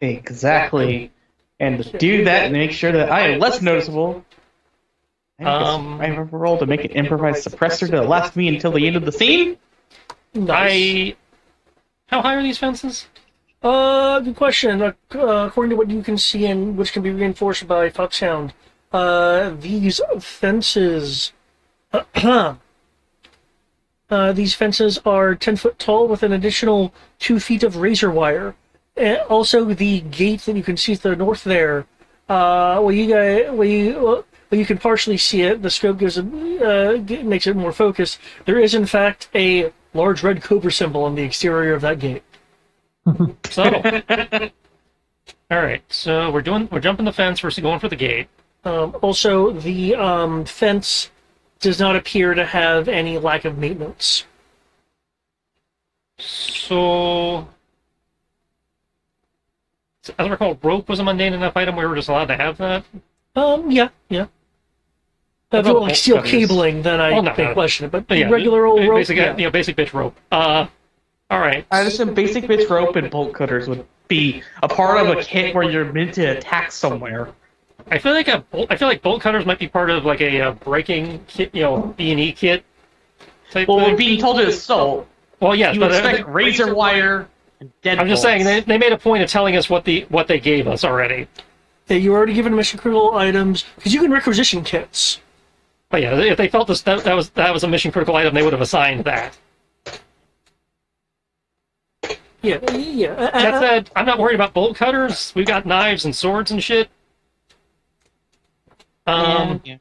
Exactly. And to do that and make sure that I am less noticeable, I have a roll to make an improvised suppressor to last me until the end of the scene. Nice. How high are these fences? Good question. According to what you can see, and which can be reinforced by Foxhound, these fences, these fences are 10 foot tall with an additional 2 feet of razor wire. Also, the gate that you can see to the north there, you can partially see it. The scope makes it more focused. There is, in fact, a large red cobra symbol on the exterior of that gate. Subtle. All right, so we're jumping the fence versus going for the gate. Also, the fence does not appear to have any lack of maintenance. So, as I recall, rope was a mundane enough item we were just allowed to have that. Yeah. If you want like steel cabling, then I may question it. But yeah, regular old rope, basic, basic bitch rope. All right. I assume basic bitch rope and bolt cutters would be a part of a kit where you're meant to attack somewhere. I feel like bolt cutters might be part of like a breaking kit, B&E kit. Type Well, thing. we're being told to assault. Well, yes, You but expect razor wire and dead I'm just saying bolts. they made a point of telling us what they gave us already. Yeah, you were already given mission critical items because you can requisition kits. But yeah, if they felt that was a mission critical item, they would have assigned that. Yeah. That said, I'm not worried about bolt cutters. We've got knives and swords and shit. Yeah.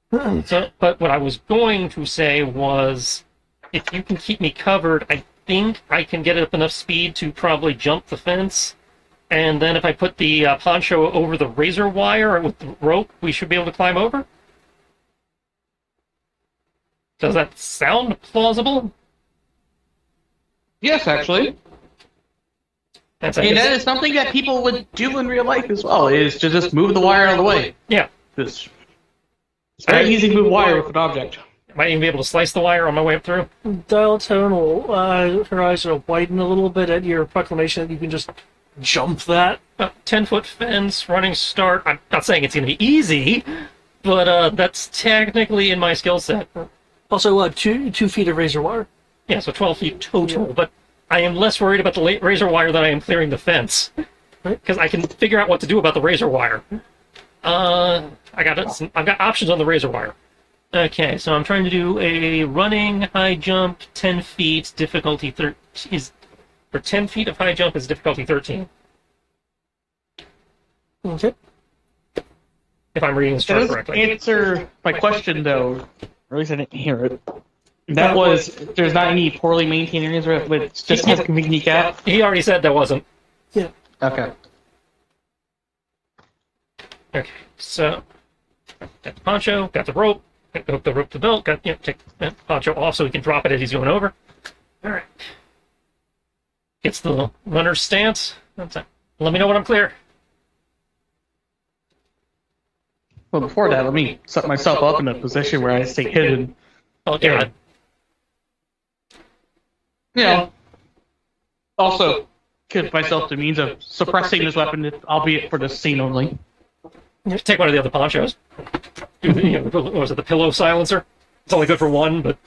But what I was going to say was, if you can keep me covered, I think I can get up enough speed to probably jump the fence. And then if I put the poncho over the razor wire with the rope, we should be able to climb over. Does that sound plausible? Yes, actually. That's And that is something that people would do in real life as well, is to just move the wire out of the way. Yeah. It's very easy to move wire with an object. Might even be able to slice the wire on my way up through. Dial tone will her eyes will widen a little bit at your proclamation that you can just jump that. 10-foot fence, running start. I'm not saying it's going to be easy, but that's technically in my skill set. Also, 2 feet of razor wire. Yeah, so 12 feet total, but I am less worried about the razor wire than I am clearing the fence. Because I can figure out what to do about the razor wire. I've got options on the razor wire. Okay, so I'm trying to do a running high jump, 10 feet, difficulty 13. For 10 feet of high jump is difficulty 13. Okay. If I'm reading this That chart doesn't correctly. answer my question, though. Or at least I didn't hear it. That was, there's not any poorly maintained areas where it just has convenient gap? He already said there wasn't. Yeah. Okay. Okay, so got the poncho, got the rope, hook the rope to the belt, take the poncho off so he can drop it as he's going over. All right. Gets the runner's stance. That's it. Let me know when I'm clear. Well, before that, let me set myself up in a position where I stay hidden. Oh, yeah. You know, also give myself the means of suppressing this weapon, albeit for this scene only. Take one of the other ponchos. What was it, the pillow silencer? It's only good for one, but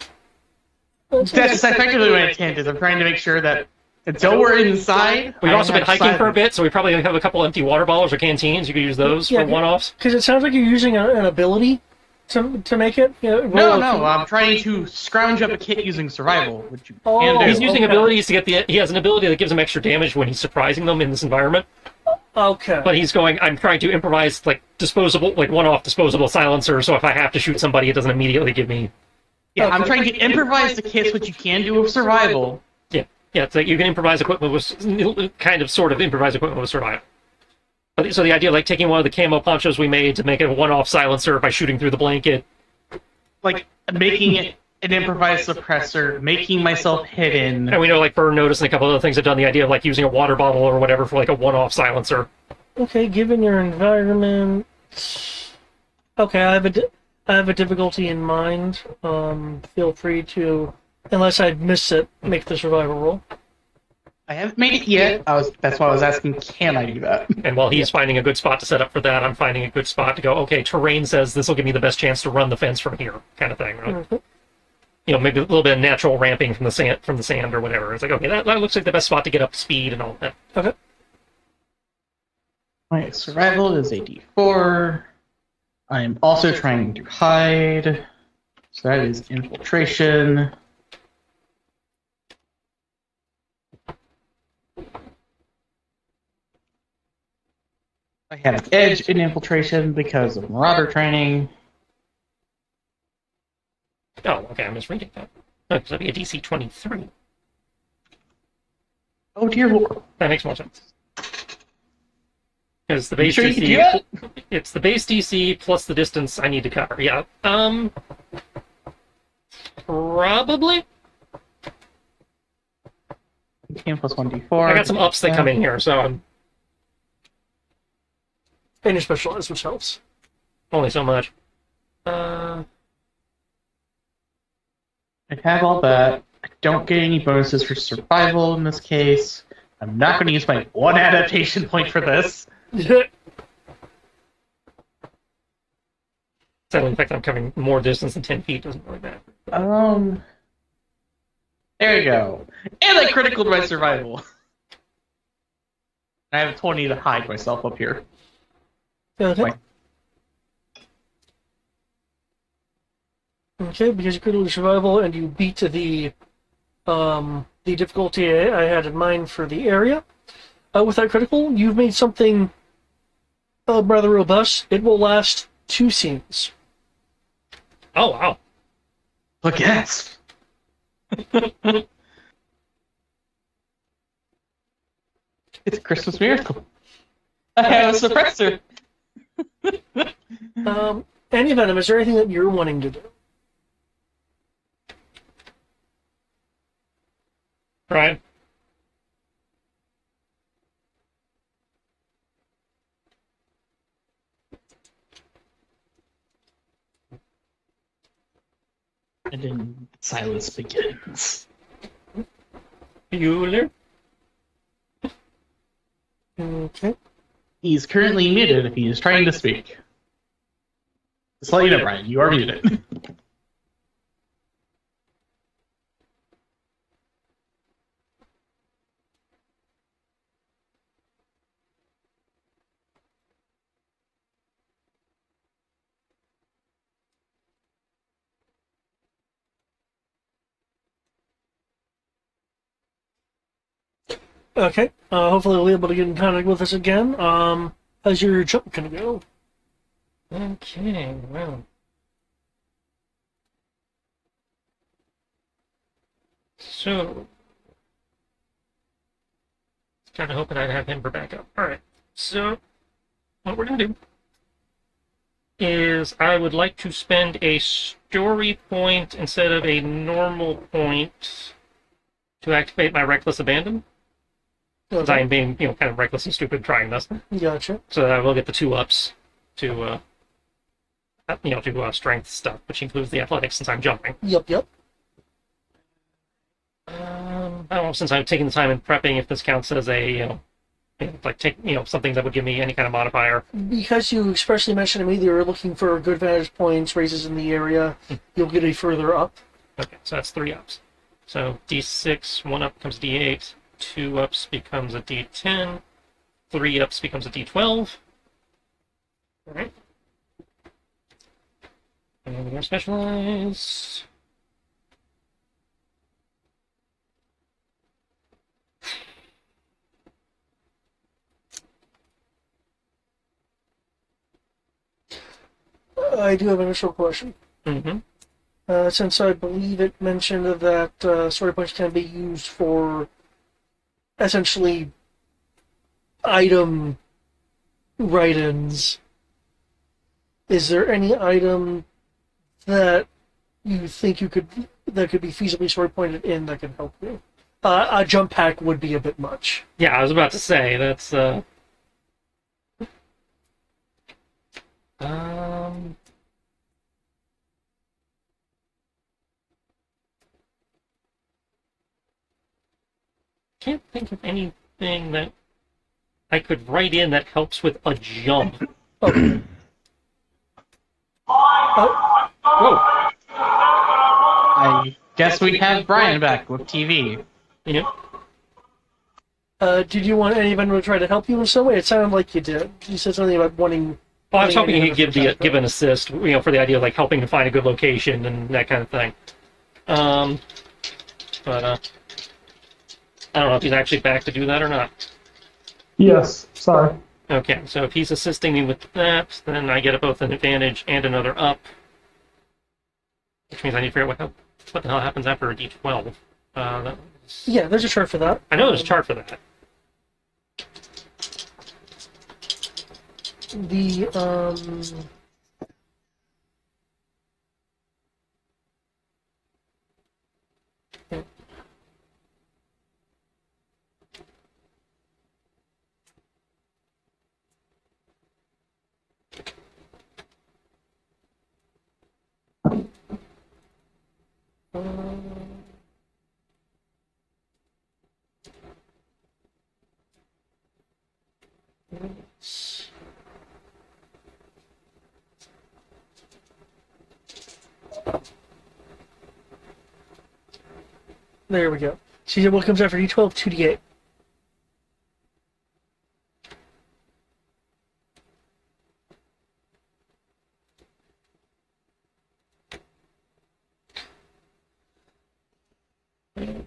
That's effectively my intent, is I'm trying to make sure that until we're inside... we've I also been have hiking for a silence. bit, so we probably have a couple empty water bottles or canteens. You could use those for one-offs. Because it sounds like you're using an ability to make it. No, I'm trying to scrounge up a kit using survival, which you can do. He's using Okay. abilities to get he has an ability that gives him extra damage when he's surprising them in this environment. Okay. But he's going, I'm trying to improvise, like, disposable, like, one-off disposable silencer, so if I have to shoot somebody, it doesn't immediately give me... Yeah, I'm trying to improvise the kits, which you can do with survival. Yeah, it's like you can improvise equipment with, kind of, sort of improvise equipment with survival. But, so the idea, like, taking one of the camo ponchos we made to make it a one-off silencer by shooting through the blanket. Like, making it an improvised suppressor, making myself hidden. And we know, like, Burn Notice and a couple other things have done the idea of, like, using a water bottle or whatever for, like, a one-off silencer. Okay, given your environment, Okay, I have a difficulty in mind. Feel free to, unless I miss it, make the survival roll. I haven't made it yet. That's why I was asking, can I do that? And while he's finding a good spot to set up for that, I'm finding a good spot to go, okay, terrain says this will give me the best chance to run the fence from here, kind of thing. Right? Mhm. You know, maybe a little bit of natural ramping from the sand or whatever. It's like, okay, that looks like the best spot to get up to speed and all that. Okay. My survival is a D4. I am also trying to hide. So that is infiltration. I have edge in infiltration because of marauder training. Oh, okay, I'm just reading that. No, because that'd be a DC 23. Oh dear lord. That makes more sense. Because the You base sure you can do DC, that? it's the base DC plus the distance I need to cover. Yeah. Probably. 10 plus 1d4. I got some ups that come in here, so I'm And your specialized, which helps. only so much. I have all that. I don't get any bonuses for survival in this case. I'm not going to use my one adaptation point for this. So in fact, I'm covering more distance than 10 feet. Doesn't really matter. There you go. And I criticaled my survival. I have 20 to hide myself up here. Okay. Wait. Okay, because you critical survival and you beat the difficulty I had in mind for the area. With that critical, you've made something rather robust. It will last 2 scenes. Oh, wow. Look, yes. It's a Christmas miracle. I have a suppressor. Any Venom, is there anything that you're wanting to do? Right. And then silence begins. Bueller. Okay. He's currently muted if he is trying to speak. Just let you know, Brian, you are muted. Okay. Hopefully we'll be able to get in contact with us again. How's your jump gonna go? Okay, well. So. Kind of hoping I'd have him for backup. Alright, so. What we're going to do is I would like to spend a story point instead of a normal point to activate my Reckless Abandon. Because I am being, kind of reckless and stupid trying this. Gotcha. So that I will get the 2 ups to, strength stuff, which includes the athletics since I'm jumping. Yep. I don't know, since I've taken the time in prepping, if this counts as a, something that would give me any kind of modifier. Because you expressly mentioned to me that you were looking for good vantage points, raises in the area, you'll get a further up. Okay, so that's 3 ups. So D6, 1 up becomes D8, 2 ups becomes a D10, 3 ups becomes a D12. Alright. And we're specialized. I do have an initial question. Mm-hmm. Since I believe it mentioned that story points can be used for essentially item write-ins, is there any item that you think that could be feasibly story pointed in that can help you? A jump pack would be a bit much. Yeah, I was about to say, that's, can't think of anything that I could write in that helps with a jump. Okay. Whoa. I guess we have Brian back with TV. Yeah. Did you want anyone to try to help you in some way? It sounded like you did. You said something about wanting. Well, I was hoping wanting he could give an assist, for the idea of like helping to find a good location and that kind of thing. But I don't know if he's actually back to do that or not. Yes, sorry. Okay, so if he's assisting me with that, then I get both an advantage and another up, which means I need to figure out what the hell happens after a D12. Yeah, there's a chart for that. I know there's a chart for that. The there we go. See what comes after D12, 2d8.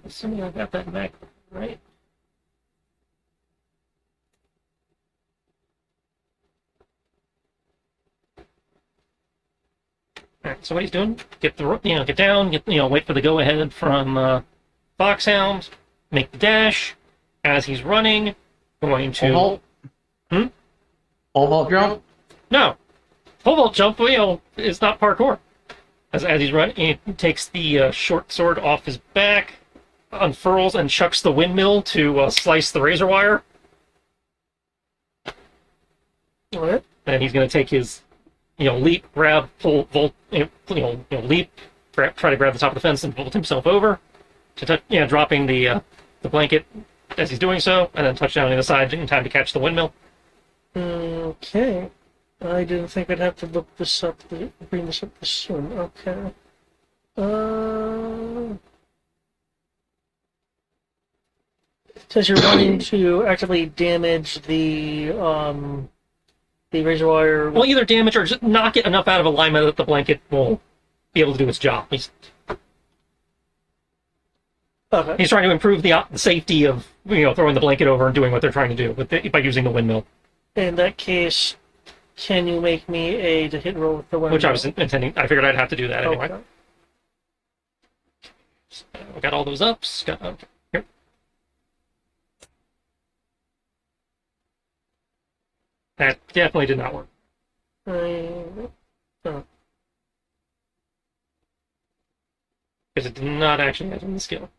Assuming I got that back right. Alright, so what he's doing, get down, wait for the go-ahead from Foxhound, make the dash. As he's running, going to... Pole vault? Pole vault jump? No. Pole vault jump, is not parkour. As he's running, he takes the short sword off his back, unfurls, and chucks the windmill to slice the razor wire. Alright. And he's going to take his, leap, grab, pull, vault, leap, try to grab the top of the fence and vault himself over, to dropping the blanket as he's doing so, and then touch down on the side in time to catch the windmill. Okay. I didn't think I'd have to look this up, bring this up this soon. Okay. Says you're wanting to actively damage the razor wire. Well, either damage or just knock it enough out of alignment that the blanket will be able to do its job. He's Okay. trying to improve the safety of throwing the blanket over and doing what they're trying to do by using the windmill. In that case, can you make me a to hit roll with the windmill? Which I was intending. I figured I'd have to do that anyway. Okay. So, got all those ups. Here. That definitely did not work. Oh. Because it did not actually have the skill.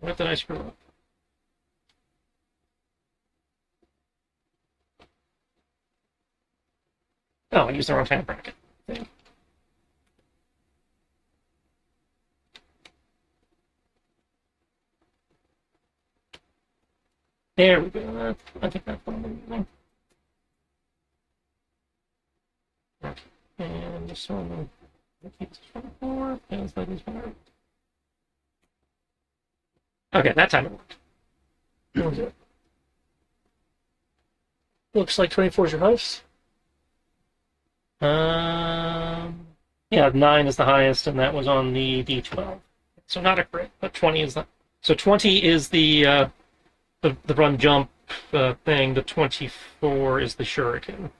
What did I screw up? Oh, I used the wrong kind of bracket. Thing. There we go. I think that's what I'm using. Okay. And this one, keep this one 4, and let these one out. Okay, that time it worked. Okay. Looks like 24 is your highest. Yeah, 9 is the highest, and that was on the D12. So not a crit, but 20 is the. So 20 is the run jump thing. The 24 is the shuriken.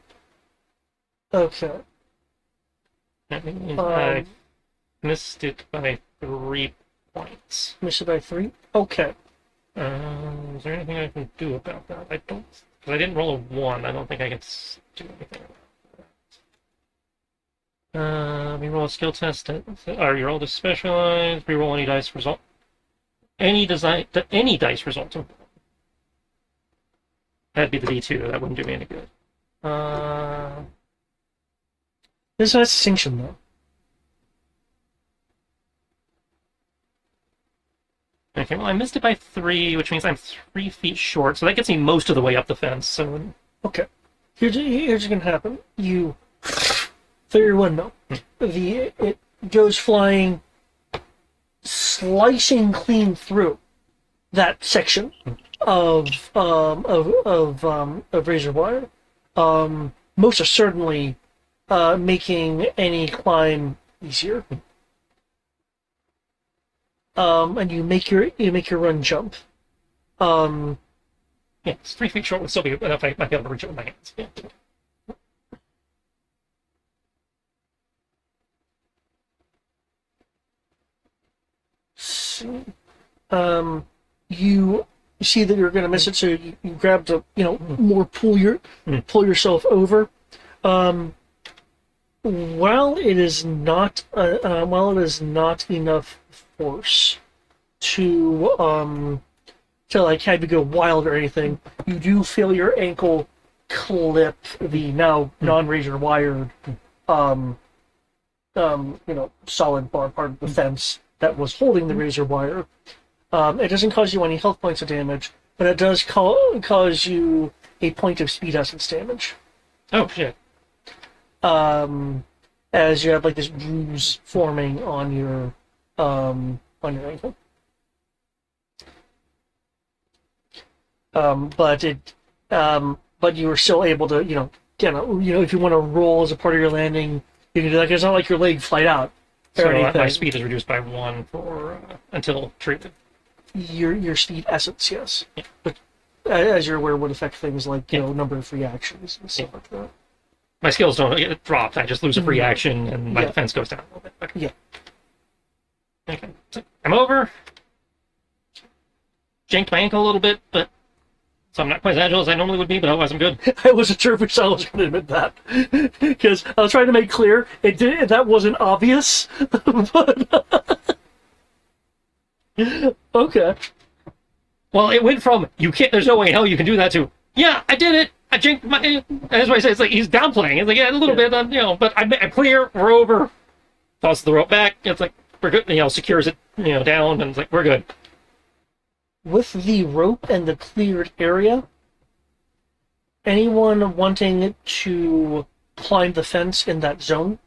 Okay. That means I missed it by 3 points. Missed it by 3? Okay. Is there anything I can do about that? I don't. Because I didn't roll a 1, I don't think I can do anything about that. Reroll a skill test. Reroll to specialize. Reroll any dice result. Any dice result. That'd be the D2. That wouldn't do me any good. There's a distinction, though. Okay, well, I missed it by 3, which means I'm 3 feet short, so that gets me most of the way up the fence. So, Okay. Here's what's gonna happen. You throw your windmill. It goes flying, slicing clean through that section of razor wire. Most certainly making any climb easier. And you make your run jump. yeah, it's 3 feet short would still be enough. I might be able to reach it with my hands. Yeah. You see that you're going to miss it, so you grab the more pull yourself over. While it is not enough force to like have you go wild or anything, you do feel your ankle clip the now non-razor wired solid bar part of the fence that was holding the razor wire. It doesn't cause you any health points of damage, but it does cause you a point of speed essence damage. Oh shit! As you have like this bruise forming on your ankle. But you were still able to if you want to roll as a part of your landing, you can do that. It's not like your leg flied out. So my speed is reduced by 1 for until treated. Your speed essence, yes. Yeah. But as you're aware, would affect things like number of free actions and stuff like that. My skills don't get dropped. I just lose a free action, and my defense goes down a little bit. Okay. Yeah. Okay. So I'm over. Janked my ankle a little bit, but so I'm not quite as agile as I normally would be, but otherwise I'm good. I wasn't sure if I was going to admit that because I was trying to make clear that wasn't obvious. But okay. Well, it went from you can't. There's no way in hell you can do that to yeah, I did it. I jinked my. That's why I say it's like he's downplaying. It's like yeah, a little bit, but I'm clear. We're over. Tosses the rope back. It's like we're good. Secures it, down, and it's like we're good. With the rope and the cleared area, anyone wanting to climb the fence in that zone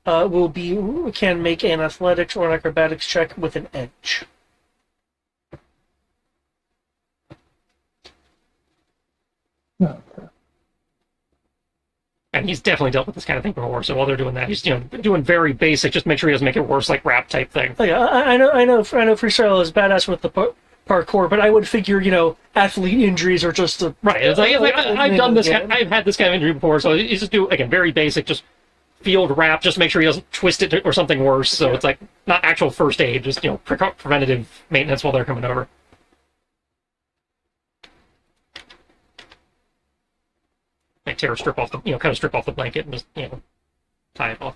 can make an athletics or an acrobatics check with an edge. Okay. And he's definitely dealt with this kind of thing before. So while they're doing that, he's doing very basic. Just make sure he doesn't make it worse, like rap type thing. Oh, yeah, I know. Freestyle is badass with the parkour, but I would figure athlete injuries are just right. It's like I've done this. I've had this kind of injury before, so he's just do again very basic, just field wrap, just make sure he doesn't twist it or something worse. So it's like not actual first aid, just preventative maintenance while they're coming over. Like tear a strip off the kind of strip off the blanket and just tie it off.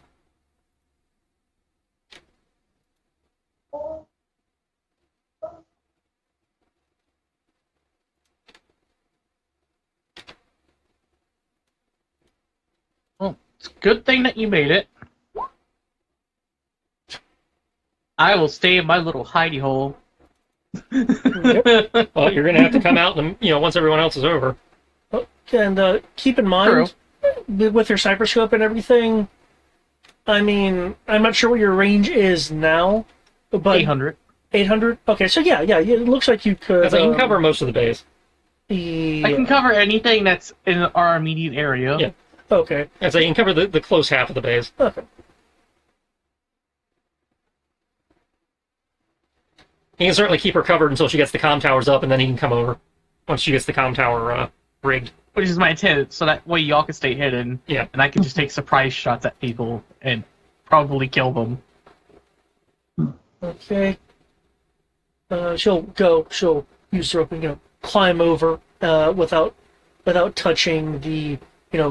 Well, it's a good thing that you made it. I will stay in my little hidey hole. Well, you're gonna have to come out and once everyone else is over. And keep in mind, with your sniper scope and everything, I mean, I'm not sure what your range is now, but 800. 800? Okay, so yeah, it looks like you could... I can cover most of the base. I can cover anything that's in our immediate area. Yeah. Okay. So you can cover the close half of the base. Okay. He can certainly keep her covered until she gets the comm towers up, and then he can come over once she gets the comm tower rigged. Which is my intent, so that way y'all can stay hidden. Yeah. And I can just take surprise shots at people and probably kill them. Okay. She'll use the rope and climb over without touching the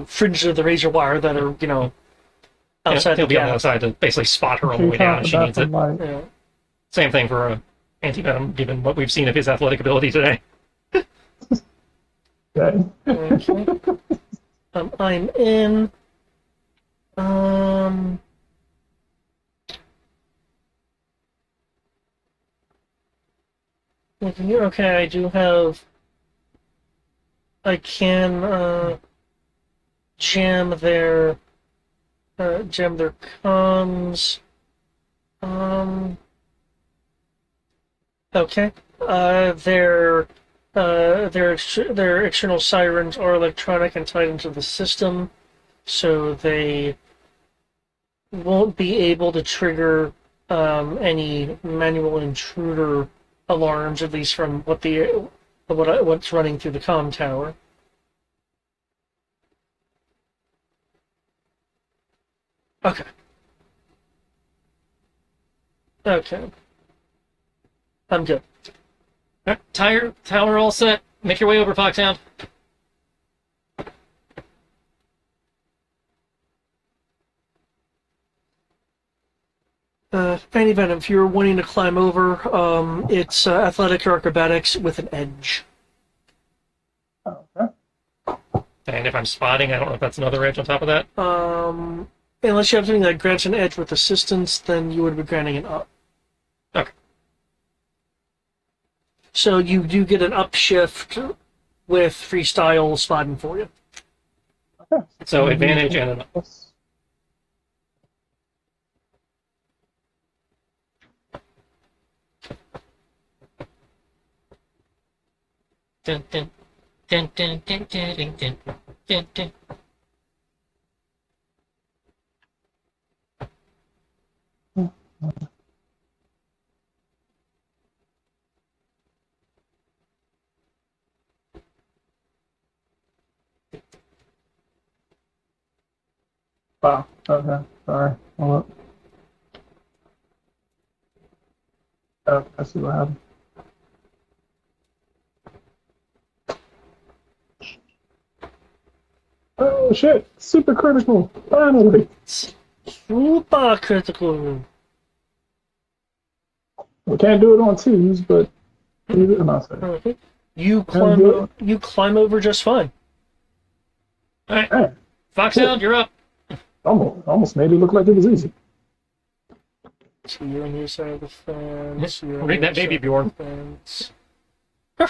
fringes of the razor wire that are outside he'll the be on the gap. outside to basically spot her on the way down if she needs it. Yeah. Same thing for Anti-Venom, given what we've seen of his athletic ability today. Okay. Okay. I'm in. looking here. Okay, I do have. I can jam their comms. Okay. Their external sirens are electronic and tied into the system, so they won't be able to trigger any manual intruder alarms, at least from what's running through the comm tower. Okay. Okay. I'm good. Tower all set. Make your way over, Foxhound. Any event, if you're wanting to climb over, it's athletic or acrobatics with an edge. Okay. And if I'm spotting, I don't know if that's another edge on top of that. Unless you have something that grants an edge with assistance, then you would be granting an up. Okay. So you do get an upshift with freestyle spotting for you. Okay. So advantage and an Yes. dun, dun, dun, dun, dun, dun, dun, dun, dun, dun. Wow. Okay. Sorry. Hold up. Oh, I see what happened. Oh shit! Super critical. Finally. Super critical. We can't do it on twos, but we do it on Saturday. Okay. You climb over just fine. All right, Hey, Foxhound, you're up. almost made it look like it was easy. So you're on your side of the fence. You're on Read your that baby, side of the Bjorn. fence.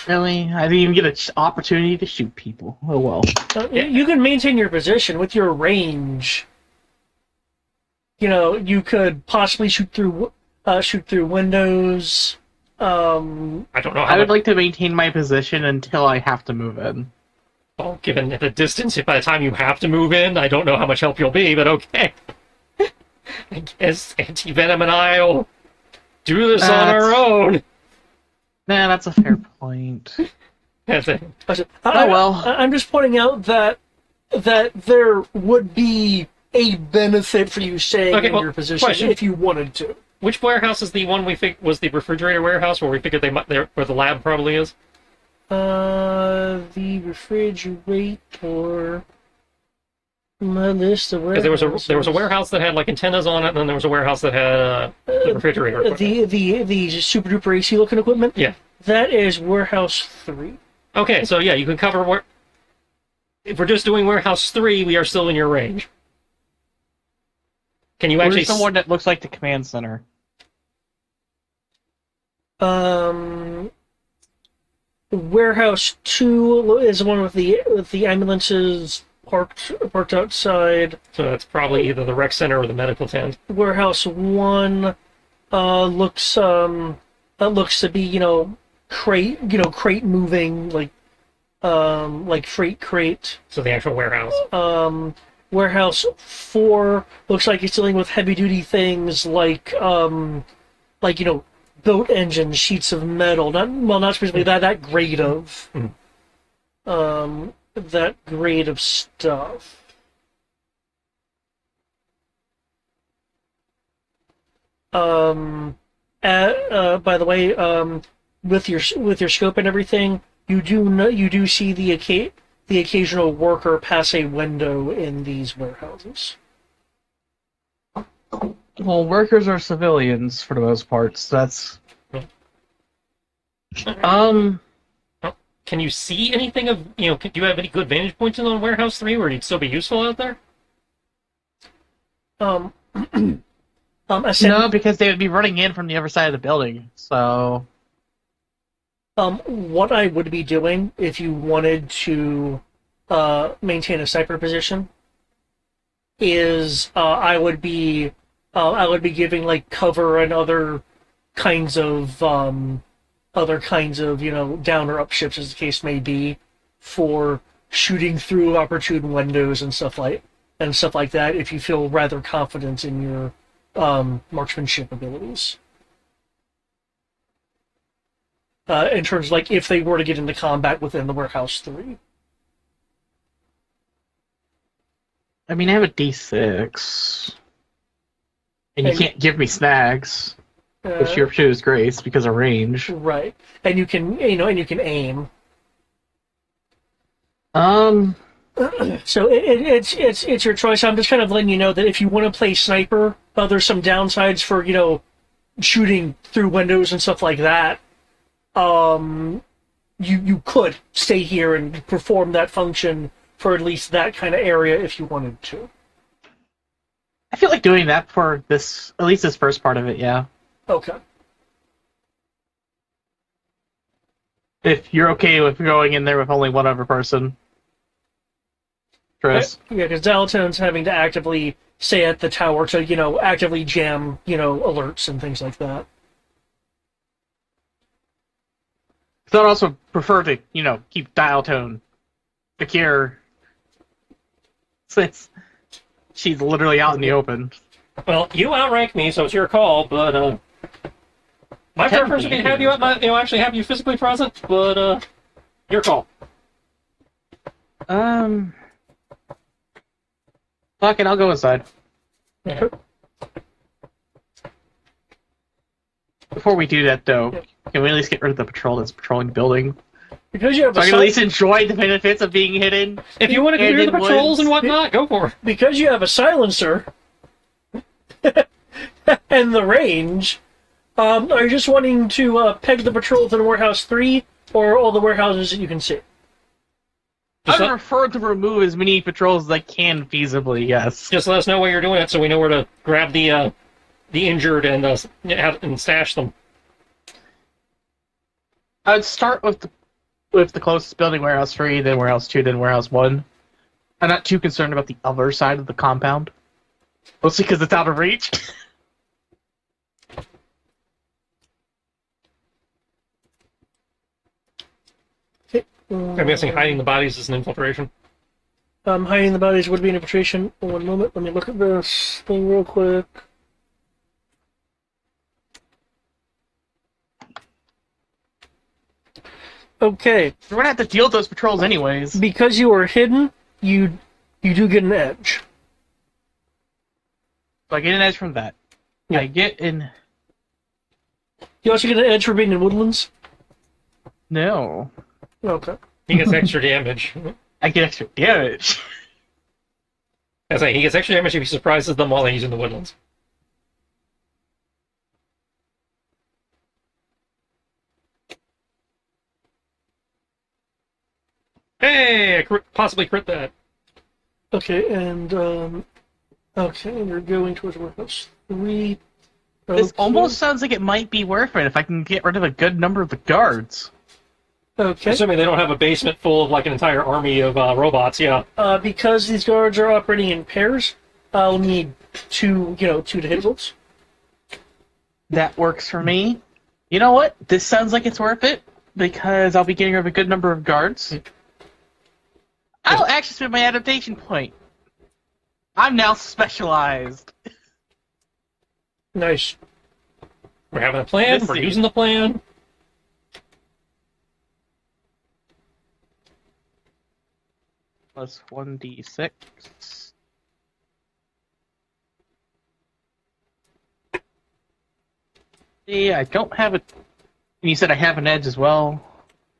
Really? I didn't even get an opportunity to shoot people. Oh well. You can maintain your position with your range. You know, you could possibly shoot through windows. I don't know how I would much, like to maintain my position until I have to move in. well, given the distance, if by the time you have to move in, I don't know how much help you'll be, but okay. I guess Anti-Venom and I'll do this on our own. Nah, that's a fair point. That's it. Oh well. I'm just pointing out that there would be a benefit for you staying Okay, in well, your position question. if you wanted to. Which warehouse is the one we think was the refrigerator warehouse where we figured where the lab probably is? The refrigerator. My list of Because warehouses. there was a warehouse that had like antennas on it, and then there was a warehouse that had the refrigerator. equipment. The super duper AC looking equipment. Yeah. That is warehouse 3. Okay, so yeah, you can cover where. If we're just doing warehouse 3, we are still in your range. Can you actually? Where's the one that looks like the command center? Warehouse 2 is the one with the ambulances parked outside. So that's probably either the rec center or the medical tent. Warehouse 1 looks to be crate moving like freight crate. So the actual warehouse. Warehouse 4 looks like it's dealing with heavy duty things like boat engines, sheets of metal. Not specifically that grade of that grade of stuff. By the way, with your scope and everything, you do see the occasional worker pass a window in these warehouses. Well, workers are civilians for the most part, so that's... Can you see anything of, do you have any good vantage points in on Warehouse 3 where you'd still be useful out there? No, because they would be running in from the other side of the building, so... What I would be doing if you wanted to maintain a sniper position is I would be giving like cover and other kinds of down or up ships as the case may be for shooting through opportune windows and stuff like that if you feel rather confident in your marksmanship abilities. In terms of, like, if they were to get into combat within the Warehouse 3. I mean, I have a D6. And you can't give me snags. Which your choose Grace because of range. Right. And you can aim. So it's your choice. I'm just kind of letting you know that if you want to play sniper, there's some downsides for shooting through windows and stuff like that. You could stay here and perform that function for at least that kind of area if you wanted to. I feel like doing that for this, at least this first part of it, yeah. Okay. If you're okay with going in there with only one other person. Chris? Yeah, because Dalton's having to actively stay at the tower to, actively jam, alerts and things like that. So I'd also prefer to, keep dial tone secure. Since she's literally out in the open. Well, you outrank me, so it's your call, but my preference would be to have you at my, actually have you physically present, but your call. Fuck it, I'll go inside. Yeah. Before we do that, though, can we at least get rid of the patrol that's patrolling the building? Because you have So I can at least enjoy the benefits of being hidden. If you want to clear the patrols and whatnot, go for it. Because you have a silencer and the range, are you just wanting to peg the patrols in Warehouse 3 or all the warehouses that you can see? I prefer to remove as many patrols as I can feasibly, yes. Just let us know where you're doing it so we know where to grab the injured and stash them. I'd start with the closest building, Warehouse 3, then Warehouse 2, then Warehouse 1. I'm not too concerned about the other side of the compound. Mostly because it's out of reach. I'm guessing hiding the bodies is an infiltration. Hiding the bodies would be an infiltration. One moment, let me look at this thing real quick. Okay. We're gonna have to deal with those patrols anyways. Because you are hidden, you do get an edge. So I get an edge from that. Yeah. I get in... You also get an edge for being in woodlands? No. Okay. He gets extra damage. I get extra damage. I say he gets extra damage if he surprises them while he's in the woodlands. Hey, I possibly crit that. Okay, and okay, you're going towards Warehouse 3. This Okay. almost sounds like it might be worth it if I can get rid of a good number of the guards. Okay. Assuming they don't have a basement full of like an entire army of robots, yeah. Because these guards are operating in pairs, I'll need two to hit rolls. That works for me. You know what? This sounds like it's worth it, because I'll be getting rid of a good number of guards. I'll actually spend my adaptation point. I'm now specialized. Nice. We're having a plan, Let's we're see. using the plan. Plus 1d6. See, I don't have it. And you said I have an edge as well.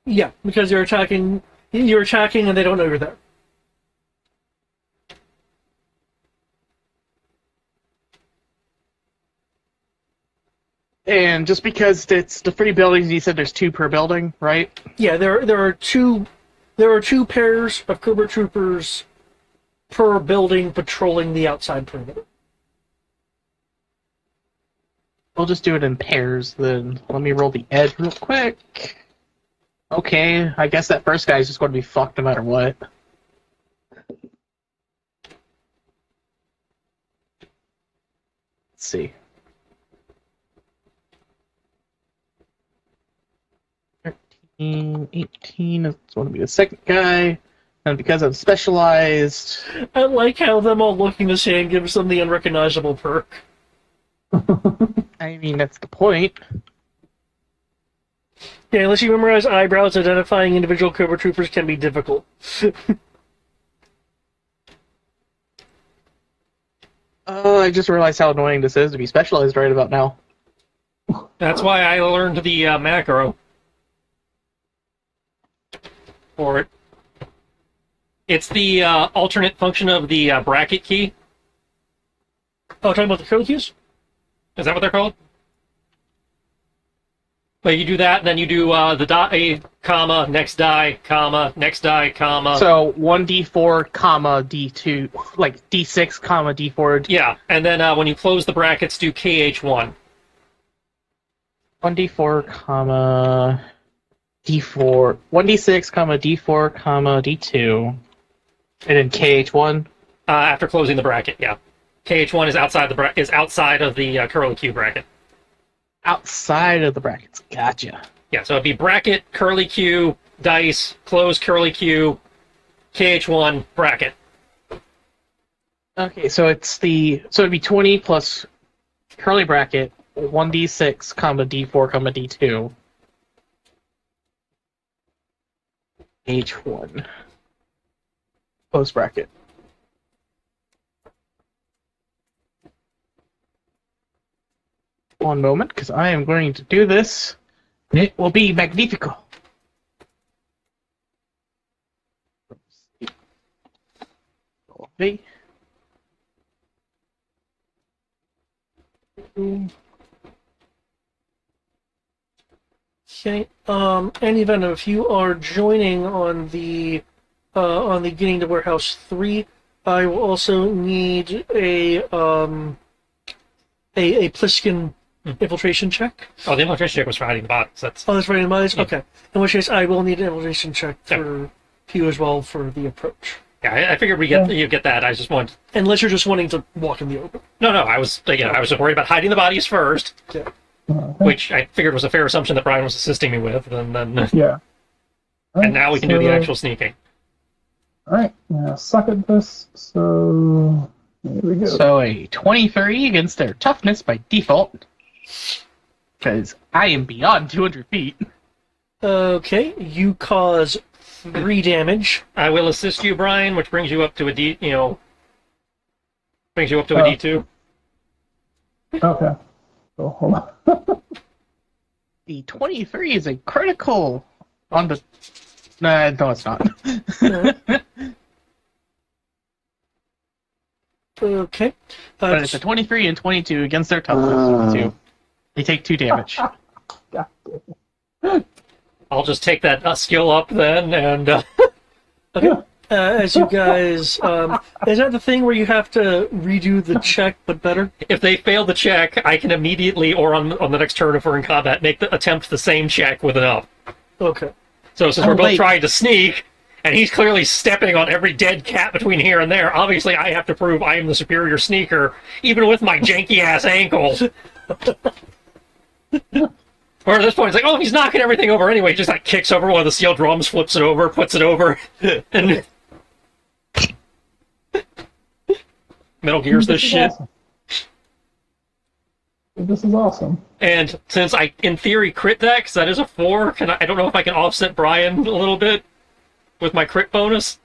Yeah, because you're attacking and they don't know you're there. And just because it's the 3 buildings, you said there's 2 per building, right? Yeah, there are two pairs of Cobra troopers per building patrolling the outside perimeter. We'll just do it in pairs then. Let me roll the edge real quick. Okay, I guess that first guy's just going to be fucked no matter what. Let's see. 13, 18 is going to be the second guy. And because I'm specialized... I like how them all looking the same gives them the unrecognizable perk. I mean, that's the point. Yeah, unless you memorize eyebrows, identifying individual Cobra Troopers can be difficult. I just realized how annoying this is to be specialized right about now. That's why I learned the macro for it. It's the alternate function of the bracket key. Oh, talking about the curly cues? Is that what they're called? But you do that, and then you do the die, comma, next die, comma, next die, comma. So 1d4, comma, d2, like d6, comma, d4. Yeah, and then when you close the brackets, do KH1. 1d4, comma, d4. 1d6, comma, d4, comma, d2. And then KH1. After closing the bracket, yeah. KH1 is outside of the curly Q bracket. Outside of the brackets. Gotcha. Yeah, so it'd be bracket, curly Q, dice, close curly Q, KH1, bracket. Okay, so it'd be 20 plus curly bracket, 1d6, comma, d4, comma, d2. H1. Close bracket. One moment, because I am going to do this. It will be magnifico. Okay. Okay. Any event, if you are joining on the Getting to Warehouse 3, I will also need a Pliskin infiltration check. Oh, the infiltration check was for hiding the bodies. That's Oh, that's right in mind. Yeah. Okay. In which case, I will need an infiltration check for you as well for the approach. yeah. I figured you get that. I just wanted. Unless you're just wanting to walk in the open. No. I was just worried about hiding the bodies first, Yeah. which I figured was a fair assumption that Brian was assisting me with, and then Yeah. and now we can do the actual sneaking. Alright, yeah, suck at this, so here we go. So a 23 against their toughness by default. Because I am beyond 200 feet. Okay. You cause 3 damage. I will assist you, Brian, which brings you up to a D. Brings you up to a D2. Okay. So hold on. The 23 is a critical on the... Nah, no, it's not. Okay. But it's a 23 and 22 against their toughness. 22. They take 2 damage. God damn it. I'll just take that skill up then, and Okay. As you guys, is that the thing where you have to redo the check, but better? if they fail the check, I can immediately, or on the next turn if we're in combat, attempt the same check with an up. Okay. So since we're both wait. trying to sneak, and he's clearly stepping on every dead cat between here and there, obviously I have to prove I am the superior sneaker, even with my janky-ass ankle. Or at this point, it's like, oh, he's knocking everything over anyway. He just like kicks over one of the steel drums, flips it over, puts it over, and Metal Gear's this shit. Awesome. This is awesome. And since I, in theory, crit that, because that is a 4, I don't know if I can offset Brian a little bit with my crit bonus.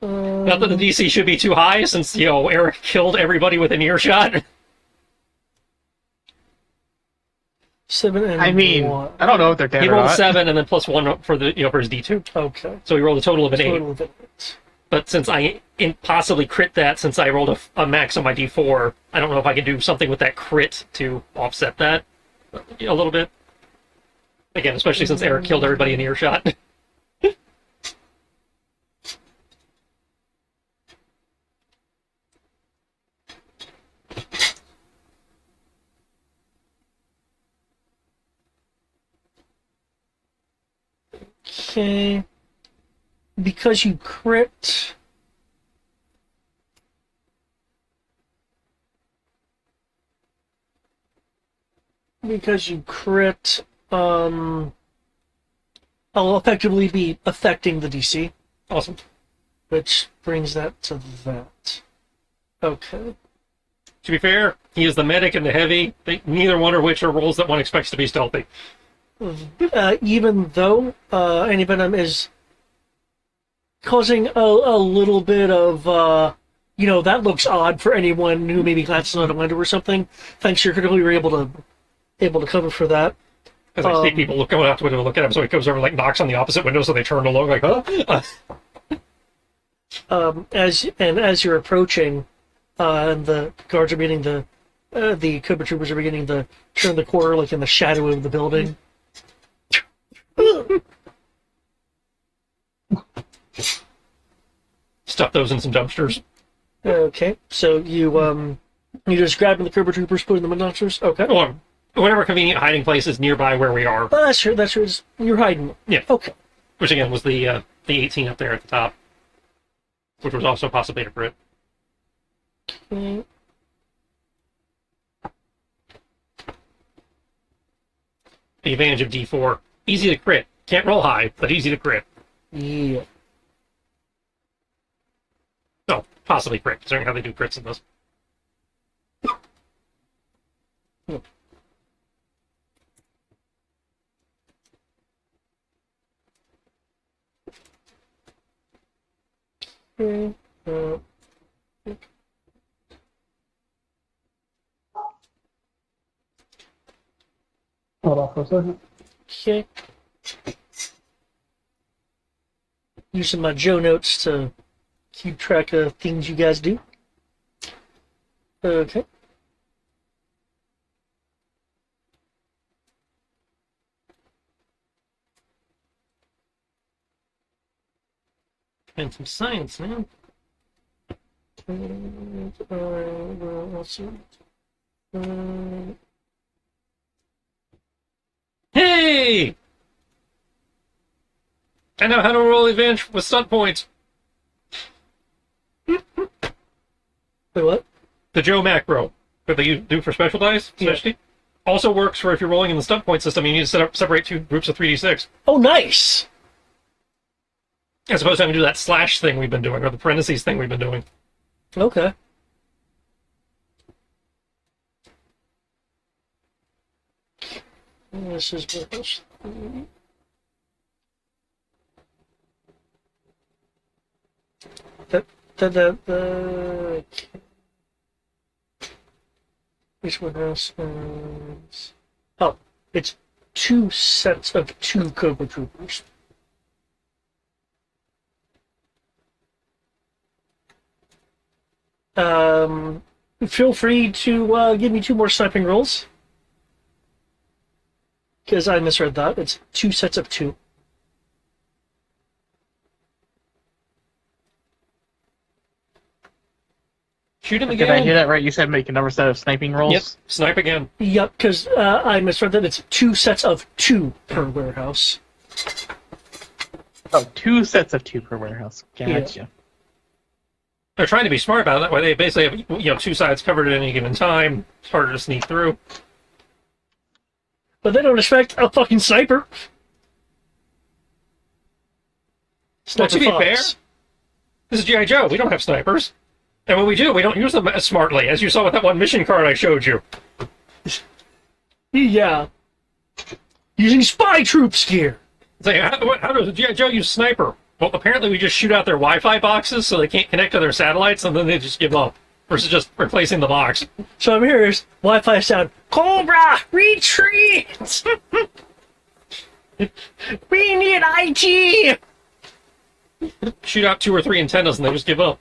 Not that the DC should be too high, since, Eric killed everybody within earshot. 7 and I mean, 1. I don't know if they're dead He or rolled not. 7 and then plus 1 for the for his D2. Okay. So he rolled a total of an 8. Total of 8. But since I possibly crit that, since I rolled a max on my D4, I don't know if I can do something with that crit to offset that a little bit. Again, especially since Eric killed everybody in earshot. Okay. Because you crit. I'll effectively be affecting the DC, Awesome. which brings that to that. Okay. To be fair, he is the medic and the heavy. Neither one of which are roles that one expects to be stealthy. Even though Antivenom is causing a little bit of, that looks odd for anyone who maybe glances out a window or something. Thanks to your critical, you were able to cover for that. As I see people going out the window to look at him, so he comes over and knocks on the opposite window, so they turn to look like, huh? As you're approaching, and the guards are beginning the Cobra troopers are beginning to turn the corner, like in the shadow of the building. Stuff those in some dumpsters. Okay, so you just grabbing the Cobra troopers, putting them in dumpsters. Okay. Or whatever convenient hiding place is nearby where we are. That's true. You're hiding. Yeah. Okay. Which again was the 18 up there at the top, which was also possibly a crit. Okay. The advantage of D4. Easy to crit. Can't roll high, but easy to crit. Yeah. No, possibly crit, considering how they do crits in this. Okay. Hold on for a second. Okay. Using my Joe notes to keep track of things you guys do. Okay. And some science, man. Let's see. Hey! I know how to roll advantage with stunt points. Wait, what? The Joe macro that they do for special dice, especially, also works for if you're rolling in the stunt point system. You need to separate two groups of 3d6. Oh, nice! As opposed to having to do that slash thing we've been doing, or the parentheses thing we've been doing. Okay. This is the which one else is... Oh, it's 2 sets of 2 Cobra Troopers. Feel free to give me 2 more sniping rolls. Because I misread that. It's 2 sets of 2. Shoot him Did again. I hear that right? You said make another set of sniping rolls? Yep, snipe again. Yep, because I misread that. It's 2 sets of 2 per warehouse. Oh, 2 sets of 2 per warehouse. Gotcha. Yeah. They're trying to be smart about it. That way they basically have 2 sides covered at any given time. It's harder to sneak through. But they don't expect a fucking sniper. Well, to be Fox. fair, this is G.I. Joe. We don't have snipers. And when we do, we don't use them as smartly, as you saw with that one mission card I showed you. Yeah. Using spy troops gear. Say, how does G.I. Joe use sniper? Well, apparently we just shoot out their Wi-Fi boxes so they can't connect to their satellites, and then they just give up. Versus just replacing the box. So I'm here. Wi-Fi sound. Cobra, retreat! We need IT! Shoot out 2 or 3 antennas and they just give up.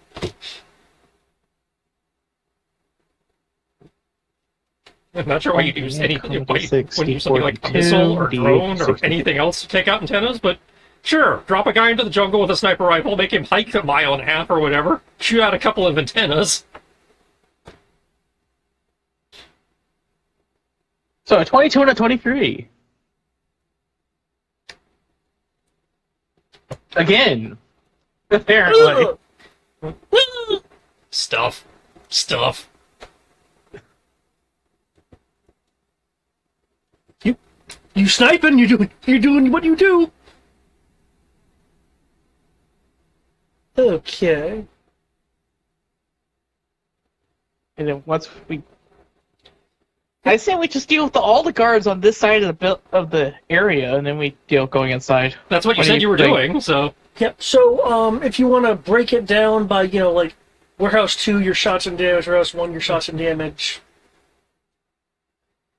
I'm not sure why you'd use anything. Why you wouldn't use something like a missile or drone or anything else to take out antennas, but sure, drop a guy into the jungle with a sniper rifle, make him hike 1.5 miles or whatever, shoot out a couple of antennas. So a 22 and a 23. Again. Apparently. Stuff. You sniping? You're doing what you do. Okay. And then once we, I say we just deal with all the guards on this side of the area, and then we deal going inside. That's what you What do said you you were think? doing, so... Yeah. So, if you want to break it down by, like warehouse 2, your shots and damage, warehouse 1, your shots and damage,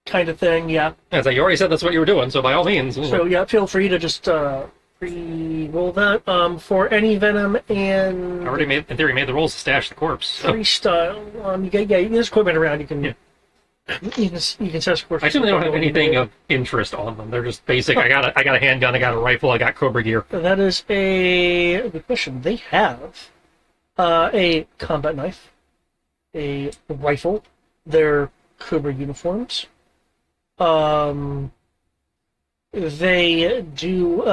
kind of thing. Yeah. As you already said that's what you were doing, so by all means. So yeah, feel free to just re-roll that. For any venom and I already made, in theory, made the rolls to stash the corpse. So. freestyle, there's equipment around. You can. Yeah. You can test corpse. I assume they don't have anything of interest on them. They're just basic. I got a handgun, I got a rifle, I got Cobra gear. That is a good question. They have a combat knife, a rifle, their Cobra uniforms. They do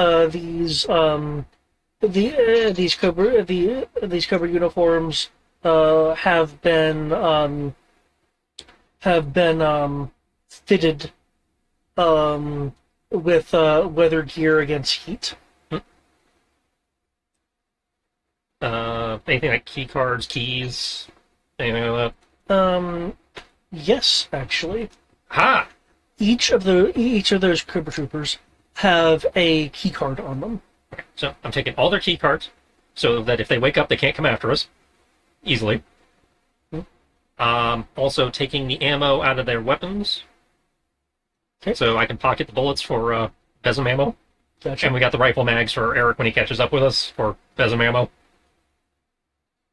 these Cobra uniforms have been fitted with weather gear against heat. Anything like key cards, keys, anything like that? Yes, actually. Ha! Each of those Cobra troopers have a key card on them. So I'm taking all their key cards, so that if they wake up, they can't come after us easily. Also taking the ammo out of their weapons, Okay. so I can pocket the bullets for Besem ammo, Gotcha. and we got the rifle mags for Eric when he catches up with us for Besem ammo.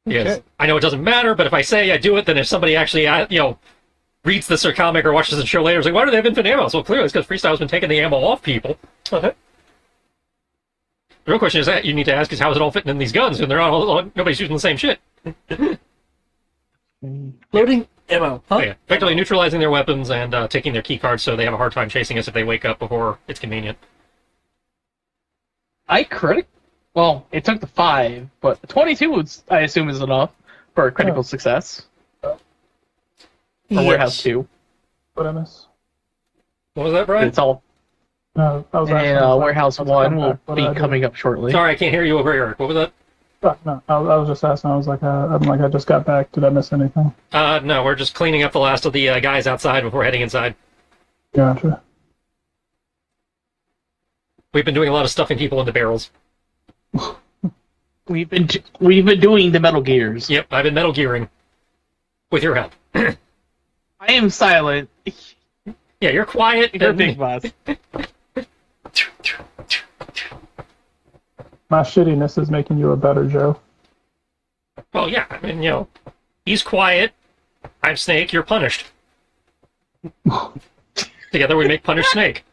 Yes, Okay. I know it doesn't matter, but if I say I do it, then if somebody actually, reads this or comic or watches the show later, it's like, why do they have infinite ammo? So clearly it's because Freestyle's been taking the ammo off people. Okay. The real question is that you need to ask is how is it all fitting in these guns, and they're not all, nobody's using the same shit. Loading ammo. Huh? Oh, yeah. Effectively neutralizing their weapons and taking their key cards so they have a hard time chasing us if they wake up before it's convenient. Well, it took the 5, but the 22 was, I assume, is enough for a critical success. For Warehouse 2. What I miss? What was that, Brian? It's all. No, I was And asking, Warehouse what's 1 coming will back? What be did I do? coming up shortly. Sorry, I can't hear you over Eric. What was that? No, I was just asking. I was like, I just got back. Did I miss anything? No, we're just cleaning up the last of the guys outside before heading inside. Gotcha. We've been doing a lot of stuffing people into barrels. We've been doing the Metal Gears. Yep, I've been metal gearing. With your help. I am silent. Yeah, you're quiet. You're and- big boss. My shittiness is making you a better Joe. Well, yeah, I mean, he's quiet. I'm Snake, you're punished. Together we make Punished Snake.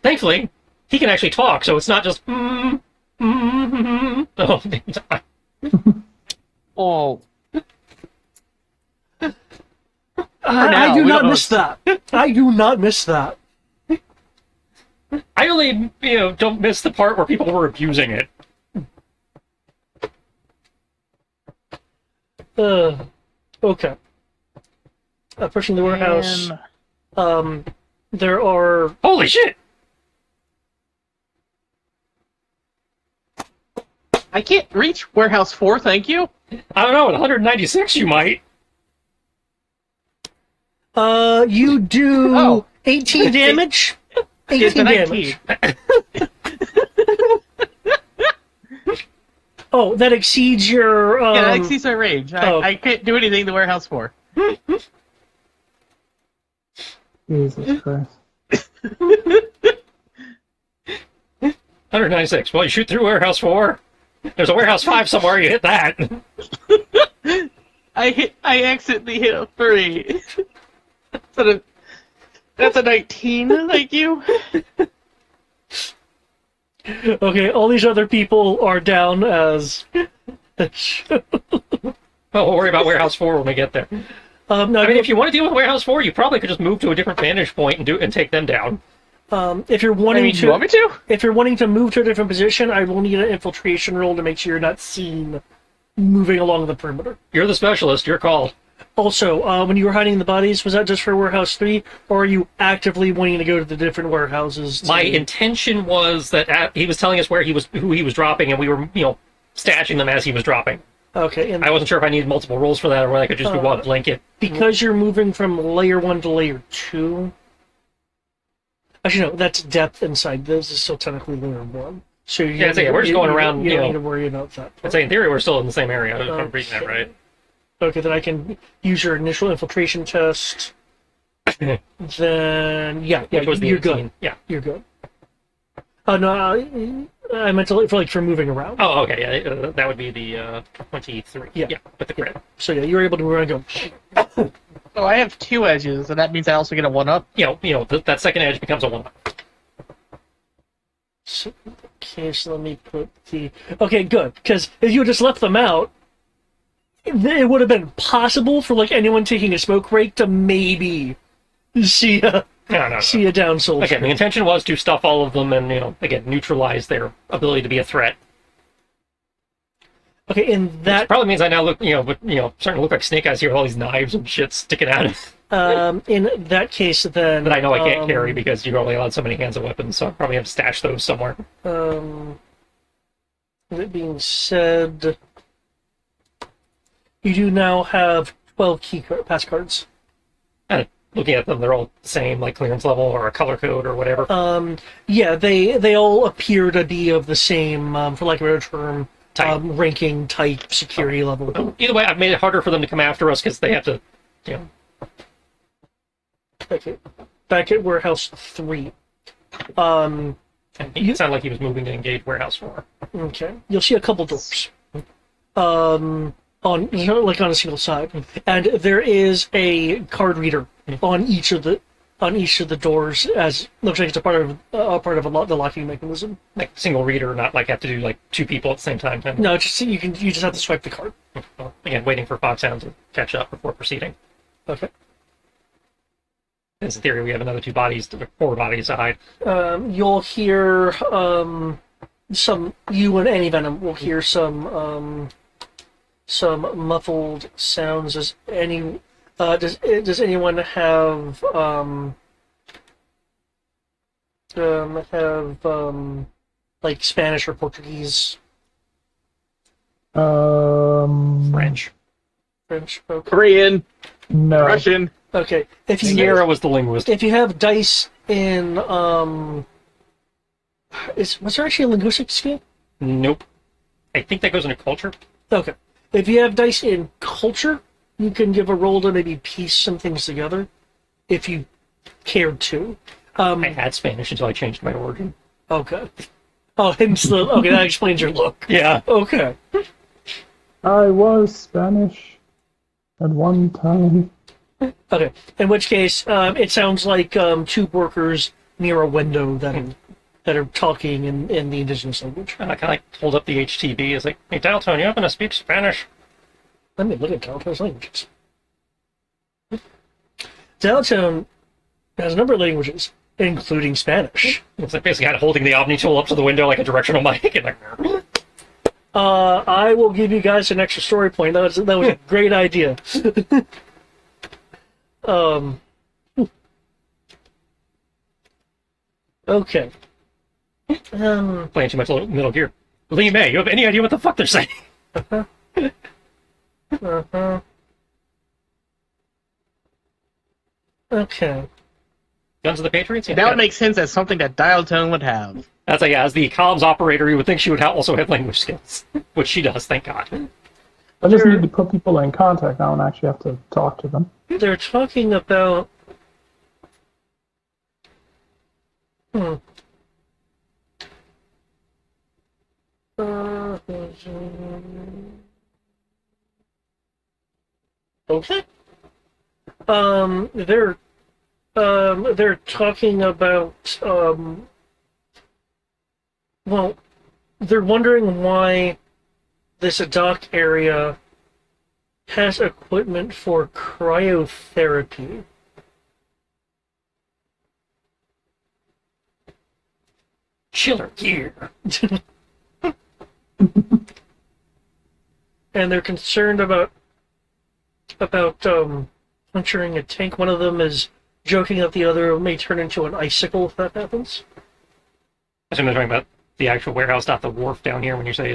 Thankfully, he can actually talk, so it's not just the whole damn time. Oh. I now, do we not don't- miss that. I do not miss that. I only, don't miss the part where people were abusing it. Okay. Approaching the warehouse. There are Holy shit! I can't reach Warehouse 4, thank you. I don't know, at 196 you might. you do Oh. 18 damage. It's 18 a damage. 19. Oh, that exceeds your. Yeah, that exceeds my range. oh. I can't do anything to Warehouse 4. Jesus Christ. 196. Well, you shoot through Warehouse 4. There's a Warehouse 5 somewhere, you hit that. I accidentally hit a 3. That's a 19, thank you. Okay, all these other people are down as. Well, we'll worry about Warehouse 4 when we get there. No, I mean, if you want to deal with Warehouse 4, you probably could just move to a different vantage point and take them down. if you're I wanting mean, to, you want me to? if you're wanting to move to a different position, I will need an infiltration roll to make sure you're not seen moving along the perimeter. You're the specialist. You're called. Also, when you were hiding the bodies, was that just for Warehouse 3, or are you actively wanting to go to the different warehouses? My intention was that he was telling us who he was dropping, and we were, stashing them as he was dropping. Okay, and I wasn't sure if I needed multiple rolls for that, or whether I could just do one blanket. because you're moving from layer 1 to layer 2... Actually, no, that's depth inside. This is still technically layer 1. So Yeah, we're just going around, You don't need to worry about that. I'd say in theory we're still in the same area. If I'm reading that right. Okay, then I can use your initial infiltration test. Then, yeah, Which was the you're 18. good. Yeah. You're good. Oh, no, I meant to, for moving around. Oh, okay. Yeah, that would be the 23. Yeah. with the crit. So, yeah, you're able to move around and go... Oh, I have 2 edges, and that means I also get a 1-up. That second edge becomes a 1. So, okay, so let me put the... Okay, good, because if you had just left them out, it would have been possible for, anyone taking a smoke break to maybe see a... No. See a down soldier. Again, the intention was to stuff all of them and, again, neutralize their ability to be a threat. Okay, in Which that probably means I now look, starting to look like Snake Eyes here with all these knives and shit sticking out of it. in that case, then That I know I can't carry because you're only allowed so many hands of weapons, so I probably have to stash those somewhere. That being said, you do now have 12 pass cards. And looking at them, they're all the same, like clearance level or a color code or whatever. Yeah, they all appear to be of the same, for lack of a better term, Type. ranking, type, security level. Either way, I've made it harder for them to come after us because they have to, Okay, back at Warehouse 3. And it sounded like he was moving to engage Warehouse 4. Okay, you'll see a couple doors. On on a single side, and there is a card reader on each of the doors, as looks like it's a part of the locking mechanism. Like single reader, not like have to do like 2 people at the same time. No, you just have to swipe the card. Well, again, waiting for Foxhound to catch up before proceeding. Okay. In theory, we have another 4 bodies to hide. You'll hear you and any Venom will hear some muffled sounds. Does anyone have like Spanish or Portuguese? French. French. Okay. Korean, No. Russian. Okay. If Sierra was the linguist. if you have dice in was there actually a linguistics skill? Nope. I think that goes into culture. Okay. If you have dice in culture, you can give a roll to maybe piece some things together, if you cared to. I had Spanish until I changed my origin. Okay. Oh, hence the... Okay, that explains your look. Yeah. Okay. I was Spanish at one time. Okay. In which case, it sounds like 2 workers near a window that are talking in the indigenous language. I kind of like hold up the HTB. It's like, hey, Dalton, you happen to speak Spanish? Let me look at Dalton's languages. Dalton has a number of languages, including Spanish. It's like basically kind of holding the Omni tool up to the window like a directional mic. And like, I will give you guys an extra story point. That was a great idea. Okay. playing too much Metal Gear. Lee May, you have any idea what the fuck they're saying? Okay. Guns of the Patriots? Yeah, That yeah. would make sense as something that Dial Tone would have. That's like, yeah, as the comms operator, you would think she would also have language skills, which she does, thank God. I just need to put people in contact now and actually have to talk to them. They're talking about... Okay. They're talking about, well, they're wondering why this dock area has equipment for cryotherapy. Chiller gear. And they're concerned about puncturing a tank. One of them is joking that the other may turn into an icicle if that happens. I assume they're talking about the actual warehouse, not the wharf down here when you say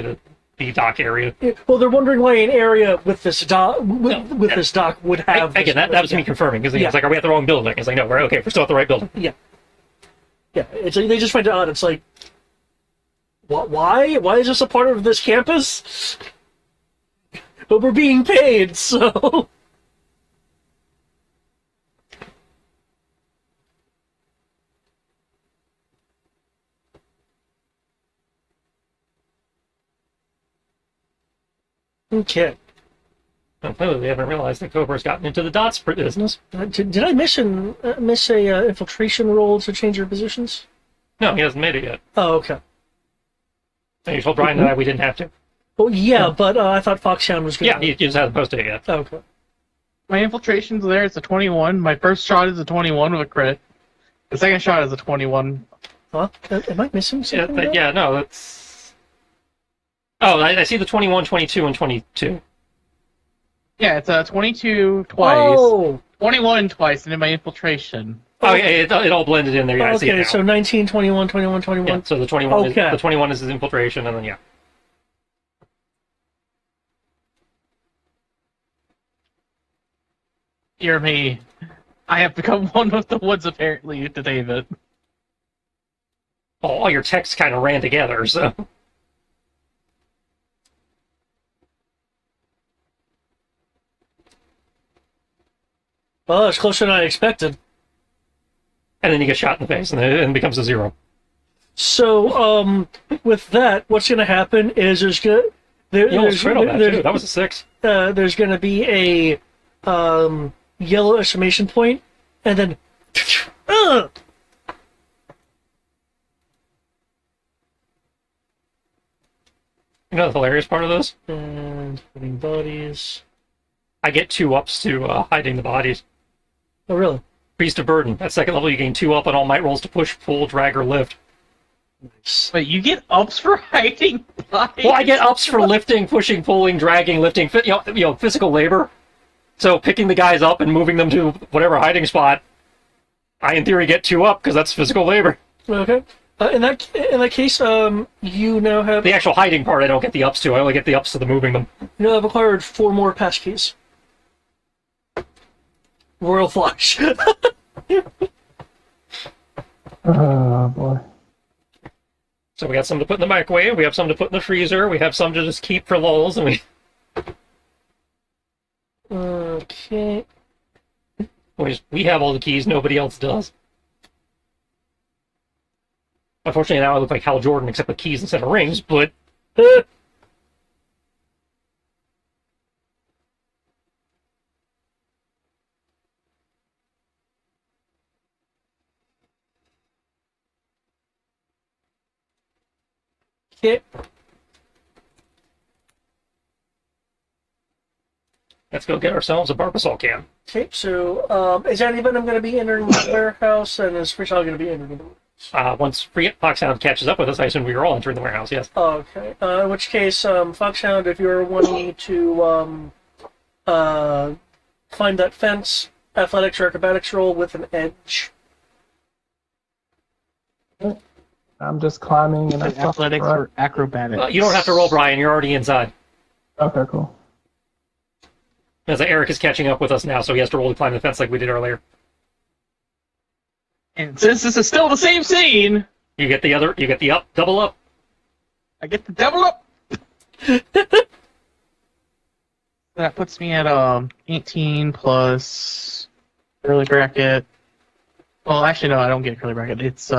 the dock area. Yeah, well, they're wondering why an area with this dock this dock would have. Again, that was me confirming because Yeah. it's like, are we at the wrong building? It's like, no, we're okay. We're still at the right building. Yeah. Yeah, it's like they just find it odd. It's like, why? Why is this a part of this campus? But we're being paid, so. Okay. Well, clearly, they haven't realized that Cobra's gotten into the dots business. Did I miss a infiltration roll to change your positions? No, he hasn't made it yet. Oh, okay. And you told Brian and I we didn't have to. Well, yeah, but I thought Foxhound was going Yeah, he just hasn't posted it yet. Okay. My infiltration's there. It's a 21. My first shot is a 21 with a crit. The second shot is a 21. Huh? Am I missing Yeah, something? no, that's... Oh, I see the 21, 22, and 22. Yeah, it's a 22 twice, Oh! 21 twice, and then my infiltration. Oh, yeah, it all blended in there. Yeah, I see it Okay, now. so 19, 21, 21, 21. Yeah, so the 21 Okay. is the 21 is his infiltration, and then yeah. Dear me, I have become one with the woods apparently to David. Oh, all your texts kind of ran together, so Well, that's closer than I expected. and then you get shot in the face, and it becomes a 0. So, with that, what's going to happen is You almost crit on that too. That was a 6. there's going to be a yellow exclamation point, and then uh, You know the hilarious part of this? and putting bodies. I get 2 ups to hiding the bodies. Oh, really? Beast of Burden. At second level, you gain 2 up on all might rolls to push, pull, drag, or lift. Nice. But you get ups for hiding bodies. Well, I get ups for lifting, pushing, pulling, dragging, lifting, physical labor. So picking the guys up and moving them to whatever hiding spot, I in theory get 2 up because that's physical labor. Okay. In that case, you now have The actual hiding part, I don't get the ups to. I only get the ups to the moving them. you now have acquired 4 more passkeys. Royal Flush. Oh boy. So we got some to put in the microwave. We have some to put in the freezer. We have some to just keep for lulls, and Okay. we have all the keys. Nobody else does. Unfortunately, now I look like Hal Jordan, except with keys instead of rings. But Okay. let's go get ourselves a Barbasol can. Okay, so is any of them going to be entering the warehouse, and is Freestyle going to be entering the warehouse? Once Foxhound catches up with us, I assume we are all entering the warehouse. Yes. Okay. In which case, Foxhound, if you're wanting to climb that fence, athletics or acrobatics roll with an edge. I'm just climbing and I suck, Athletics right? or acrobatics. You don't have to roll, Brian. You're already inside. Okay, cool. As Eric is catching up with us now, so he has to roll to climb the fence like we did earlier. And since this is still the same scene, You get the up, double up. I get the double up. That puts me at 18 plus early bracket. Well, actually, no, I don't get curly bracket. It's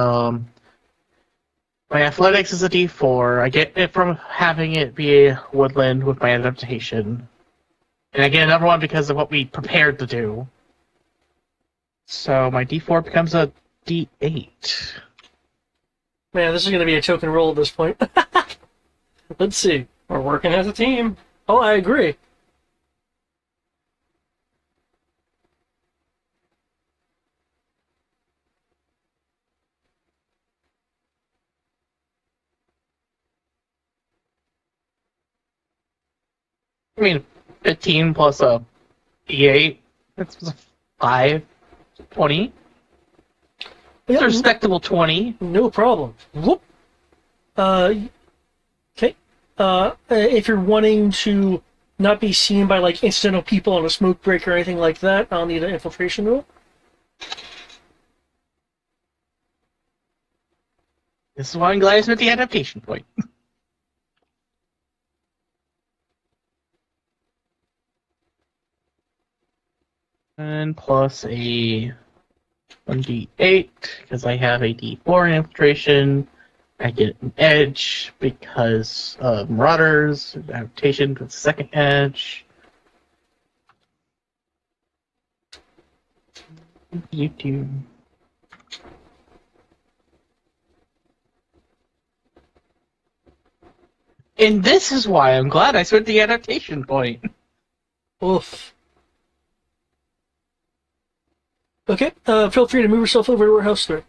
my athletics is a D4. I get it from having it be a woodland with my adaptation, and I get another one because of what we prepared to do. So my D4 becomes a D8. Man, this is going to be a token roll at this point. Let's see. We're working as a team. Oh, I agree. I mean, 15 plus a D8. That's 5. 20. It's a respectable 20. No problem. Whoop. Okay. If you're wanting to not be seen by like incidental people on a smoke break or anything like that, I'll need an infiltration roll. This is why I'm glad I spent the adaptation point. And plus a 1d8, because I have a d4 in infiltration. I get an edge because of Marauders, adaptation with second edge. YouTube. And this is why I'm glad I spent the adaptation point. Oof. Okay, feel free to move yourself over to warehouse 3.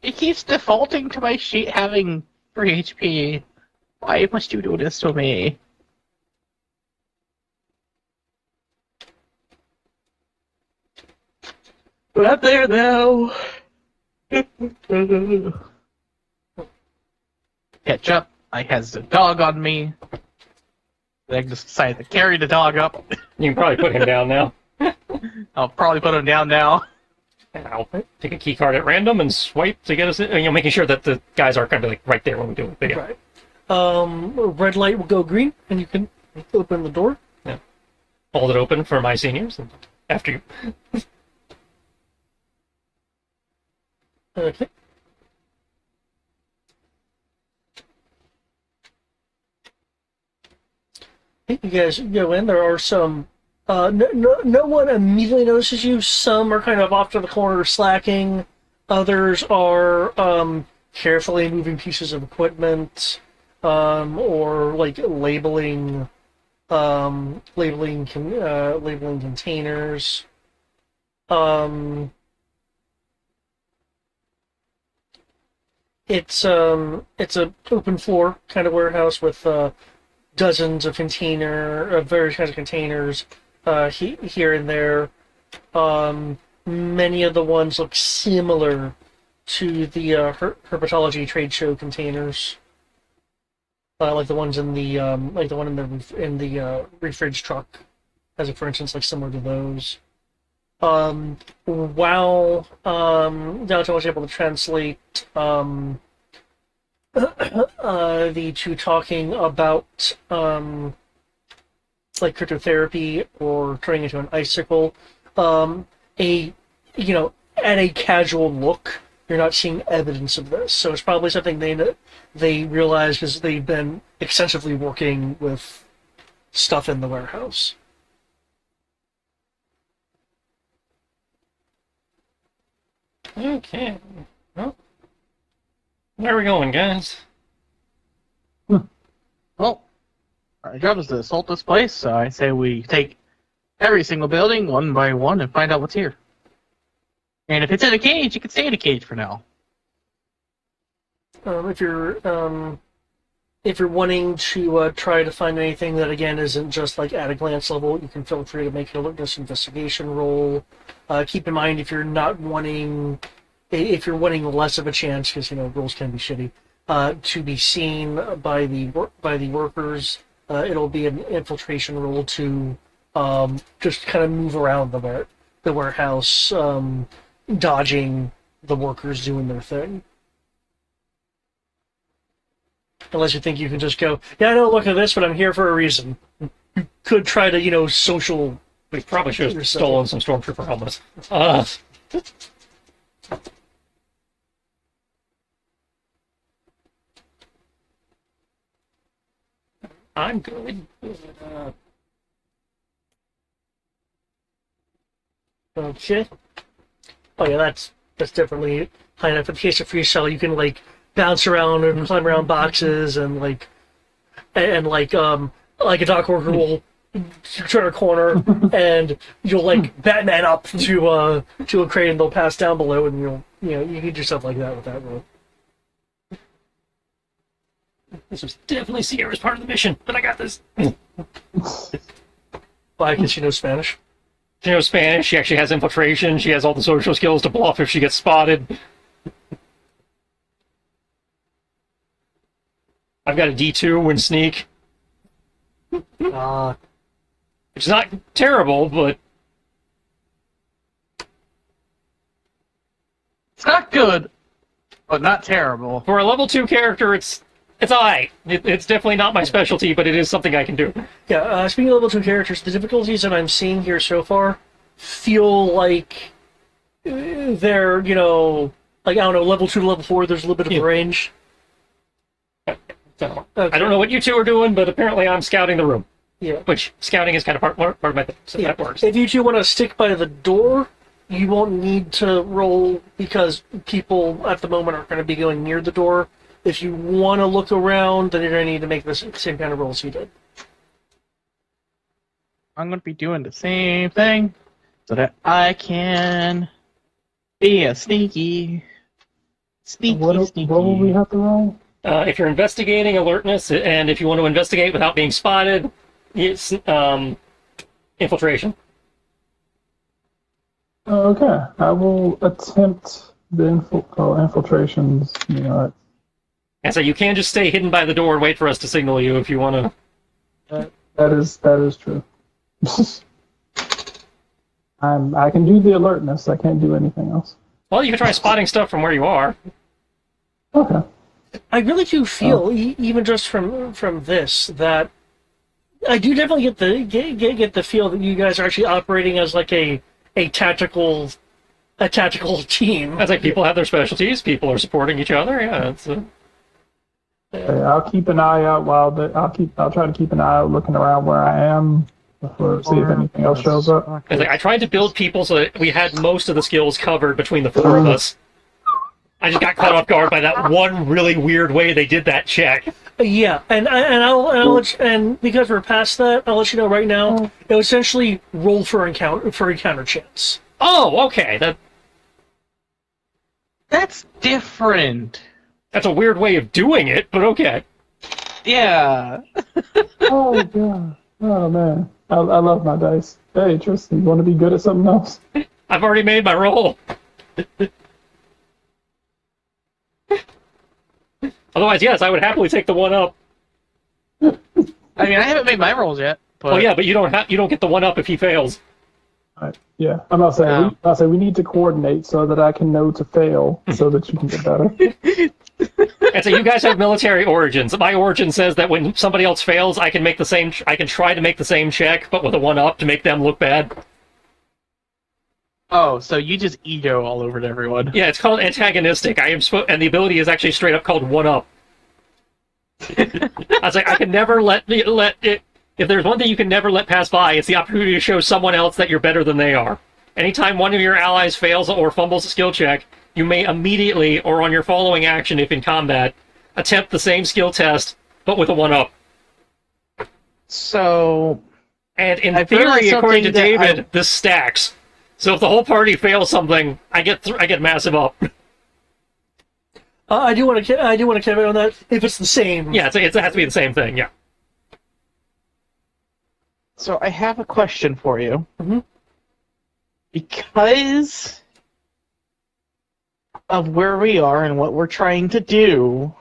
It keeps defaulting to my sheet having 3 HP. Why must you do this to me? We're up there now. Catch up. I has the dog on me. I just decided to carry the dog up. You can probably put him down now. I'll probably put him down now. And I'll take a key card at random and swipe to get us in, making sure that the guys are kind of like right there when we do it. But yeah. Right. Red light will go green, and you can open the door. Yeah. Hold it open for my seniors and after you. Okay. You guys go in. There are some. No one immediately notices you. Some are kind of off to the corner slacking. Others are carefully moving pieces of equipment, or like labeling containers. It's a open floor kind of warehouse with dozens of various kinds of containers here and there. Many of the ones look similar to the herpetology trade show containers, like the ones in the one in the refrige truck, as for instance, like similar to those. While Dalton was able to translate the two talking about like cryptotherapy or turning into an icicle, at a casual look, you're not seeing evidence of this. So it's probably something they realize because they've been extensively working with stuff in the warehouse. Okay. Well, where are we going, guys? Well, our job is to assault this place, so I say we take every single building one by one and find out what's here. And if it's in a cage, you can stay in a cage for now. If you're wanting to try to find anything that again isn't just like at a glance level, you can feel free to make an alertness investigation roll. Keep in mind if you're wanting less of a chance, because rolls can be shitty, to be seen by the workers, it'll be an infiltration roll to just kind of move around the warehouse, dodging the workers doing their thing. Unless you think you can just go, yeah, I don't look at this, but I'm here for a reason. You could try to, social. We probably should have stolen some stormtrooper helmets. I'm good. Okay. Oh yeah, that's definitely high enough. In the case of free cell, you can bounce around and climb around boxes and like a dock worker will turn a corner and you'll Batman up to a crate and they'll pass down below and you can do stuff like that with that roll. This was definitely Sierra's part of the mission, but I got this. Why? Because she knows Spanish. She knows Spanish, she actually has infiltration, she has all the social skills to bluff if she gets spotted. I've got a D2 in sneak, which is not terrible, but It's not good, but not terrible. for a level 2 character, it's alright. It's definitely not my specialty, but it is something I can do. Yeah, speaking of level 2 characters, the difficulties that I'm seeing here so far feel like they're, like, I don't know, level 2 to level 4, there's a little bit of a range. So, Okay. I don't know what you two are doing, but apparently I'm scouting the room. Yeah. Which, scouting is kind of part of my thing, so Yeah. that works. If you two want to stick by the door, you won't need to roll because people at the moment aren't going to be going near the door. If you want to look around, then you're going to need to make the same kind of rolls you did. I'm going to be doing the same thing so that I can be a sneaky. What will we have to roll? If you're investigating alertness, and if you want to investigate without being spotted, it's infiltration. Okay, I will attempt the infiltrations. And so you can just stay hidden by the door and wait for us to signal you if you want to. That is true. I can do the alertness. I can't do anything else. Well, you can try spotting stuff from where you are. Okay. I really do feel, even just from this, that I do definitely get the feel that you guys are actually operating as like a tactical team. It's like people have their specialties. People are supporting each other. Yeah, it's. Okay, I'll keep an eye out I'll try to keep an eye out looking around where I am see if anything else shows up. It's like I tried to build people so that we had most of the skills covered between the four of us. I just got caught off guard by that one really weird way they did that check. Yeah, and I'll let you, and because we're past that, I'll let you know right now. It'll essentially roll for encounter chance. Oh, okay. That's different. That's a weird way of doing it, but okay. Yeah. Oh god. Oh man. I love my dice. Hey Tristan, you want to be good at something else? I've already made my roll. Otherwise, yes, I would happily take the 1-up. I mean, I haven't made my rolls yet. But Well, yeah, but you don't get the 1-up if he fails. Right. Yeah. I'm not saying No. I'll say we need to coordinate so that I can know to fail so that you can get better. And so you guys have military origins. My origin says that when somebody else fails, I can try to make the same check, but with a 1-up to make them look bad. Oh, so you just ego all over to everyone. Yeah, it's called antagonistic. And the ability is actually straight up called 1-up. I was like, I can never let it. If there's one thing you can never let pass by, it's the opportunity to show someone else that you're better than they are. Anytime one of your allies fails or fumbles a skill check, you may immediately, or on your following action if in combat, attempt the same skill test, but with a 1-up. So, And in I feel theory, like according to something that David, this stacks. So if the whole party fails something, I get massive up. I do want to caveat on that. If it's the same, Yeah, it has to be the same thing. Yeah. so I have a question for you. Mm-hmm. Because of where we are and what we're trying to do,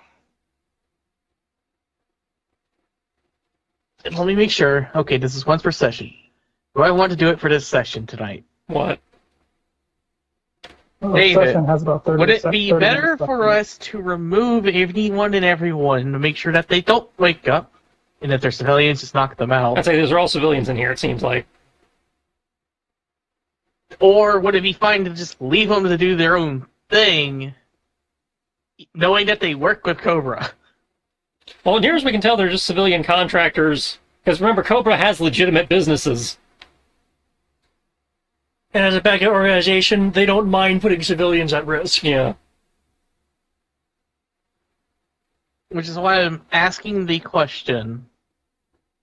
let me make sure. Okay, this is once per session. Do I want to do it for this session tonight? What? Well, David, the session has about 30 Would it sec- be 30 better minutes left for in it. us to remove anyone and everyone to make sure that they don't wake up, and if they're civilians, just knock them out? I'd say those are all civilians in here, it seems like. Or would it be fine to just leave them to do their own thing, knowing that they work with Cobra? Well, near as we can tell, they're just civilian contractors. Because remember, Cobra has legitimate businesses. and as a backup organization, they don't mind putting civilians at risk. Yeah. Which is why I'm asking the question.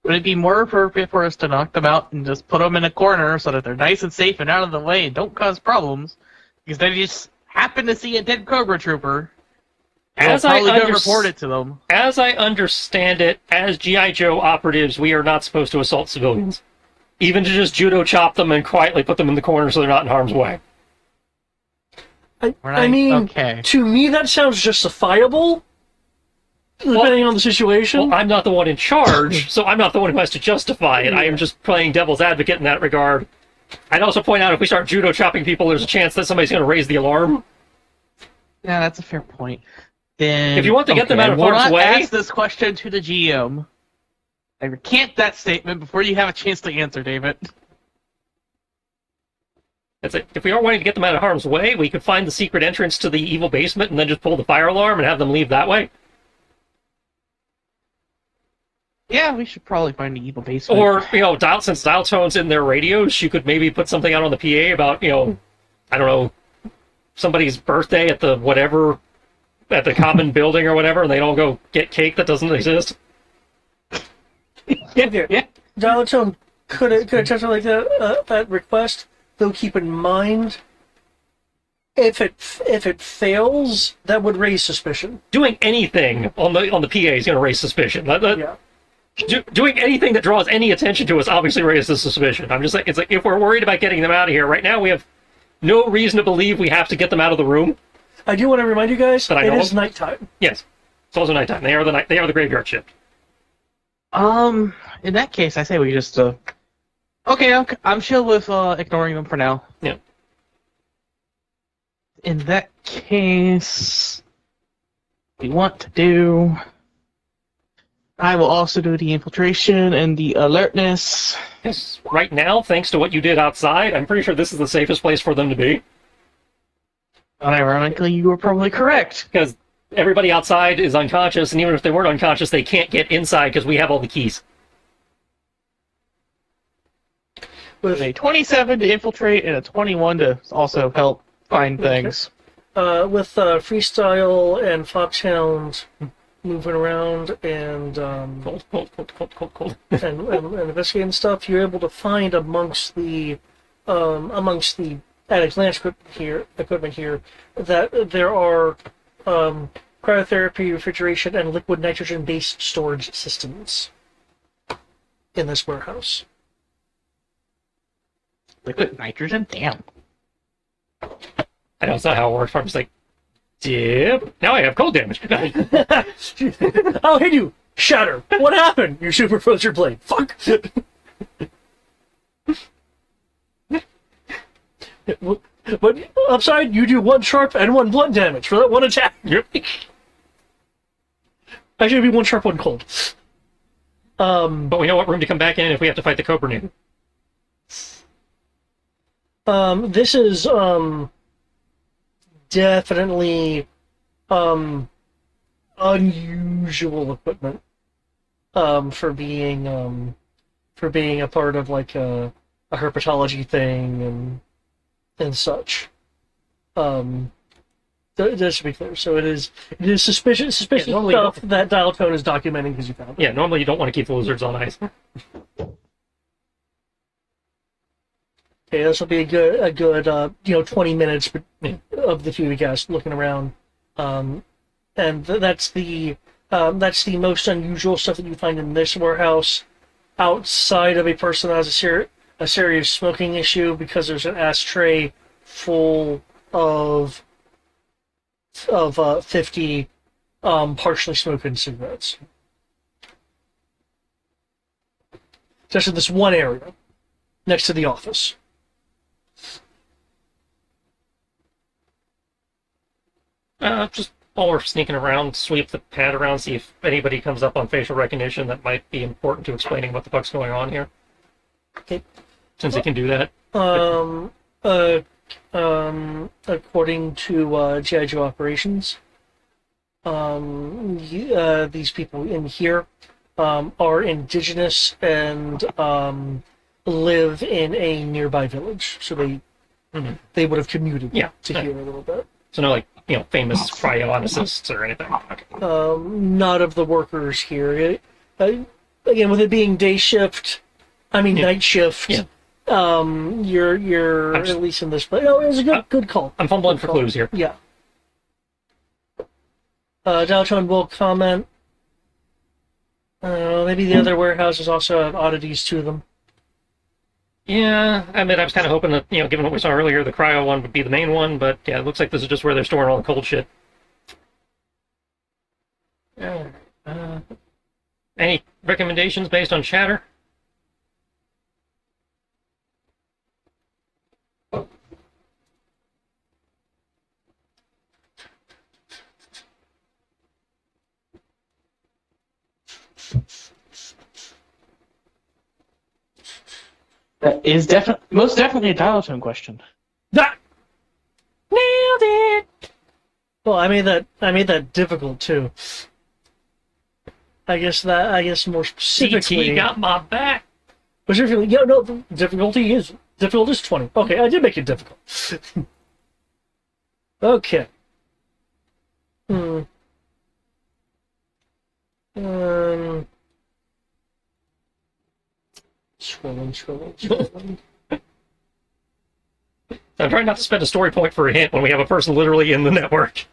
Would it be more appropriate for us to knock them out and just put them in a corner so that they're nice and safe and out of the way and don't cause problems? Because they just happen to see a dead Cobra Trooper As I'll I probably go under- report it to them. As I understand it, as G.I. Joe operatives, we are not supposed to assault civilians. Even to just judo chop them and quietly put them in the corner so they're not in harm's way. I mean, okay. to me that sounds justifiable, depending on the situation. Well, I'm not the one in charge, so I'm not the one who has to justify it. I am just playing devil's advocate in that regard. I'd also point out if we start judo chopping people, there's a chance that somebody's going to raise the alarm. Yeah, that's a fair point. Then, If you want to get them out of I will harm's not way- ask this question to the GM. I recant that statement before you have a chance to answer, David. That's it. If we are wanting to get them out of harm's way, we could find the secret entrance to the evil basement and then just pull the fire alarm and have them leave that way. Yeah, we should probably find the evil basement. Or, since dial tone's in their radios, you could maybe put something out on the PA about, I don't know, somebody's birthday at the whatever, at the common building or whatever, and they all go get cake that doesn't exist. Yeah. Dial-tone could attempt like that request, though keep in mind, if it fails, that would raise suspicion. Doing anything on the PA is going to raise suspicion. Yeah. Doing anything that draws any attention to us obviously raises suspicion. I'm just saying, it's like, if we're worried about getting them out of here, right now we have no reason to believe we have to get them out of the room. I do want to remind you guys, That I it know is of? nighttime. Yes. It's also nighttime. They are the graveyard shift. in that case, I say we just, okay, I'm chill with, ignoring them for now. Yeah. In that case, we want to do... I will also do the infiltration and the alertness. Yes. Right now, thanks to what you did outside, I'm pretty sure this is the safest place for them to be. Ironically, you were probably correct. Because everybody outside is unconscious, and even if they weren't unconscious, they can't get inside because we have all the keys. With a 27 to infiltrate and a 21 to also help find things. With Freestyle and Foxhound moving around and Cold. and investigating stuff, you're able to find amongst the Attic Lance equipment here that there are cryotherapy, refrigeration, and liquid nitrogen-based storage systems in this warehouse. Liquid nitrogen? Damn. I know it's not how it works. I'm just like, dip. Now I have cold damage. I'll hit you! Shatter! What happened? You superposed your blade. Fuck! But upside, you do 1 sharp and 1 blunt damage for that 1 attack. Yep. Actually, it'd be 1 sharp, 1 cold. But we know what room to come back in if we have to fight the Cobra Nigga. This is definitely unusual equipment for being a part of like a herpetology thing and such. That should be clear. So it is suspicious normally stuff that Dial Tone is documenting because you found it. Yeah, normally you don't want to keep the lizards on ice. Okay, this will be a good 20 minutes of the two of you guys looking around, and that's the most unusual stuff that you find in this warehouse, outside of a person that has a serious smoking issue because there's an ashtray full of 50 partially smoking cigarettes. Just in this one area next to the office. Just while we're sneaking around, sweep the pad around, see if anybody comes up on facial recognition that might be important to explaining what the fuck's going on here. Okay. Since it can do that. According to G.I. Joe operations, these people in here are indigenous and live in a nearby village, so they would have commuted to here a little bit. So no, famous cryoonicists or anything. Okay. Not of the workers here. Again, with it being day shift, night shift. Yeah. You're at least in this place. Oh, it was a good call. I'm fumbling for clues here. Yeah. Dalton will comment. Maybe the other warehouses also have oddities to them. Yeah, I mean, I was kind of hoping that, given what we saw earlier, the cryo one would be the main one, but yeah, it looks like this is just where they're storing all the cold shit. Yeah. Any recommendations based on chatter? That is most definitely a dial tone question. That nailed it. Well, I made that difficult too. I guess more specifically. CT got my back. Specifically, yeah, no, the difficulty is 20. Okay, I did make it difficult. Okay. Scrolling. I'm trying not to spend a story point for a hint when we have a person literally in the network.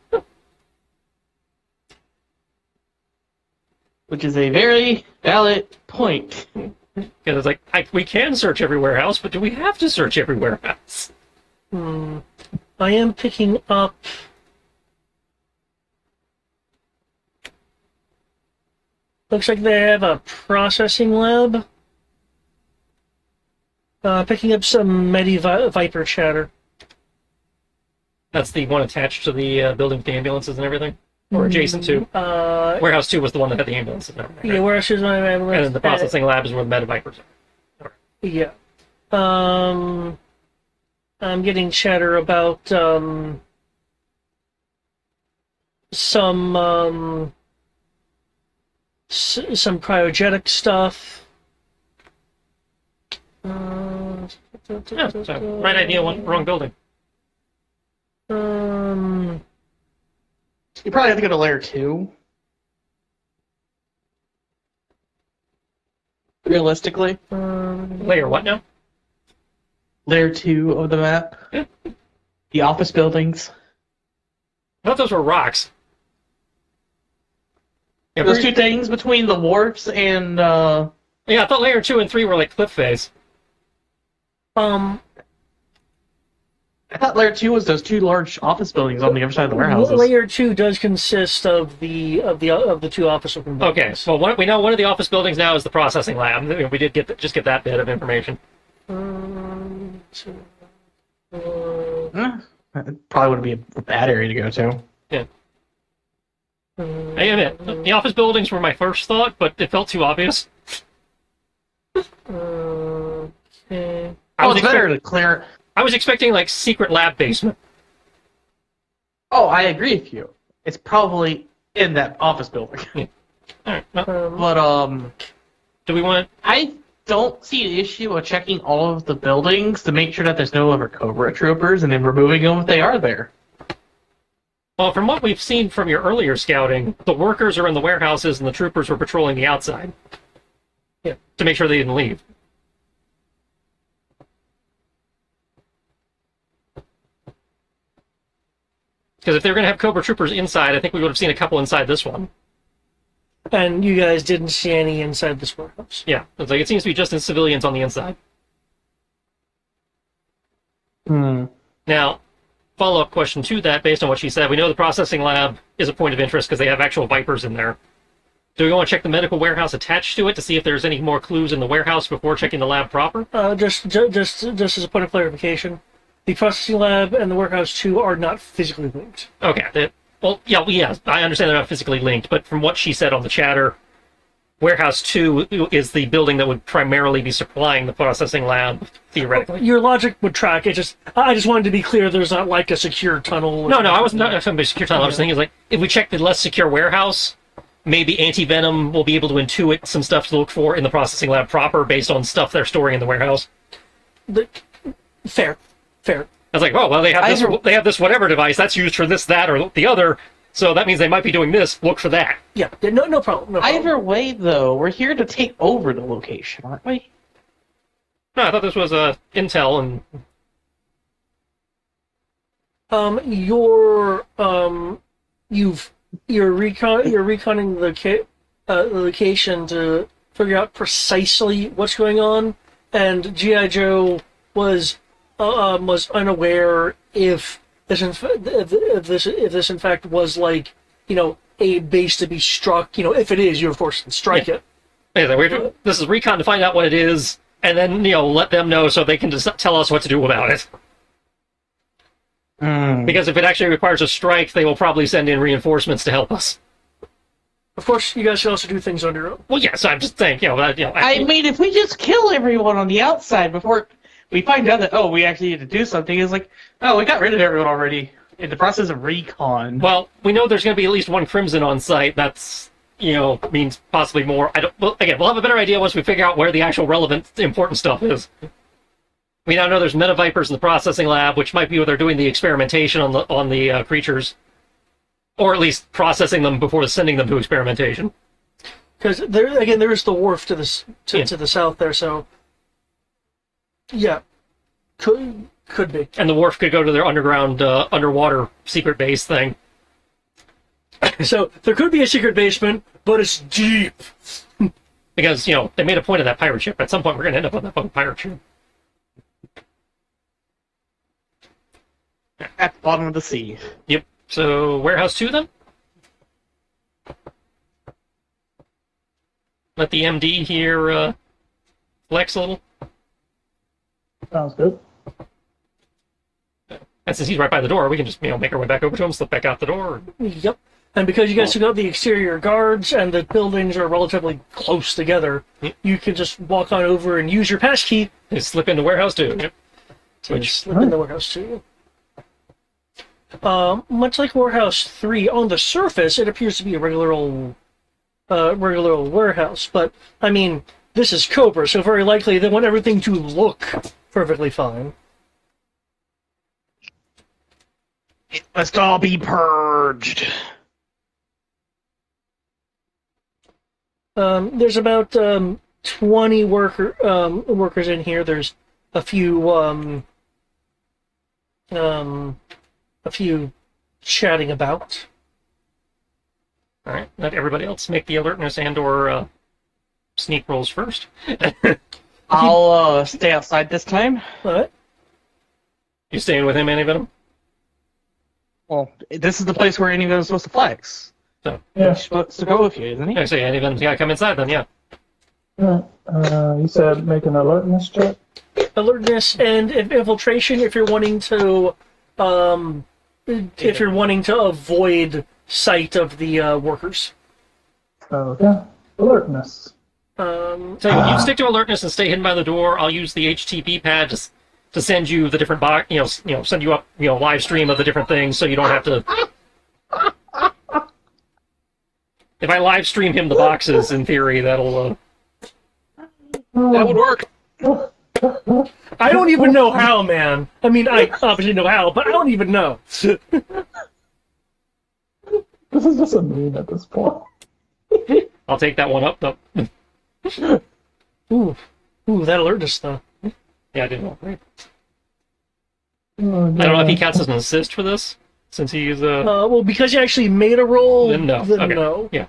Which is a very valid point. Because it's like, we can search every warehouse, but do we have to search every warehouse? I am picking up. Looks like they have a processing lab. Picking up some Viper chatter. That's the one attached to the building with the ambulances and everything? Or adjacent to? Warehouse 2 was the one that had the ambulances and everything. Yeah, Right? Warehouse 2 is my ambulance. And then the processing lab is where the Meta Vipers are. Yeah. I'm getting chatter about some cryogenic stuff. Yeah, so right idea, wrong building. You probably have to go to layer 2. Realistically. Layer what now? Layer 2 of the map. The office buildings. I thought those were rocks. Yeah, Those two things between the wharfs and, yeah, I thought layer 2 and 3 were like cliff face. I thought layer 2 was those two large office buildings on the other side of the warehouses. Layer 2 does consist of the two office buildings. Okay, so we know one of the office buildings now is the processing lab. We did get that bit of information. That probably would be a bad area to go to. Yeah. I admit, the office buildings were my first thought, but it felt too obvious. Okay. It's better to clear. I was expecting like secret lab basement. Oh, I agree with you. It's probably in that office building. Yeah. All right. Well, But do we want? I don't see an issue with checking all of the buildings to make sure that there's no other Cobra troopers and then removing them if they are there. Well, from what we've seen from your earlier scouting, the workers are in the warehouses and the troopers were patrolling the outside. Yeah. To make sure they didn't leave. Because if they were going to have Cobra troopers inside, I think we would have seen a couple inside this one. And you guys didn't see any inside this warehouse. Yeah, it's like it seems to be just in civilians on the inside. Now, follow-up question to that, based on what she said, we know the processing lab is a point of interest because they have actual Vipers in there. Do we want to check the medical warehouse attached to it to see if there's any more clues in the warehouse before checking the lab proper? Just as a point of clarification, the processing lab and the warehouse 2 are not physically linked. Okay. Yeah, I understand they're not physically linked, but from what she said on the chatter, Warehouse 2 is the building that would primarily be supplying the processing lab, theoretically. Your logic would track. I just wanted to be clear there's not like a secure tunnel. No, I was not talking about secure tunnel. I was thinking, like, if we check the less secure warehouse, maybe Anti-Venom will be able to intuit some stuff to look for in the processing lab proper based on stuff they're storing in the warehouse. Fair. I was like, oh, well, they have this whatever device that's used for this, that, or the other, so that means they might be doing this. Look for that. Yeah, no problem. Either way, though, we're here to take over the location, aren't we? No, I thought this was intel and... You've you're reconning the location to figure out precisely what's going on, and GI Joe was unaware if this in fact was like, a base to be struck. If it is, you of course can strike it. Yeah, this is recon to find out what it is, and then let them know so they can just tell us what to do about it. Because if it actually requires a strike, they will probably send in reinforcements to help us. Of course, you guys can also do things on your own. Well, yes, I'm just saying, I mean, if we just kill everyone on the outside before we find out that, we actually need to do something, it's like, we got rid of everyone already in the process of recon. Well, we know there's going to be at least one Crimson on site. That's, means possibly more. We'll have a better idea once we figure out where the actual relevant, important stuff is. We now know there's Metavipers in the processing lab, which might be where they're doing the experimentation on the creatures. Or at least processing them before sending them to experimentation. Because there is the wharf to the south there, so yeah, could be. And the wharf could go to their underground, underwater secret base thing. So there could be a secret basement, but it's deep. Because they made a point of that pirate ship. At some point, we're going to end up on that fucking pirate ship. At the bottom of the sea. Yep. So, Warehouse 2, then? Let the MD here flex a little. Sounds good. And since he's right by the door, we can just make our way back over to him, slip back out the door. Yep. And because you guys have got the exterior guards and the buildings are relatively close together, you can just walk on over and use your passkey. Just slip into Warehouse 2. Yep. Slip in the Warehouse 2. Much like Warehouse 3, on the surface, it appears to be a regular old warehouse. But, I mean, this is Cobra, so very likely they want everything to look perfectly fine. It must all be purged. There's about 20 workers in here. There's a few chatting about. All right, let everybody else make the alertness and/or sneak rolls first. I'll stay outside this time. What? You staying with him, Antivenom? Well, this is the place where anyone is supposed to flex. So Yeah. He's supposed to go with you, isn't he? I say Antivenom's got to come inside then. Yeah. You said make an alertness check. Alertness and infiltration if you're wanting to avoid sight of the workers. Okay. Alertness. So you stick to alertness and stay hidden by the door. I'll use the HTTP pad to send you the different send you up live stream of the different things, so you don't have to. If I live stream him the boxes, in theory, that'll. That would work. I don't even know how, man. I mean, I obviously know how, but I don't even know. This is just a meme at this point. I'll take that one up, though. Ooh, that alertness though. Yeah, I didn't know. Right? Oh, I don't know if he counts as an assist for this, since he's well, because you actually made a roll. Then no. Then Okay. no. Yeah.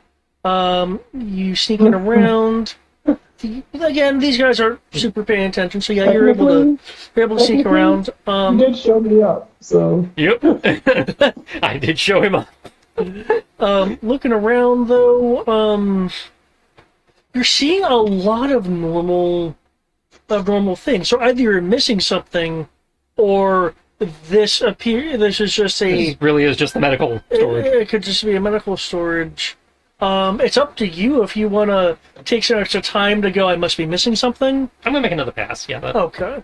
You sneaking around. Again, these guys are super paying attention, so yeah, you're able to sneak around. You did show me up, so. Yep. I did show him up. Looking around though, you're seeing a lot of normal things. So either you're missing something, or this is just This really is just the medical storage. It could just be a medical storage. It's up to you if you want to take some extra time to go. I must be missing something. I'm gonna make another pass. Yeah. Okay.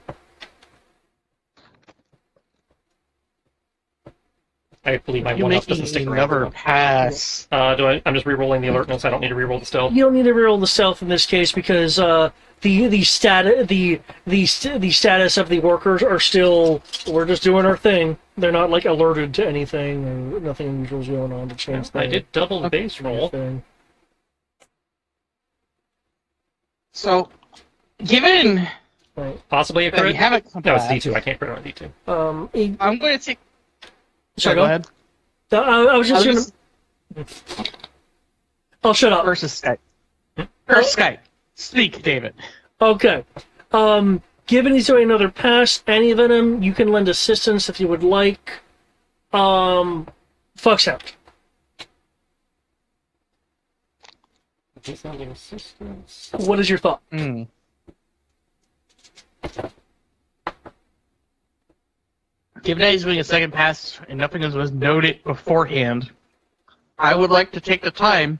I believe my You one up make doesn't stick another around. pass. I'm just re-rolling the alertness. I don't need to re-roll the stealth. You don't need to reroll the stealth in this case because the status of the workers are still, we're just doing our thing. They're not like alerted to anything or nothing unusual's going on to change I did double the base roll. thing. So, given Right. Possibly a that we crit. haven't come No, it's back, D2. I can't crit on a D2. I'm going to take. Sorry, go ahead. I was just I going was to Oh, shut up. Versus Skype. First Skype. Speak, David. Okay. Given he's doing another pass, Anti-Venom, you can lend assistance if you would like. Fuck's out. What is your thought? Given that he's doing a second pass and nothing was noted beforehand, I would like to take the time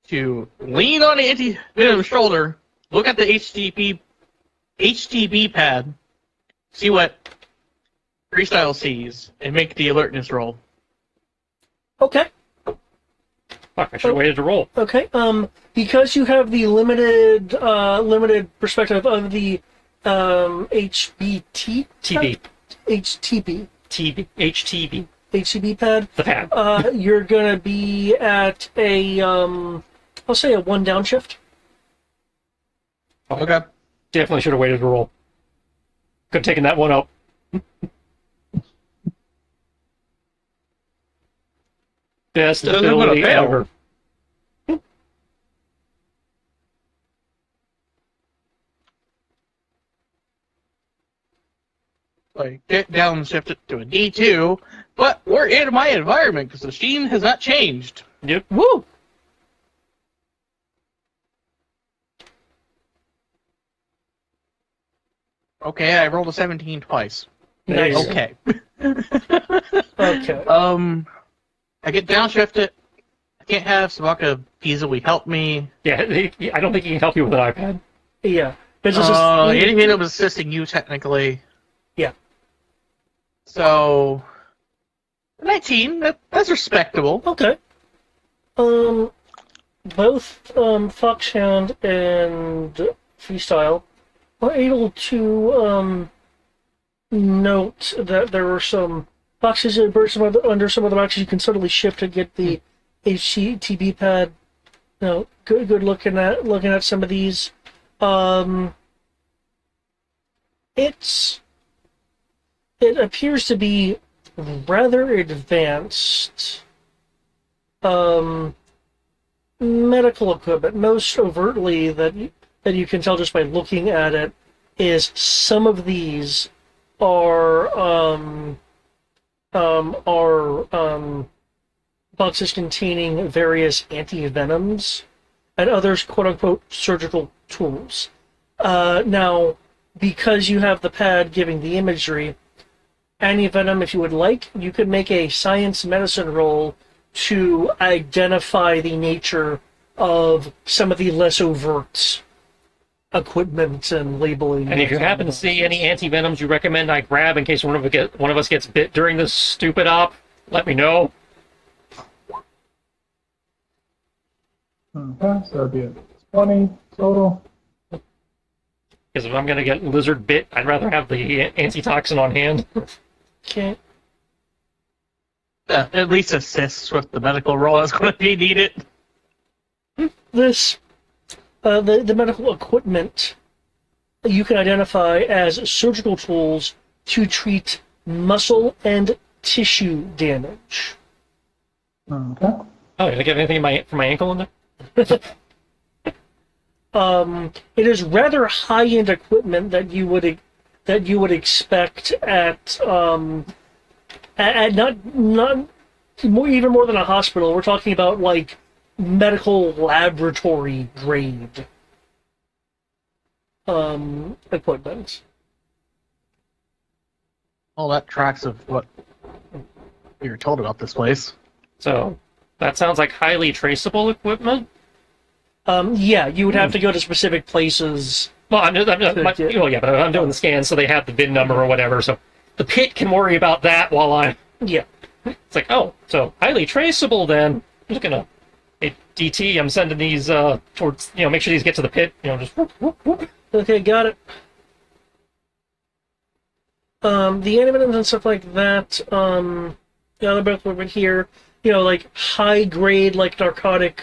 to lean on Anti-Venom's shoulder, look at the HTB pad, see what Freestyle sees, and make the alertness roll. Okay. Fuck, I should have waited to roll. Okay. Because you have the limited perspective of the HBT TB. HTB HTB. pad. The pad. You're gonna be at a I'll say a 1 downshift. Okay. Definitely should have waited to roll. Could have taken that one up. Best Doesn't wanna ability fail. ever. Like, get downshift it to a D2, but we're in my environment because the machine has not changed. Yep. Woo! Okay, I rolled a 17 twice. Nice. Okay. Okay. I get downshifted. I can't have Sabaka feasibly help me. Yeah, I don't think he can help you with an iPad. Yeah. It's just, Anything that was assisting you technically. Yeah. So 19, that's respectable. Okay. Both Foxhound and Freestyle were able to note that there were some boxes under some of the boxes you can suddenly shift to get the HTTP pad. You know, good looking at some of these. It appears to be rather advanced medical equipment. Most overtly that you can tell just by looking at it is some of these are boxes containing various anti-venoms and others quote-unquote surgical tools. Now, because you have the pad giving the imagery, Anti-Venom, if you would like, you could make a science medicine roll to identify the nature of some of the less overt equipment and labeling. And if you happen to see any anti-venoms you recommend I grab in case one of us gets bit during this stupid op, let me know. Okay, so that'd be a 20 total. Because if I'm going to get lizard bit, I'd rather have the antitoxin on hand. Okay. At least assists with the medical roll that's going to be needed. This, the medical equipment you can identify as surgical tools to treat muscle and tissue damage. Okay. Oh, did I get anything for my ankle in there? It is rather high-end equipment that you would expect at not even more than a hospital. We're talking about like medical laboratory grade equipment. Well, that tracks of what we were told about this place. So, that sounds like highly traceable equipment. Yeah, you would have to go to specific places. Well, I'm but I'm doing the scan, so they have the VIN number or whatever. So the pit can worry about that while I'm. Yeah. It's like, oh, so highly traceable. Then I'm just gonna, hey, DT, I'm sending these towards, make sure these get to the pit. Just whoop, whoop, whoop. Okay, got it. The animators and stuff like that. They're both over here. Like high grade, like narcotic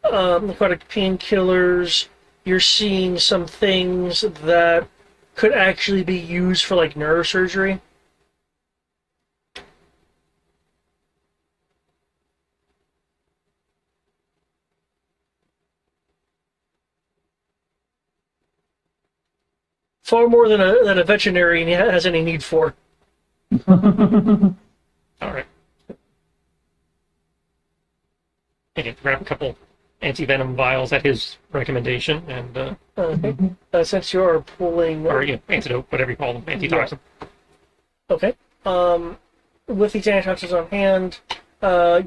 painkillers. You're seeing some things that could actually be used for like neurosurgery. far more than a veterinarian has any need for. All right. I can grab a couple anti-venom vials at his recommendation, and Okay. Since you're pulling, or antidote, whatever you call them, antitoxin. okay. With these antitoxins on hand,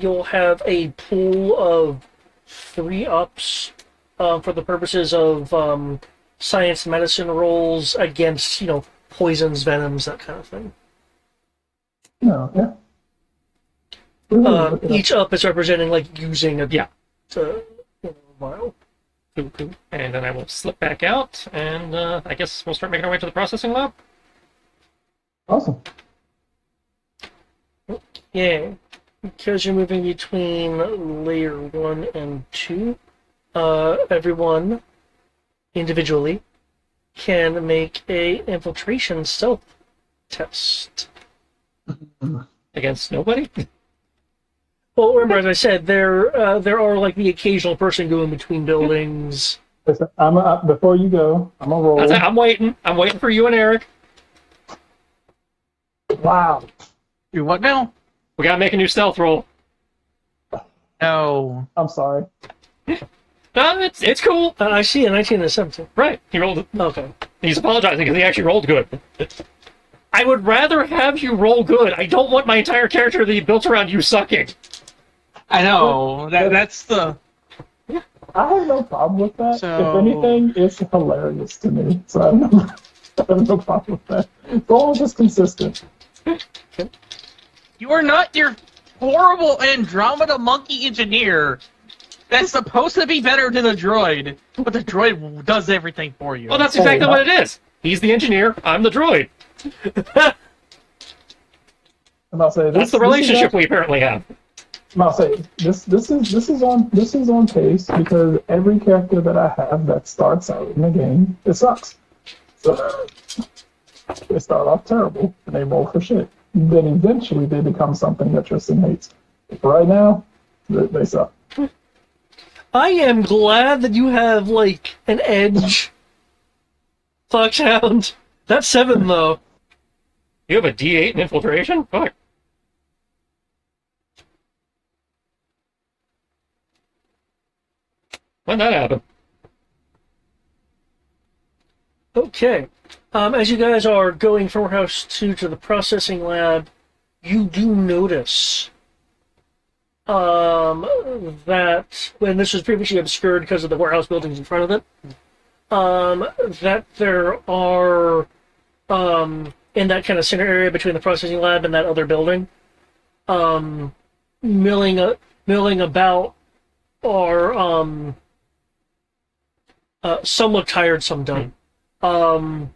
you'll have a pool of 3 ups for the purposes of science medicine rolls against, poisons, venoms, that kind of thing. No, yeah. Look it up. Each up is representing like using a Yeah. vial. Cool, cool. And then I will slip back out, and I guess we'll start making our way to the processing lab. Awesome. Yeah, because you're moving between layer 1 and 2, everyone individually can make a infiltration stealth test. Against nobody? Well, remember, as I said, there are like the occasional person going between buildings. Listen, before you go, I'm gonna roll. I'm waiting. I'm waiting for you and Eric. Wow. Do what now? We gotta make a new stealth roll. No. I'm sorry. No, it's cool. I see a 19 and a 17. Right, he rolled it. Okay. He's apologizing because he actually rolled good. I would rather have you roll good. I don't want my entire character to be built around you sucking. I know. That's the. I have no problem with that. So- If anything, it's hilarious to me. So I have no problem with that. As long as it's consistent. You are not your horrible Andromeda monkey engineer that's supposed to be better than a droid, but the droid does everything for you. Well, that's exactly what it is. He's the engineer. I'm the droid. And I'll say That's the relationship we apparently have. I'll say this is on pace because every character that I have that starts out in the game, it sucks. So they start off terrible and they roll for shit. Then eventually they become something that Tristan hates. But right now, they suck. I am glad that you have like an edge. Foxhound. That's 7 though. You have a D8 in infiltration? Fuck. When'd that happen? Okay. As you guys are going from warehouse 2 to the processing lab, you do notice that when this was previously obscured because of the warehouse buildings in front of it, that there are in that kind of center area between the processing lab and that other building, milling about are some look tired, some don't. Are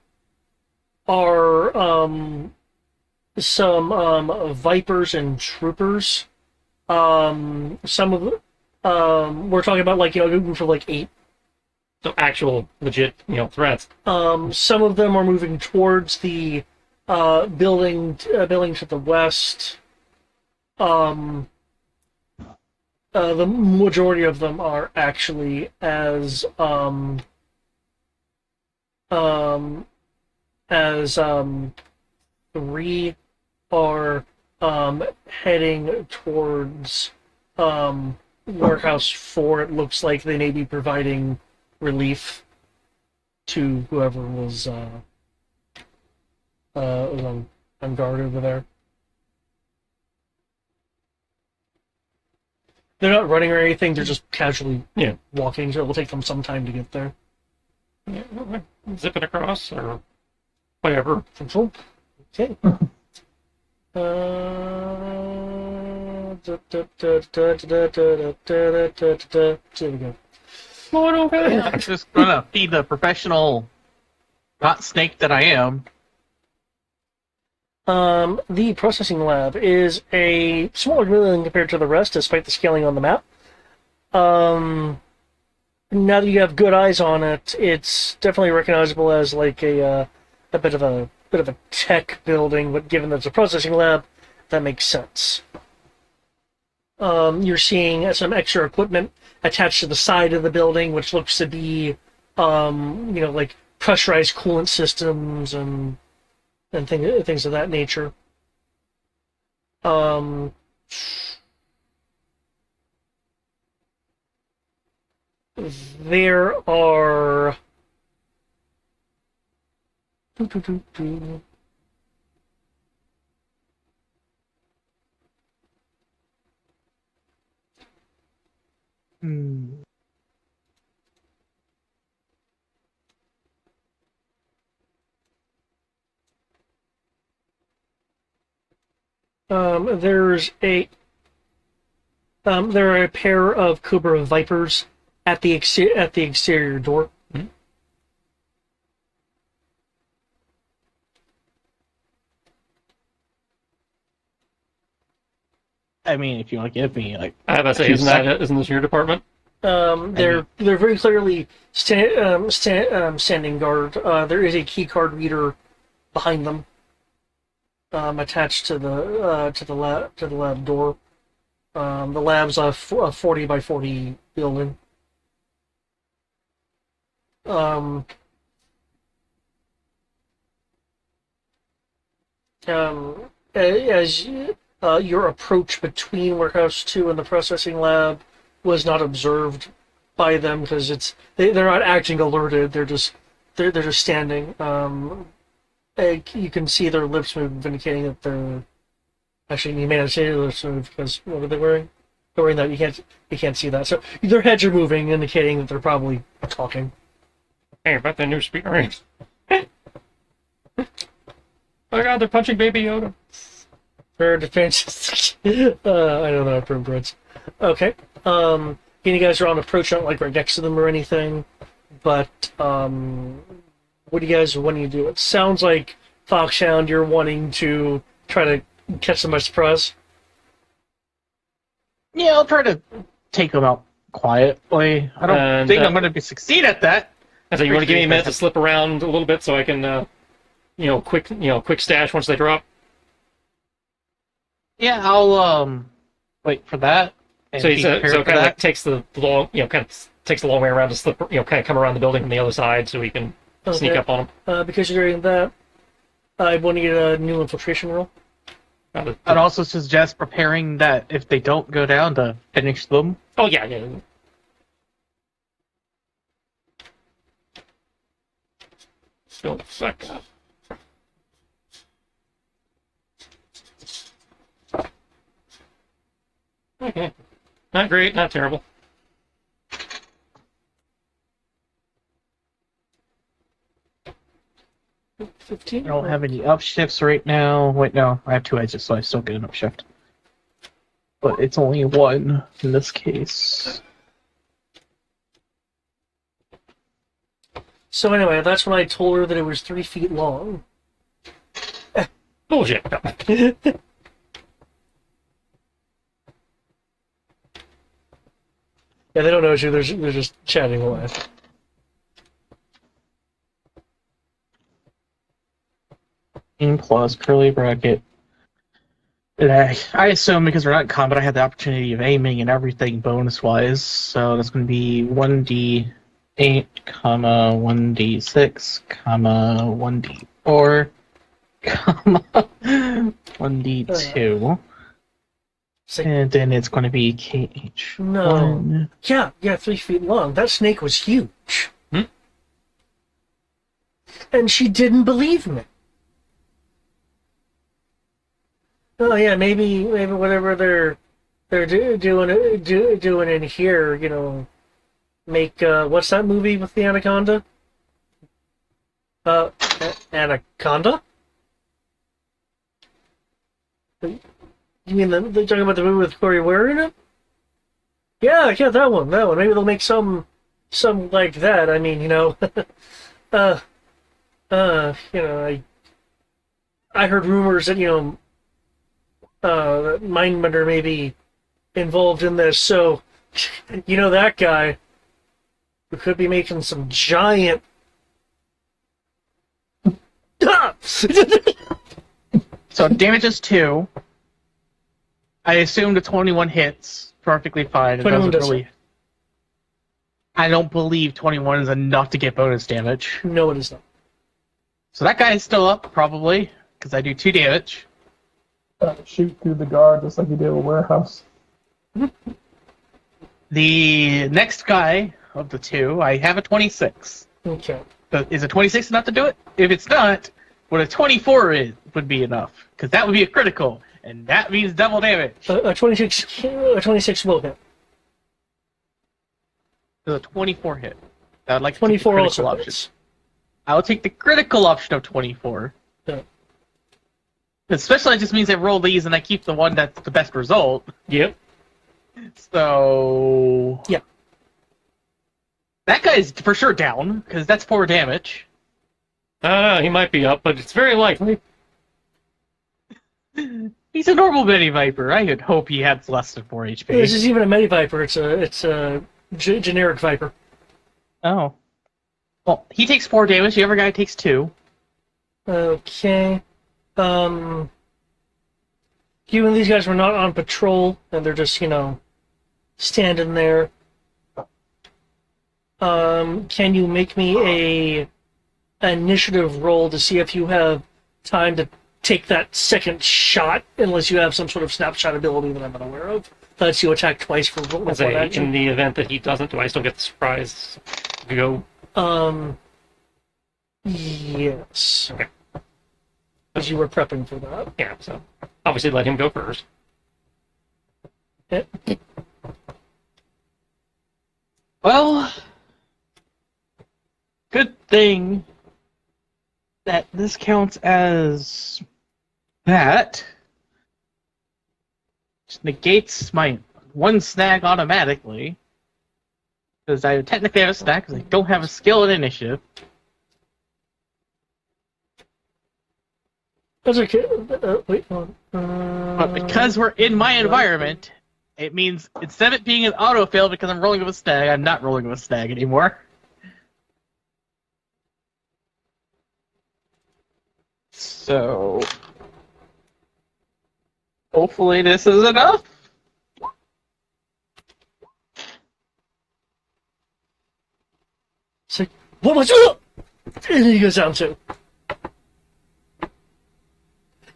some Vipers and Troopers. Some of we're talking about like a group of like 8. So actual, legit, threats. Some of them are moving towards the building to the west. The majority of them are actually as 3 are heading towards warehouse 4. It looks like they may be providing relief to whoever was on guard over there. They're not running or anything, they're just casually walking, so it will take them some time to get there. Yeah, zip it across, or whatever. Control. Okay. There we go. Going over there. I'm just gonna feed the professional not snake that I am. The processing lab is a smaller building compared to the rest, despite the scaling on the map. Now that you have good eyes on it, it's definitely recognizable as like a bit of a tech building, but given that it's a processing lab, that makes sense. You're seeing some extra equipment attached to the side of the building, which looks to be, like pressurized coolant systems and things of that nature. There are. Hmm. There's a there are a pair of Cobra Vipers at the exterior door. I mean, if you want to give me like, I have to say, Few isn't this your department? They're very clearly standing guard. There is a key card reader behind them, attached to the lab door. The lab's a 40 by 40 building. As your approach between Warehouse 2 and the processing lab was not observed by them because they're not acting alerted. They're just standing. You can see their lips move, indicating that they're. Actually, you may not see their lips move because what are they wearing? They're wearing that. You can't see that. So their heads are moving, indicating that they're probably talking. Hey, about the new speaker. Oh god, they're punching Baby Yoda. For defense, I don't know how words. Okay. You guys are on approach, not like right next to them or anything. But what do you guys want to do? It sounds like Foxhound, you're wanting to try to catch them by surprise. yeah, I'll try to take them out quietly. I don't think I'm going to succeed at that. So you want to give me a minute to slip around a little bit so I can, quick stash once they drop. Yeah, I'll wait for that. And So be he prepared so for kind of that. like takes the long, takes the long way around to slip, kind of come around the building from the other side so he can sneak Okay. up on him. Because you're doing that, I want to get a new infiltration roll. I'd also suggest preparing that if they don't go down to finish them. Oh yeah, yeah. Still suck. Okay. Not great, not terrible. I 15. don't have any upshifts right now. Wait, no, I have 2 edges, so I still get an upshift. But it's only 1 in this case. So anyway, that's when I told her that it was 3 feet long. Bullshit. Yeah, they don't know you. They're just chatting away. Plus curly bracket. And I assume because we're not in combat, I had the opportunity of aiming and everything bonus-wise. So that's going to be 1d8, comma 1d6, comma 1d4, comma 1d2. And then it's going to be KH1. No. Yeah, 3 feet long. That snake was huge. And she didn't believe me. Oh yeah, maybe whatever they're doing in here, make what's that movie with the anaconda? Anaconda? You mean they're talking about the movie with Corey Ware in it? Yeah, that one. Maybe they'll make some like that. I mean, I heard rumors that that Mindbender may be involved in this. So, that guy who could be making some giant. So damage is 2. I assume the 21 hits perfectly fine. It 21 doesn't really. I don't believe 21 is enough to get bonus damage. No, it is not. So that guy is still up, probably, because I do 2 damage. Shoot through the guard just like you did with Warehouse. The next guy of the 2, I have a 26. Okay. Is a 26 enough to do it? If it's not, what a 24 would be enough, because that would be a critical, and that means double damage. A 26 will hit. So a 24 hit. I would like to take the 24 critical also option. hits. I'll take the critical option of 24. Yeah. Especially it just means I roll these and I keep the one that's the best result. Yep. So... Yeah. That guy's for sure down, because that's 4 damage. He might be up, but it's very likely. He's a normal mini viper. I would hope he has less than 4 HP. This is even a medi viper. It's a generic viper. Oh. Well, he takes 4 damage, the other guy takes 2. Okay. Given these guys were not on patrol and they're just, standing there. Can you make me a initiative roll to see if you have time to take that second shot, unless you have some sort of snapshot ability that I'm unaware of? Lets you attack twice for one action. In the event that he doesn't, do I still get the surprise? Go. Yes. Okay. Because you were prepping for that. Yeah, so obviously let him go first. Yeah. Well, good thing that this counts as that. Just negates my 1 snag automatically. Because I technically have a snag because I don't have a skill in initiative. That's okay. Wait, hold But on. because we're in my environment, it means instead of it being an auto fail because I'm rolling with a snag, I'm not rolling with a snag anymore. So hopefully this is enough. It's like, what was and he goes down too.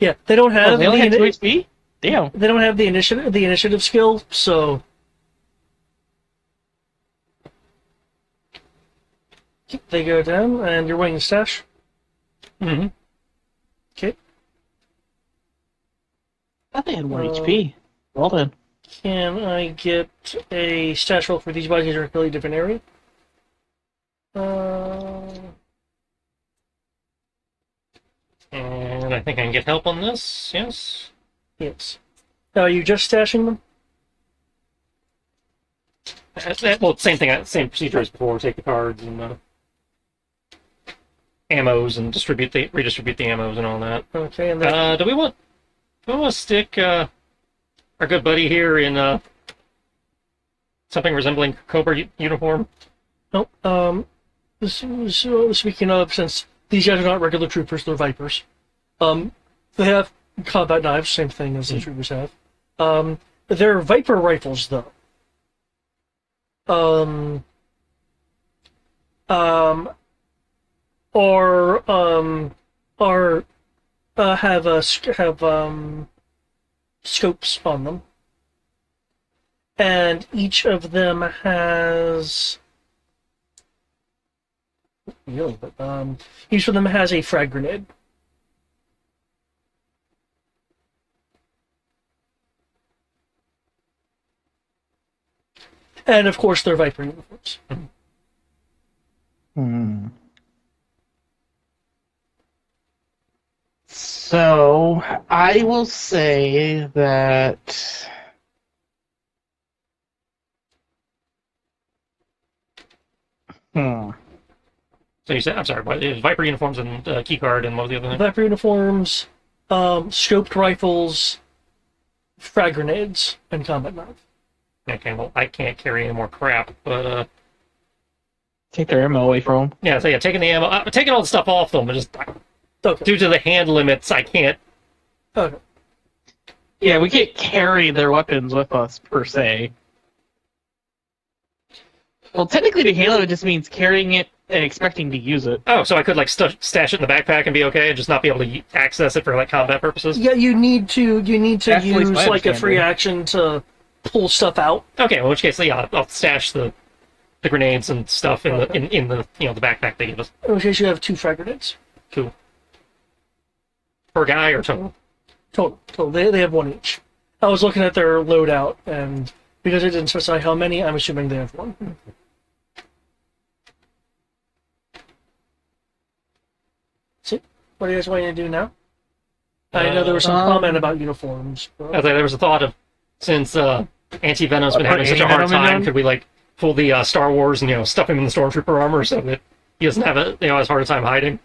Yeah, they don't have They only had 2 the HP? Damn. they don't have the initiative skill, so they go down, and you're weighing the stash. Mm-hmm. Okay. I thought they had 1 HP. Well done. Can I get a stash roll for these bodies that are in a completely different area? And I think I can get help on this, yes? Yes. Are you just stashing them? Well, same thing, same procedure as before. Take the cards and ammos and redistribute the ammos and all that. Okay, and then Do we want to stick our good buddy here in something resembling Cobra uniform? no. Speaking of, since these guys are not regular troopers, they're Vipers. They have combat knives, same thing as the troopers have. They're Viper rifles, though. Have scopes on them, and each of them has. Really, but each of them has a frag grenade. And of course, they're Viper uniforms. So, I will say that... So you said, I'm sorry, what, it was Viper uniforms and keycard and what was the other thing? Viper uniforms, scoped rifles, frag grenades, and combat knives. Okay, well, I can't carry any more crap, but Take their ammo away from them. yeah, so yeah, taking the ammo, taking all the stuff off them, and just Okay. due to the hand limits, I can't. Okay. Yeah, we can't carry their weapons with us, per se. Well, technically, the Halo just means carrying it and expecting to use it. Oh, so I could like stash it in the backpack and be okay, and just not be able to access it for like combat purposes. Yeah, you need to That's at least use my like a free understanding. action to pull stuff out. Okay, well, in which case, yeah, I'll stash the grenades and stuff in the in the the backpack they give us. In which case, you have 2 frag grenades. Cool. Per guy or total? Total. They have 1 each. I was looking at their loadout, and because it didn't specify how many, I'm assuming they have 1. So, what do you guys want to do now? I know there was some comment about uniforms. But... There was a thought of, since Anti-Venom's been having such a hard Anti-Venom time, in could we like pull the Star Wars and stuff him in the Stormtrooper armor so that he doesn't have as hard a time hiding?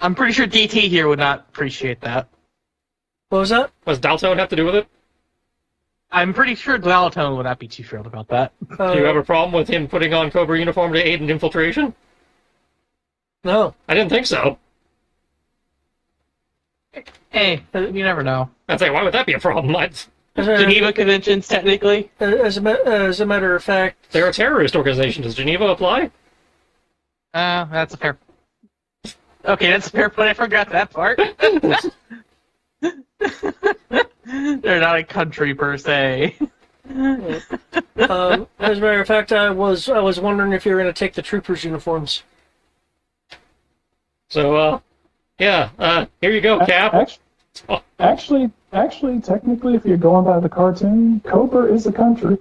I'm pretty sure DT here would not appreciate that. What was that? What does Daltone have to do with it? I'm pretty sure Glaltone would not be too thrilled about that. Do you have a problem with him putting on Cobra uniform to aid in infiltration? No. I didn't think so. Hey, you never know. I'd say, why would that be a problem? Geneva Conventions, technically. As a matter of fact, They're a terrorist organization. Does Geneva apply? That's a fair... Okay, that's a fair point. I forgot that part. They're not a country, per se. as a matter of fact, I was wondering if you were going to take the troopers' uniforms. So, here you go, Cap. Actually, technically, if you're going by the cartoon, Cobra is a country.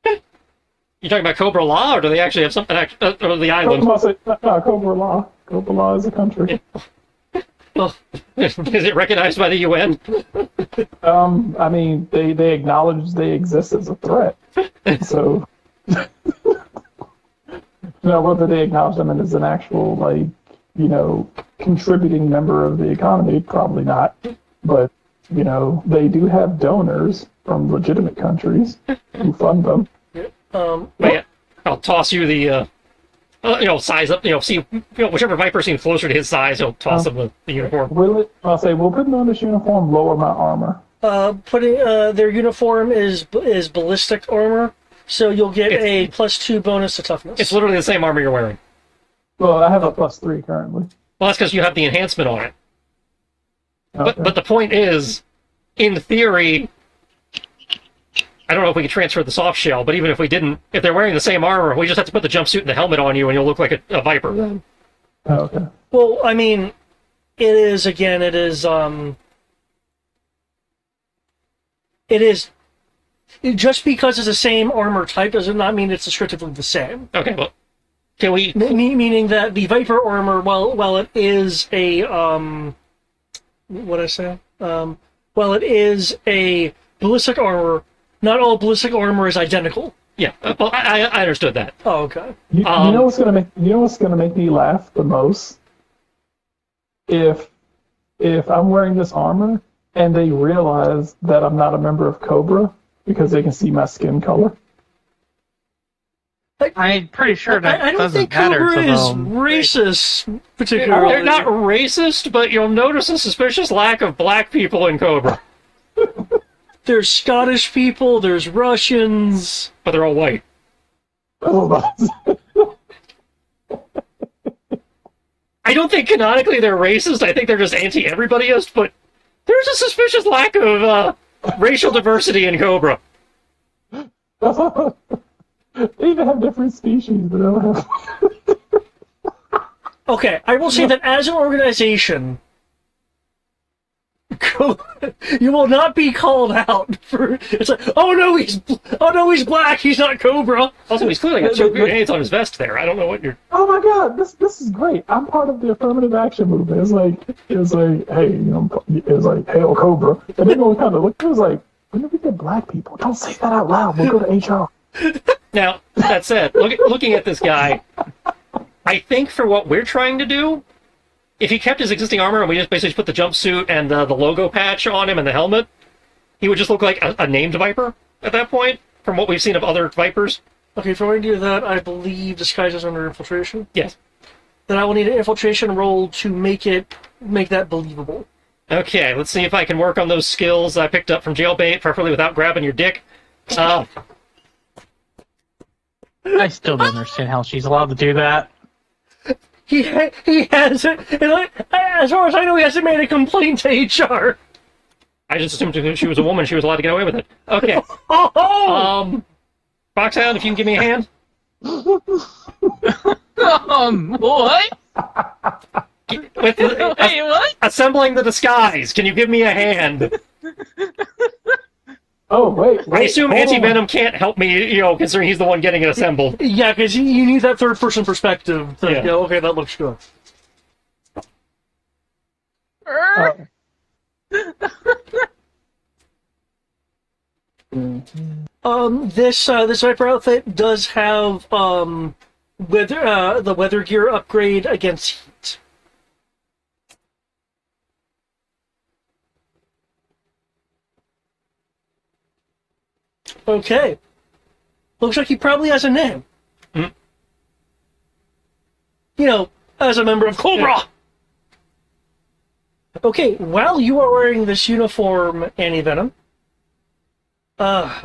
You talking about Cobra Law, or do they actually have something? Or the island? Cobra Law. Cobra Law is a country. Is it recognized by the UN? I mean, they acknowledge they exist as a threat. So, whether they acknowledge them as an actual, contributing member of the economy, probably not. But, they do have donors from legitimate countries who fund them. Yeah, I'll toss you the, size up, see, whichever Viper seems closer to his size, he'll toss him the uniform. I'll say, we'll put them on this uniform, lower my armor. Putting their uniform is ballistic armor, so you'll get a +2 bonus to toughness. It's literally the same armor you're wearing. Well, I have a +3 currently. Well, that's because you have the enhancement on it. Okay. But the point is, in theory, I don't know if we could transfer the soft shell, but even if we didn't, if they're wearing the same armor, we just have to put the jumpsuit and the helmet on you, and you'll look like a Viper. Oh, okay. Well, I mean, it is just because it's the same armor type does not mean it's descriptively the same. Okay, well, can we... Meaning that the Viper armor, while it is a while it is a ballistic armor, not all ballistic armor is identical. Yeah, well, I understood that. Oh, okay. You know what's gonna make me laugh the most? If I'm wearing this armor and they realize that I'm not a member of Cobra because they can see my skin color. I'm pretty sure that I don't doesn't think matter Cobra to is them. racist, particularly. They're not racist, but you'll notice a suspicious lack of black people in Cobra. There's Scottish people, there's Russians. But they're all white. I don't think canonically they're racist. I think they're just anti-everybodyist, but there's a suspicious lack of racial diversity in Cobra. They even have different species, but I don't have... Okay, I will say that as an organization, you will not be called out for. It's like, oh no, he's black. He's not Cobra. Also, he's clearly got two grenades on his vest there. I don't know what you're. Oh my god, this is great. I'm part of the affirmative action movement. It's like, hey, it's like, hail Cobra. And then we kind of looked. It was like, when did we get black people? Don't say that out loud. We'll go to HR. Now, that said, looking at this guy, I think for what we're trying to do, if he kept his existing armor and we just basically put the jumpsuit and the logo patch on him and the helmet, he would just look like a named Viper at that point, from what we've seen of other Vipers. Okay, if we're going to do that, I believe disguise is under infiltration. Yes. Then I will need an infiltration roll to make that believable. Okay, let's see if I can work on those skills I picked up from Jailbait, preferably without grabbing your dick. I still don't understand how she's allowed to do that. He hasn't. As far as I know, he hasn't made a complaint to HR. I just assumed if she was a woman, she was allowed to get away with it. Okay. Oh! Foxhound, if you can give me a hand. What? With Hey, what? assembling the disguise. Can you give me a hand? Oh, wait. I assume hold on. Anti-Venom can't help me, considering he's the one getting it assembled. Yeah, because you need that third-person perspective. To Yeah. go, okay, that looks good. This Viper outfit does have the weather gear upgrade against heat. Okay. Looks like he probably has a name. Hmm. As a member of Cobra. Okay, while you are wearing this uniform, Anti-Venom,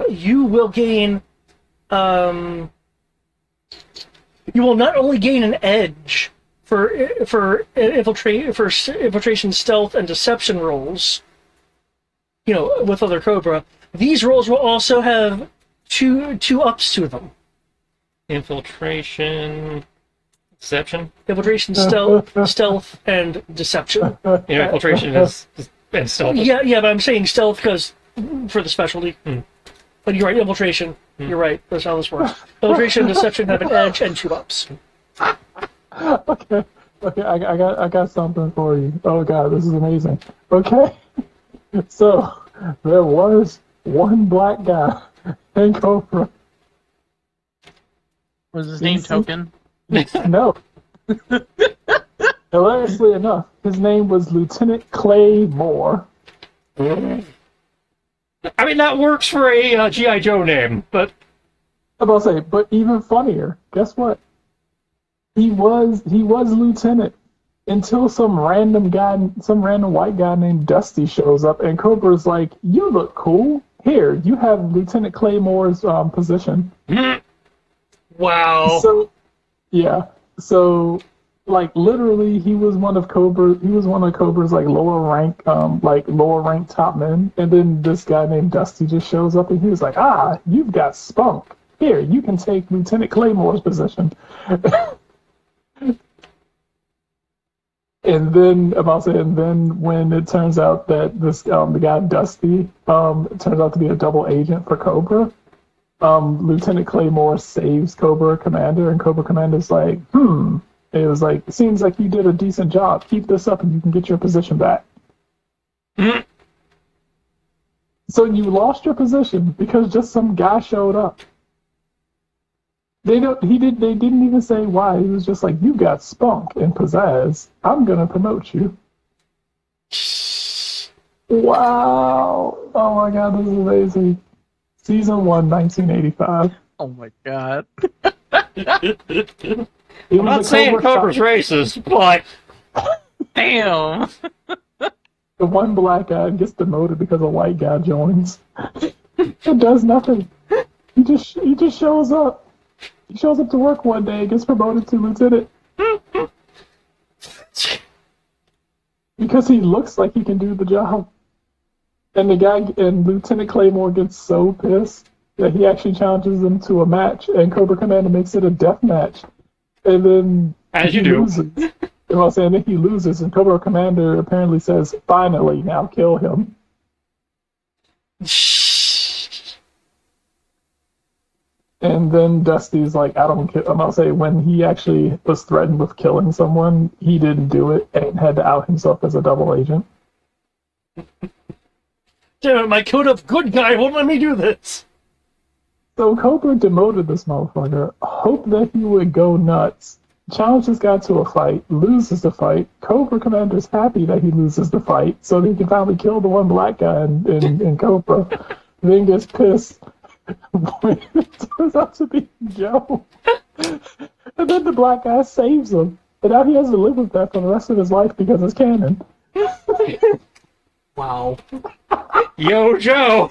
you will gain, you will not only gain an edge for infiltration, stealth, and deception rolls, with other Cobra. These rolls will also have two ups to them. Infiltration, deception. Infiltration, stealth, and deception. Infiltration is and stealth. Yeah, but I'm saying stealth because for the specialty. But you're right, infiltration. You're right. That's how this works. Infiltration and deception have an edge and two ups. Okay, I got something for you. Oh god, this is amazing. Okay, so there was one black guy in Cobra. Was his name Token? No. Hilariously enough, his name was Lieutenant Clay Moore. I mean, that works for a G.I. Joe name, but... I'm about to say, but even funnier, guess what? He was lieutenant until some random white guy named Dusty shows up, and Cobra's like, "You look cool. Here, you have Lieutenant Claymore's position." Wow. So, yeah. So, like, literally, he was one of Cobra's like lower rank top men, and then this guy named Dusty just shows up, and he was like, "Ah, you've got spunk. Here, you can take Lieutenant Claymore's position." And then when it turns out that this the guy Dusty turns out to be a double agent for Cobra, Lieutenant Claymore saves Cobra Commander, and Cobra Commander's like, It was like, "It seems like you did a decent job. Keep this up, and you can get your position back." So you lost your position because just some guy showed up. They didn't even say why. He was just like, "You got spunk and pizzazz. I'm gonna promote you." Wow! Oh my god, this is amazing. Season 1, 1985. Oh my god. I'm not saying Cobra's racist, but... Damn. The one black guy gets demoted because a white guy joins. It does nothing. He just shows up. He shows up to work one day and gets promoted to lieutenant. Because he looks like he can do the job. And Lieutenant Claymore gets so pissed that he actually challenges him to a match, and Cobra Commander makes it a death match. And then As you do. Loses. And then he loses, and Cobra Commander apparently says, "Finally, now kill him." And then Dusty's like, when he actually was threatened with killing someone, he didn't do it and had to out himself as a double agent. Damn it, my code of good guy won't let me do this. So Cobra demoted this motherfucker, hoped that he would go nuts, challenged this guy to a fight, loses the fight. Cobra Commander's happy that he loses the fight, so that he can finally kill the one black guy in Cobra. Then gets pissed. It turns out to be Joe. And then the black guy saves him. And now he has to live with that for the rest of his life because it's canon. Wow. Yo, Joe!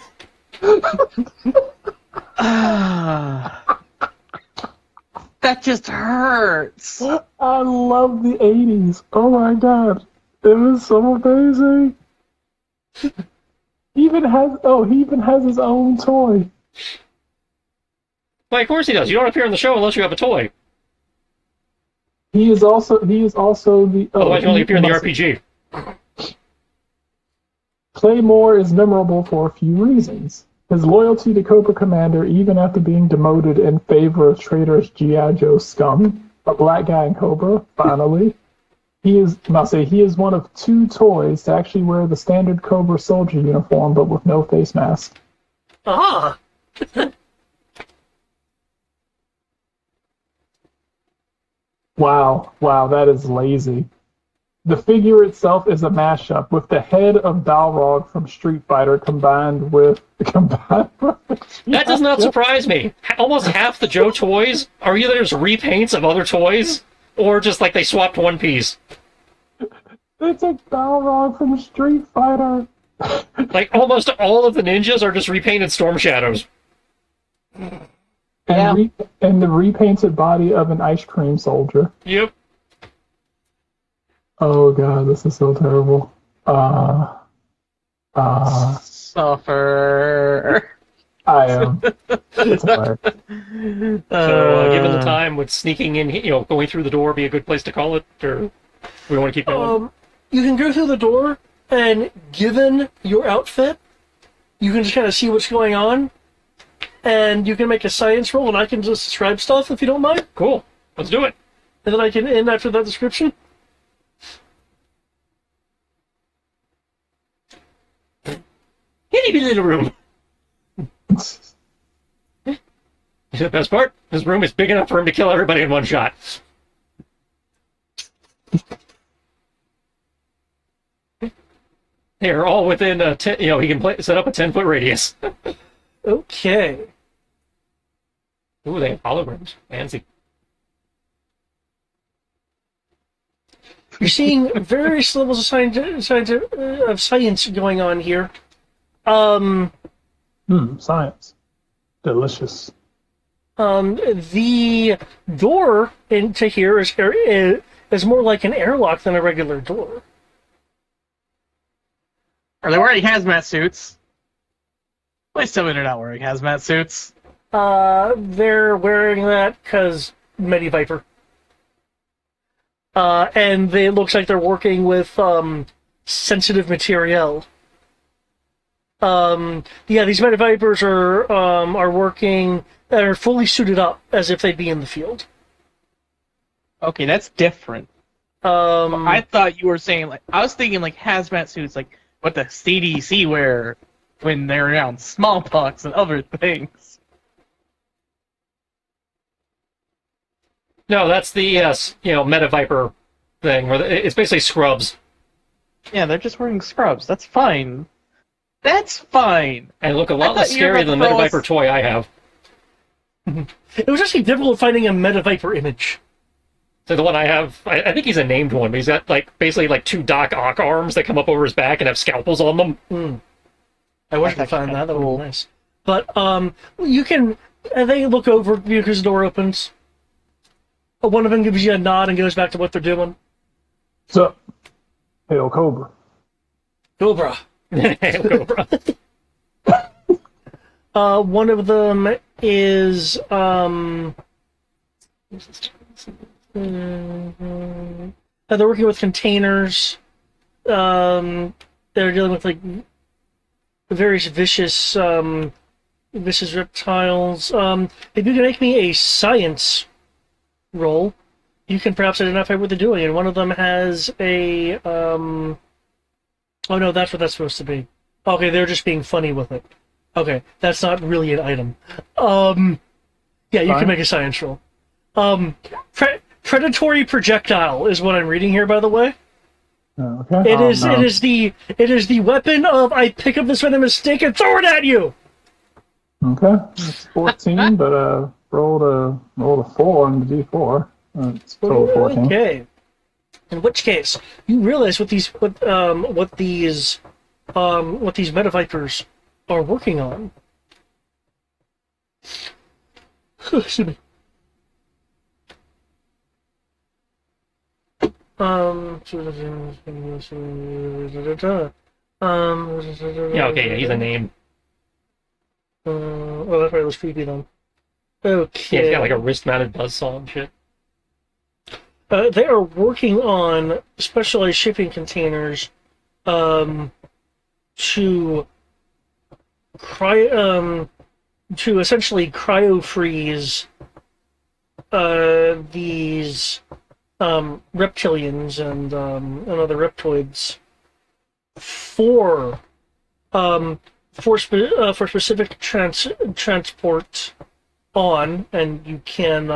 That just hurts. I love the 80s. Oh my god. It was so amazing. He even has his own toy. Well, of course he does. You don't appear on the show unless you have a toy. He is also the Otherwise, you only appear in the must- RPG. Claymore is memorable for a few reasons. His loyalty to Cobra Commander, even after being demoted in favor of traitorous G.I. Joe scum, a black guy in Cobra, finally. He is one of 2 toys to actually wear the standard Cobra soldier uniform, but with no face mask. Ah! Wow, that is lazy. The figure itself is a mashup with the head of Balrog from Street Fighter combined with That does not surprise me. Almost half the Joe toys are either just repaints of other toys, or just like they swapped one piece. It's a Balrog from Street Fighter. Like, almost all of the ninjas are just repainted Storm Shadows. And the repainted body of an ice cream soldier. Yep. Oh god, this is so terrible. Suffer. I am. It's hilarious. So, given the time, would sneaking in, going through the door be a good place to call it? Or we want to keep going? You can go through the door, and given your outfit, you can just kind of see what's going on, and you can make a science roll, and I can just describe stuff if you don't mind, Cool. Let's do it. and then I can end after that description. Itty bitty little room. The best part? This room is big enough for him to kill everybody in one shot. They're all within a 10, he can set up a 10-foot radius. Okay. Ooh, they have holograms. Fancy. You're seeing various levels of science going on here. Science. Delicious. The door into here is more like an airlock than a regular door. Are they wearing hazmat suits? Please tell me they're not wearing hazmat suits. They're wearing that because Mediviper. And it looks like they're working with sensitive material. These Medivipers are working. They're fully suited up as if they'd be in the field. Okay, that's different. I thought you were saying I was thinking hazmat suits, like what the CDC wear when they're around smallpox and other things. No, that's the Metaviper thing, where it's basically scrubs. Yeah, they're just wearing scrubs. That's fine. That's fine. And look a lot less scary than the Metaviper toy I have. It was actually difficult finding a Metaviper image. So the one I have, I think he's a named one, but he's got basically 2 Doc Ock arms that come up over his back and have scalpels on them. I wish I could find that. That would be nice. But you can. They look over because the door opens. One of them gives you a nod and goes back to what they're doing. So, Hail Cobra. Cobra. Cobra. One of them is they're working with containers. They're dealing with various vicious reptiles. If you can make me a science roll, you can perhaps identify what they're doing. And one of them has a oh no, that's what that's supposed to be. Okay, they're just being funny with it. Okay, that's not really an item. Yeah, you can make a science roll. Predatory projectile is what I'm reading here, by the way. Okay. It is the weapon of I pick up this venomous stick and throw it at you. Okay. It's 14, but rolled a 4 on the D4. It's total 14. Okay. In which case, you realize what these Metavipers are working on. Excuse me. Yeah, okay, yeah, he's a name. Well, that's why it was creepy then. Yeah, he's got like a Okay. wrist-mounted buzzsaw and shit. They are working on specialized shipping containers um, to to essentially cryo freeze these reptilians and other reptoids for for specific transport on, and you can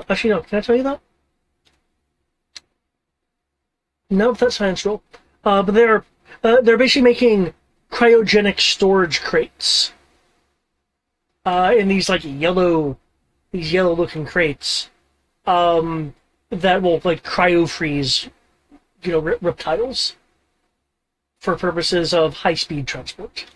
actually no, can I tell you that? No, that's science roll. But they're basically making cryogenic storage crates in these like yellow looking crates that will like cryo freeze, reptiles for purposes of high speed transport.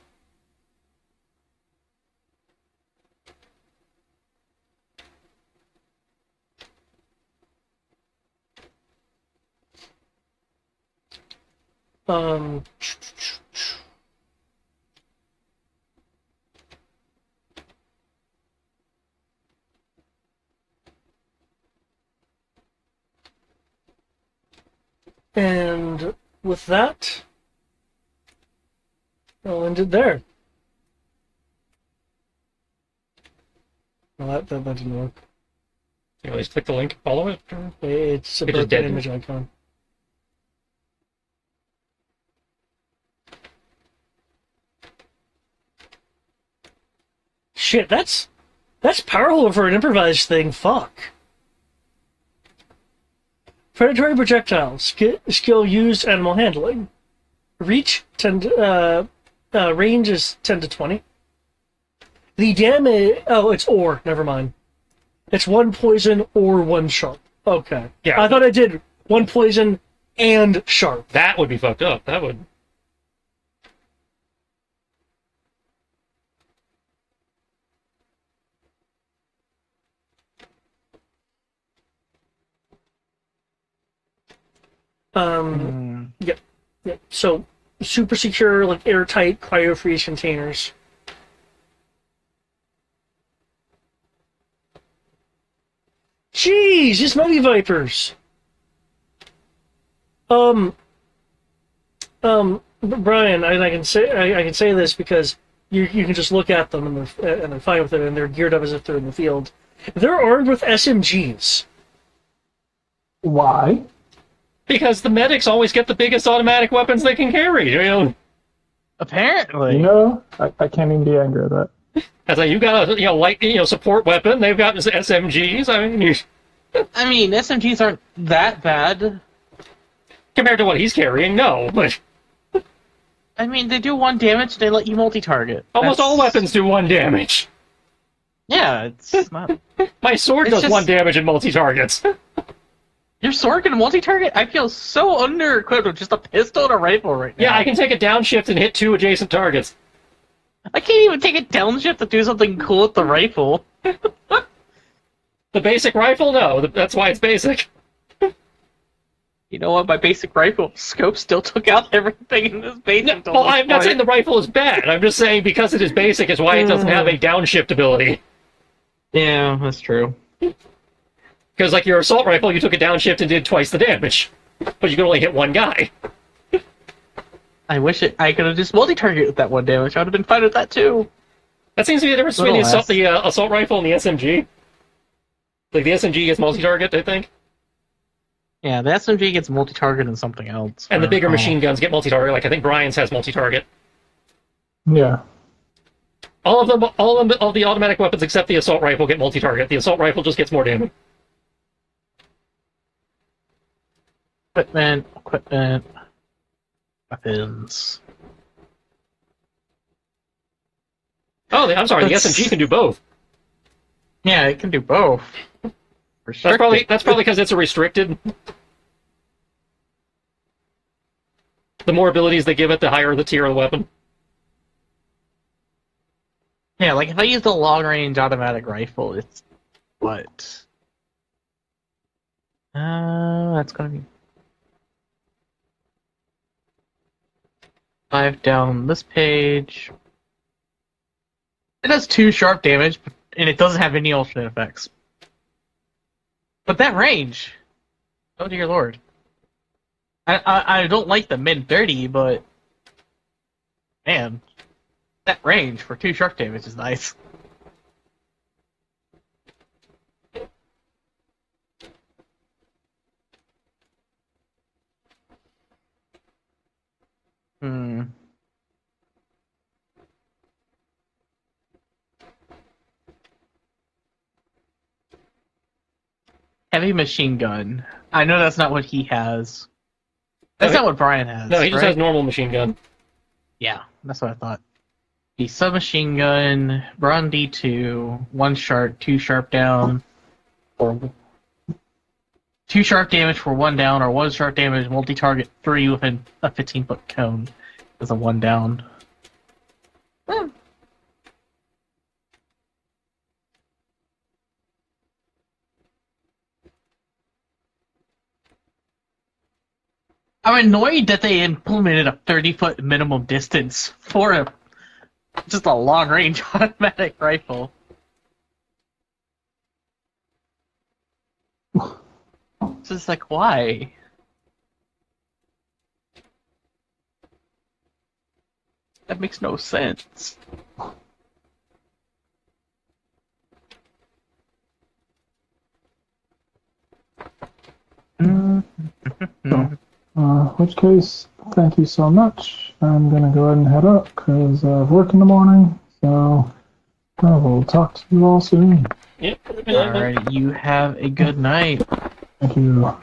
Um, and with that, I'll end it there. Well, that didn't work. You always click the link and follow it. It's a It just broken dead. image icon. Shit, that's powerful for an improvised thing. Fuck. Predatory projectile skill used animal handling. Reach 10 range is 10 to 20. The damage. Oh, it's or. Never mind. It's one poison or one sharp. Okay. Yeah. I thought I did one poison and sharp. That would be fucked up. That would. Yep. Yep. So super secure, like airtight cryo-freeze containers. Jeez, it's Mighty Vipers. Brian, I can say this because you can just look at them and they're fine with it, and they're geared up as if they're in the field. They're armed with SMGs. Why? Because the medics always get the biggest automatic weapons they can carry. Apparently. I can't even be angry at that. As like you got a light support weapon, they've got SMGs. I mean, I mean, SMGs aren't that bad. compared to what he's carrying, no. But I mean, they do 1 damage, they let you multi-target. almost all weapons do 1 damage. Yeah, it's not... My sword It's does just- 1 damage in multi-targets. Your sword can multi-target? I feel so under-equipped with just a pistol and a rifle right now. Yeah, I can take a downshift and hit 2 adjacent targets. I can't even take a downshift to do something cool with the rifle. The basic rifle, no. That's why it's basic. You know what? My basic rifle scope still took out everything in this base. Well, I'm not saying the rifle is bad. I'm just saying because it is basic is why it doesn't have a downshift ability. Yeah, that's true. Because, like, your assault rifle, you took a downshift and did twice the damage. But you could only hit 1 guy. I wish I could have just multi-targeted with that 1 damage. I would have been fine with that too. That seems to be the difference between Little the assault rifle and the SMG. Like, the SMG gets multi-target, I think. Yeah, the SMG gets multi-target and something else. And the bigger Oh. machine guns get multi-target. Like, I think Brian's has multi-target. Yeah. All of the automatic weapons except the assault rifle get multi-target. The assault rifle just gets more damage. Equipment, weapons. Oh, I'm sorry, That's- the SMG can do both. Yeah, it can do both. That's probably because it's a restricted. The more abilities they give it, the higher the tier of the weapon. Yeah, like if I use the long-range automatic rifle, it's what? That's gonna be 5 down this page. It does 2 sharp damage, and it doesn't have any alternate effects. But that range, oh dear lord. I don't like the mid 30, but man, that range for 2 sharp damage is nice. Hmm. Heavy machine gun. I know that's not what he has. That's No, not what Brian has. No, he just right? has normal machine gun. Yeah, that's what I thought. The submachine gun, Braun D2, 1 sharp, 2 sharp down, or 2 sharp damage for 1 down, or 1 sharp damage multi-target 3 within a 15-foot cone is a 1 down. Hmm. I'm annoyed that they implemented a 30-foot minimum distance for just a long-range automatic rifle. It's just like, why? That makes no sense. Which case, thank you so much. I'm gonna go ahead and head up because I have work in the morning. So I will talk to you all soon. Yep. Alright, you have a good night. Thank you.